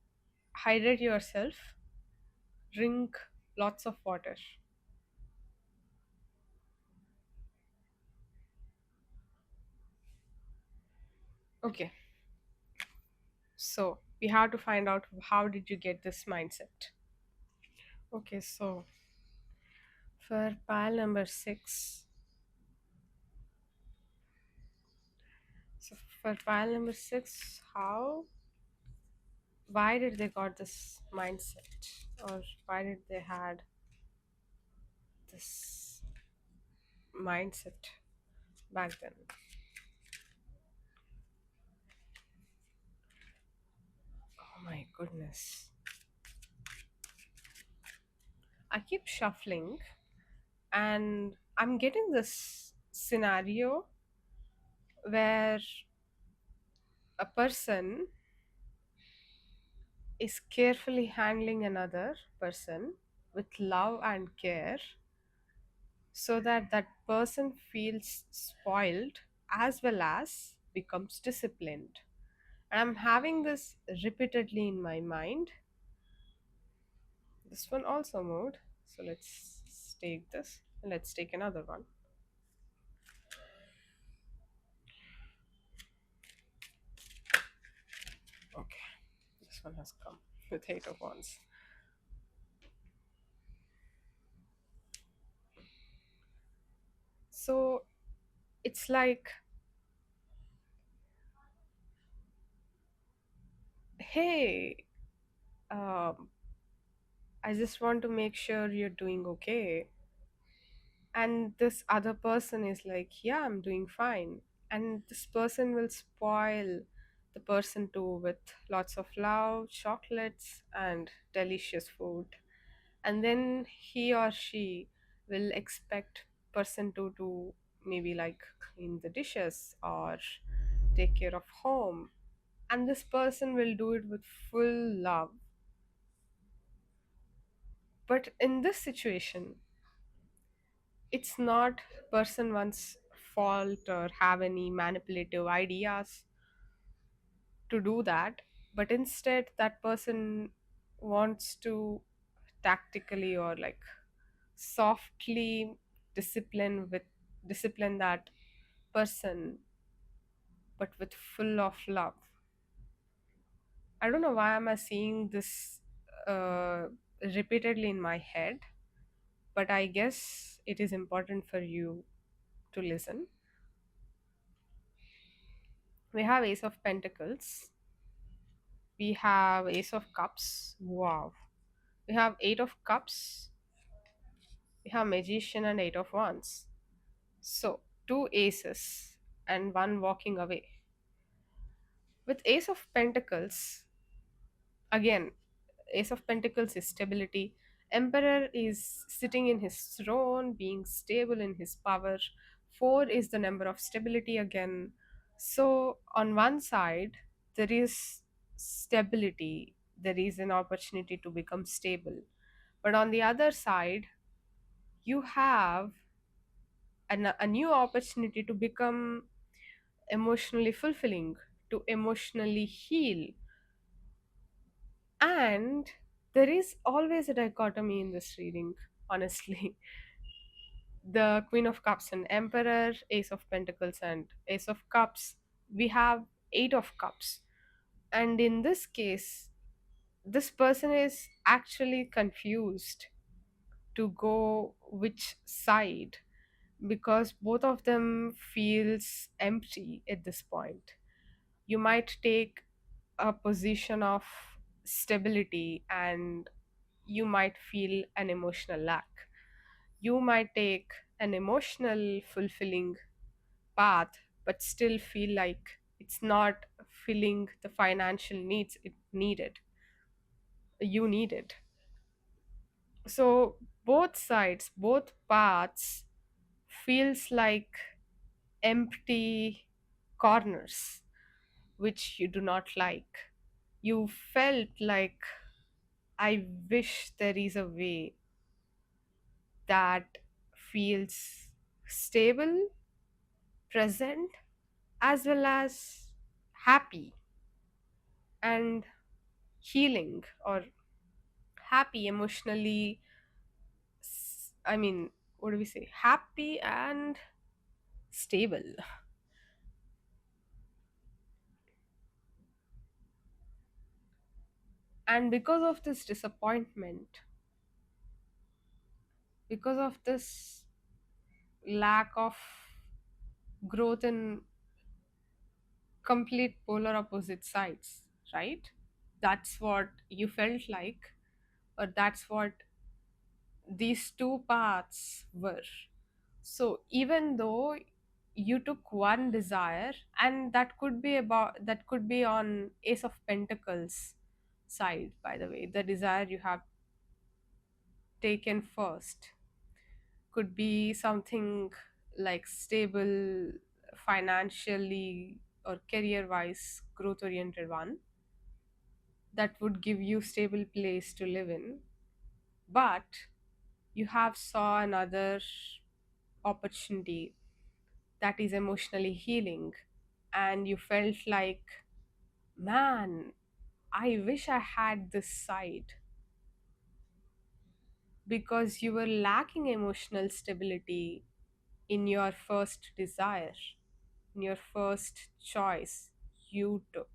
hydrate yourself, drink lots of water. Okay, so we have to find out how did you get this mindset. Okay, so for pile number 6, so for pile number 6, why did they got this mindset, or why did they had this mindset back then? Oh my goodness. I keep shuffling and I'm getting this scenario where a person is carefully handling another person with love and care so that that person feels spoiled as well as becomes disciplined. And I'm having this repeatedly in my mind. This one also moved. So let's take this and let's take another one. Okay, this one has come with 8 of Wands. So it's like, hey, um, I just want to make sure you're doing okay. And this other person is like, yeah, I'm doing fine. And this person will spoil the person too with lots of love, chocolates, and delicious food. And then he or she will expect person to maybe like clean the dishes or take care of home, and this person will do it with full love. But in this situation, it's not person one's fault or have any manipulative ideas to do that, but instead that person wants to tactically or like softly discipline that person, but with full of love. I don't know why am I seeing this uh, repeatedly in my head, but I guess it is important for you to listen. We have Ace of Pentacles, we have Ace of Cups, wow, we have Eight of Cups, we have Magician and Eight of Wands. So, two aces and one walking away. With Ace of Pentacles, again, Ace of Pentacles is stability. Emperor is sitting in his throne, being stable in his power. Four is the number of stability again. So, on one side, there is stability, there is an opportunity to become stable. But on the other side, you have a new opportunity to become emotionally fulfilling, to emotionally heal. And there is always a dichotomy in this reading, honestly. The Queen of Cups and Emperor, Ace of Pentacles and Ace of Cups. We have Eight of Cups. And in this case, this person is actually confused to go which side, because both of them feels empty at this point. You might take a position of stability and you might feel an emotional lack. You might take an emotional fulfilling path but still feel like it's not filling the financial needs it needed you needed. So both sides, both paths feels like empty corners which you do not like. You felt like, I wish there is a way that feels stable, present, as well as happy and healing, or happy emotionally. I mean, what do we say? Happy and stable. And because of this disappointment, because of this lack of growth in complete polar opposite sides, right? That's what you felt like, or that's what these two paths were. So even though you took one desire, and that could be on Ace of Pentacles side, by the way, the desire you have taken first could be something like stable, financially or career wise, growth oriented one that would give you stable place to live in. But you have saw another opportunity that is emotionally healing, and you felt like, man, I wish I had this side, because you were lacking emotional stability in your first desire, in your first choice you took.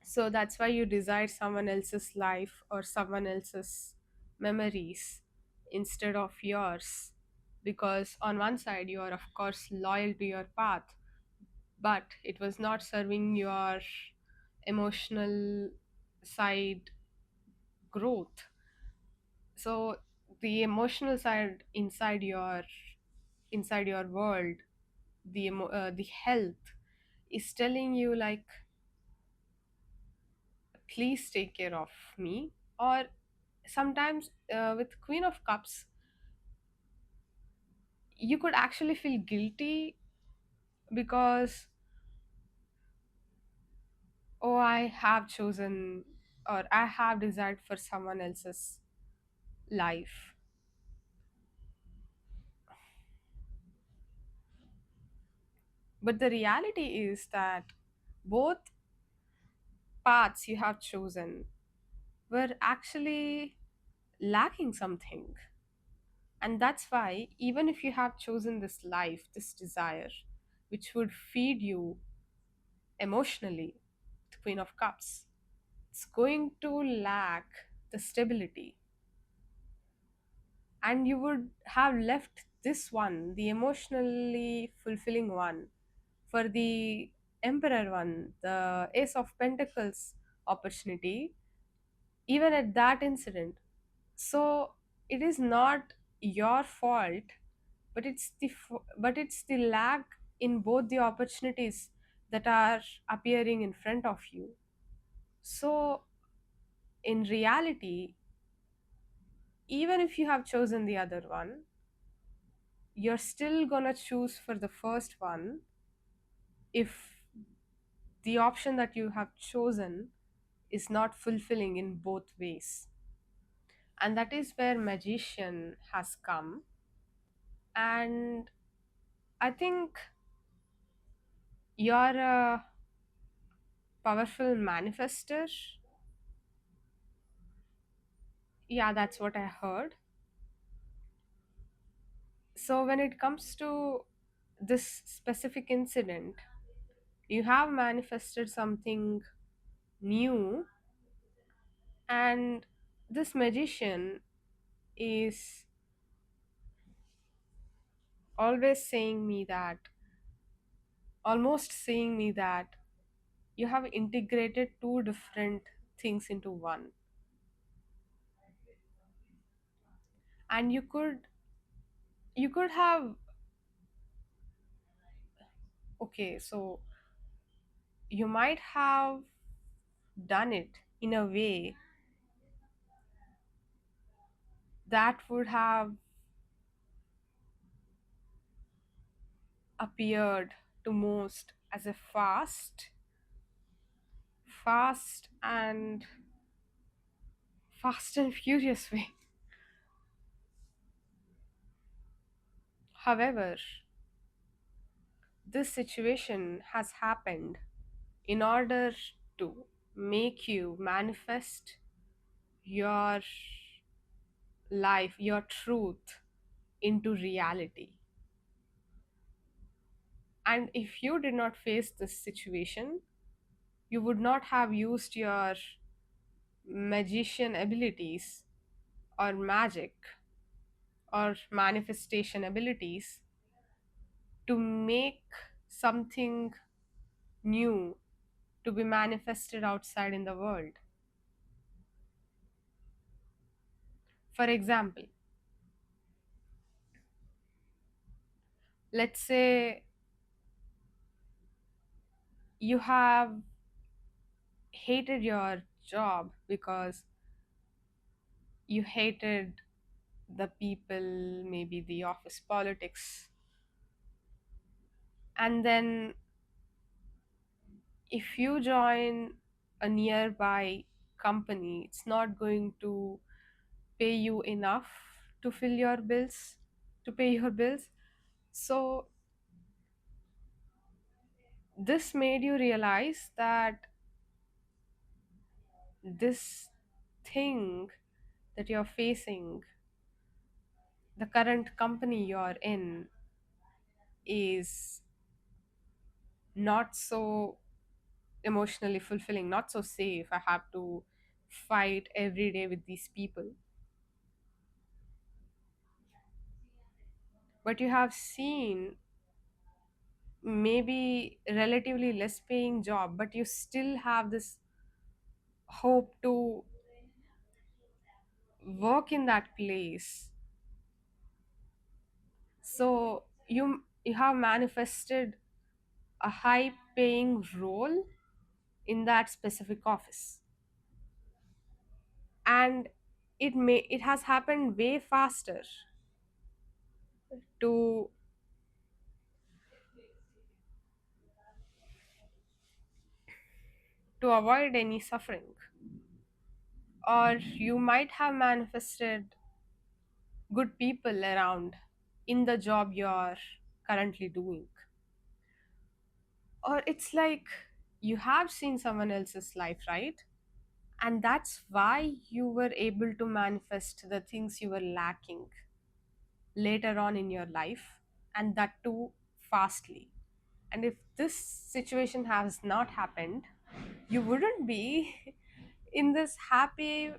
So that's why you desired someone else's life or someone else's memories instead of yours. Because on one side, you are, of course, loyal to your path, but it was not serving your emotional side growth. So the emotional side inside your world, the health is telling you like, please take care of me. Or sometimes with Queen of Cups, you could actually feel guilty because, oh, I have chosen, or I have desired for someone else's life. But the reality is that both paths you have chosen were actually lacking something. And that's why, even if you have chosen this life, this desire, which would feed you emotionally, the Queen of Cups, it's going to lack the stability. And you would have left this one, the emotionally fulfilling one, for the Emperor one, the Ace of Pentacles opportunity, even at that incident. So it is not your fault, but it's the lack in both the opportunities that are appearing in front of you. So in reality, even if you have chosen the other one, you're still gonna choose for the first one if the option that you have chosen is not fulfilling in both ways. And that is where magician has come. And I think you're a powerful manifester. Yeah, that's what I heard. So when it comes to this specific incident, you have manifested something new, and this magician is always saying me that, almost saying me that You have integrated two different things into one. And you could have, okay, so you might have done it in a way that would have appeared to most as a fast and fast and furious way. However, this situation has happened in order to make you manifest your life, your truth into reality. And if you did not face this situation, you would not have used your magician abilities or magic or manifestation abilities to make something new to be manifested outside in the world. For example, let's say you have hated your job because you hated the people, maybe the office politics, and then if you join a nearby company, it's not going to pay you enough to fill your bills, to pay your bills. So this made you realize that this thing that you're facing, the current company you're in, is not so emotionally fulfilling, not so safe. I have to fight every day with these people. But you have seen maybe relatively less paying job, but you still have this hope to work in that place. So you have manifested a high paying role in that specific office, and it has happened way faster to avoid any suffering. Or you might have manifested good people around in the job you're currently doing. Or it's like you have seen someone else's life, right? And that's why you were able to manifest the things you were lacking later on in your life, and that too fastly. And if this situation has not happened, you wouldn't be in this happy,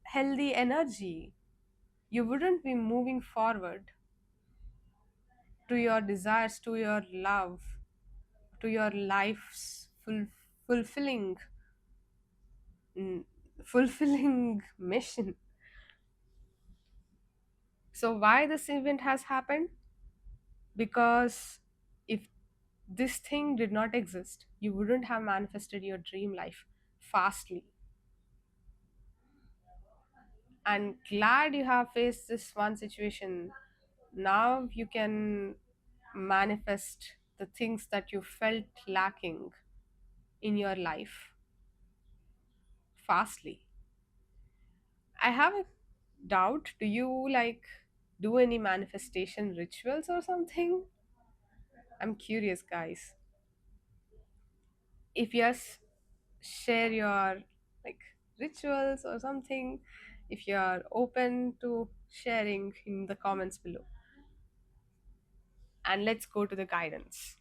healthy energy. You wouldn't be moving forward to your desires, to your love, to your life's fulfilling, mm, fulfilling mission. So why this event has happened? Because if this thing did not exist, you wouldn't have manifested your dream life fastly. And glad you have faced this one situation. Now you can manifest the things that you felt lacking in your life fastly. I have a doubt. Do you like do any manifestation rituals or something? I'm curious, guys. If yes, share your like rituals or something. If you are open to sharing in the comments below. And let's go to the guidance.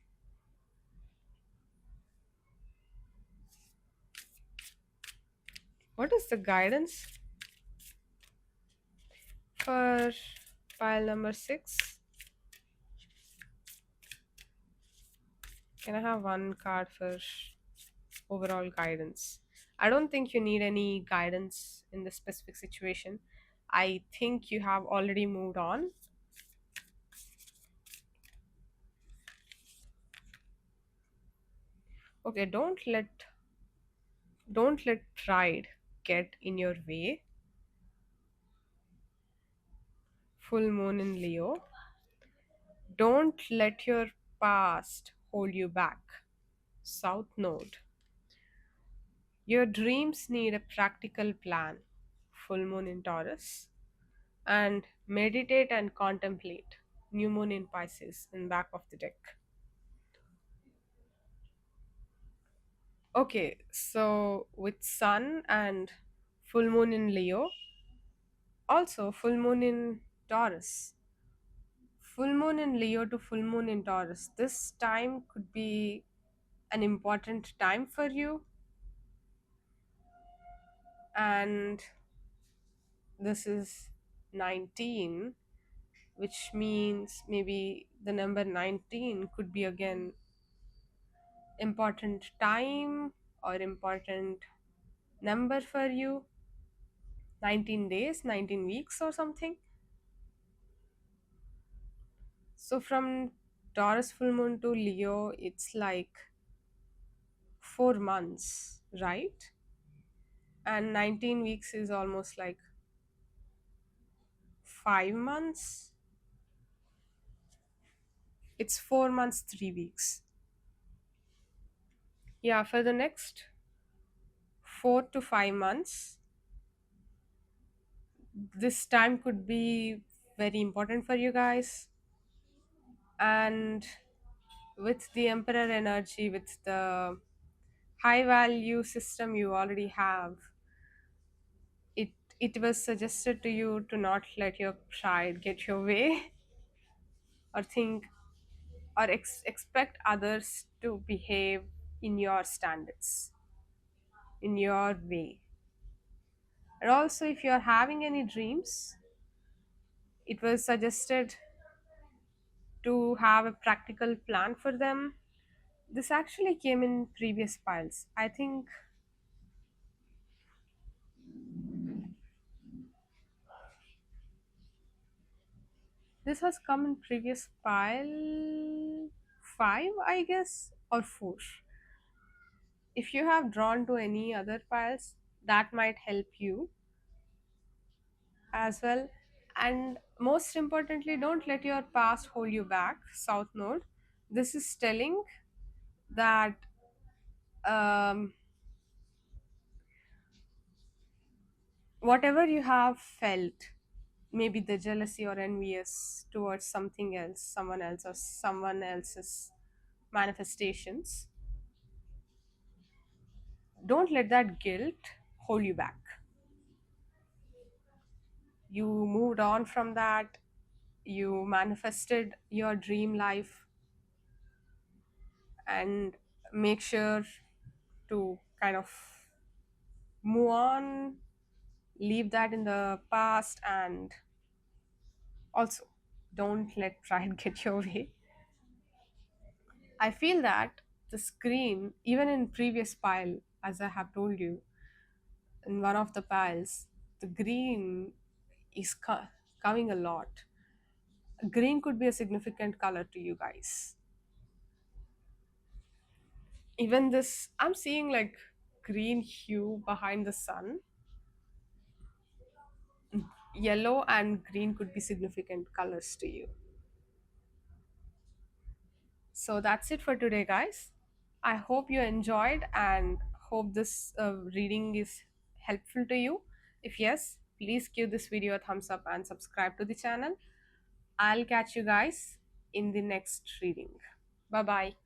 What is the guidance for pile number 6? Can I have one card for overall guidance. I don't think you need any guidance in this specific situation. I think you have already moved on. Okay, don't let pride get in your way. Full moon in Leo. Don't let your past hold you back. South Node. Your dreams need a practical plan. Full moon in Taurus. And meditate and contemplate. New moon in Pisces in back of the deck. Okay, so with Sun and full moon in Leo, also full moon in Taurus. Full moon in Leo to full moon in Taurus. This time could be an important time for you, and this is 19, which means maybe the number 19 could be again important time or important number for you. 19 days, 19 weeks or something. So from Taurus full moon to Leo, it's like 4 months, right? And 19 weeks is almost like 5 months. It's 4 months, 3 weeks. Yeah, for the next 4 to 5 months, this time could be very important for you guys. And with the Emperor energy, with the high value system you already have, it it was suggested to you to not let your pride get your way, or think, or expect others to behave in your standards, in your way. And also, if you are having any dreams, it was suggested to have a practical plan for them. This actually came in previous piles. I think this has come in previous pile 5, I guess, or 4. If you have drawn to any other piles, that might help you as well. And most importantly, don't let your past hold you back. South Node. This is telling that um, whatever you have felt, maybe the jealousy or envious towards something else, someone else, or someone else's manifestations, don't let that guilt hold you back. You moved on from that, you manifested your dream life, and make sure to kind of move on, leave that in the past, and also don't let pride get your way. I feel that the screen, even in previous pile, as I have told you, in one of the piles, the green is coming a lot. Green could be a significant color to you guys. Even this, I'm seeing like green hue behind the sun. Yellow and green could be significant colors to you. So that's it for today, guys. I hope you enjoyed and hope this reading is helpful to you. If yes, please give this video a thumbs up and subscribe to the channel. I'll catch you guys in the next reading. Bye bye.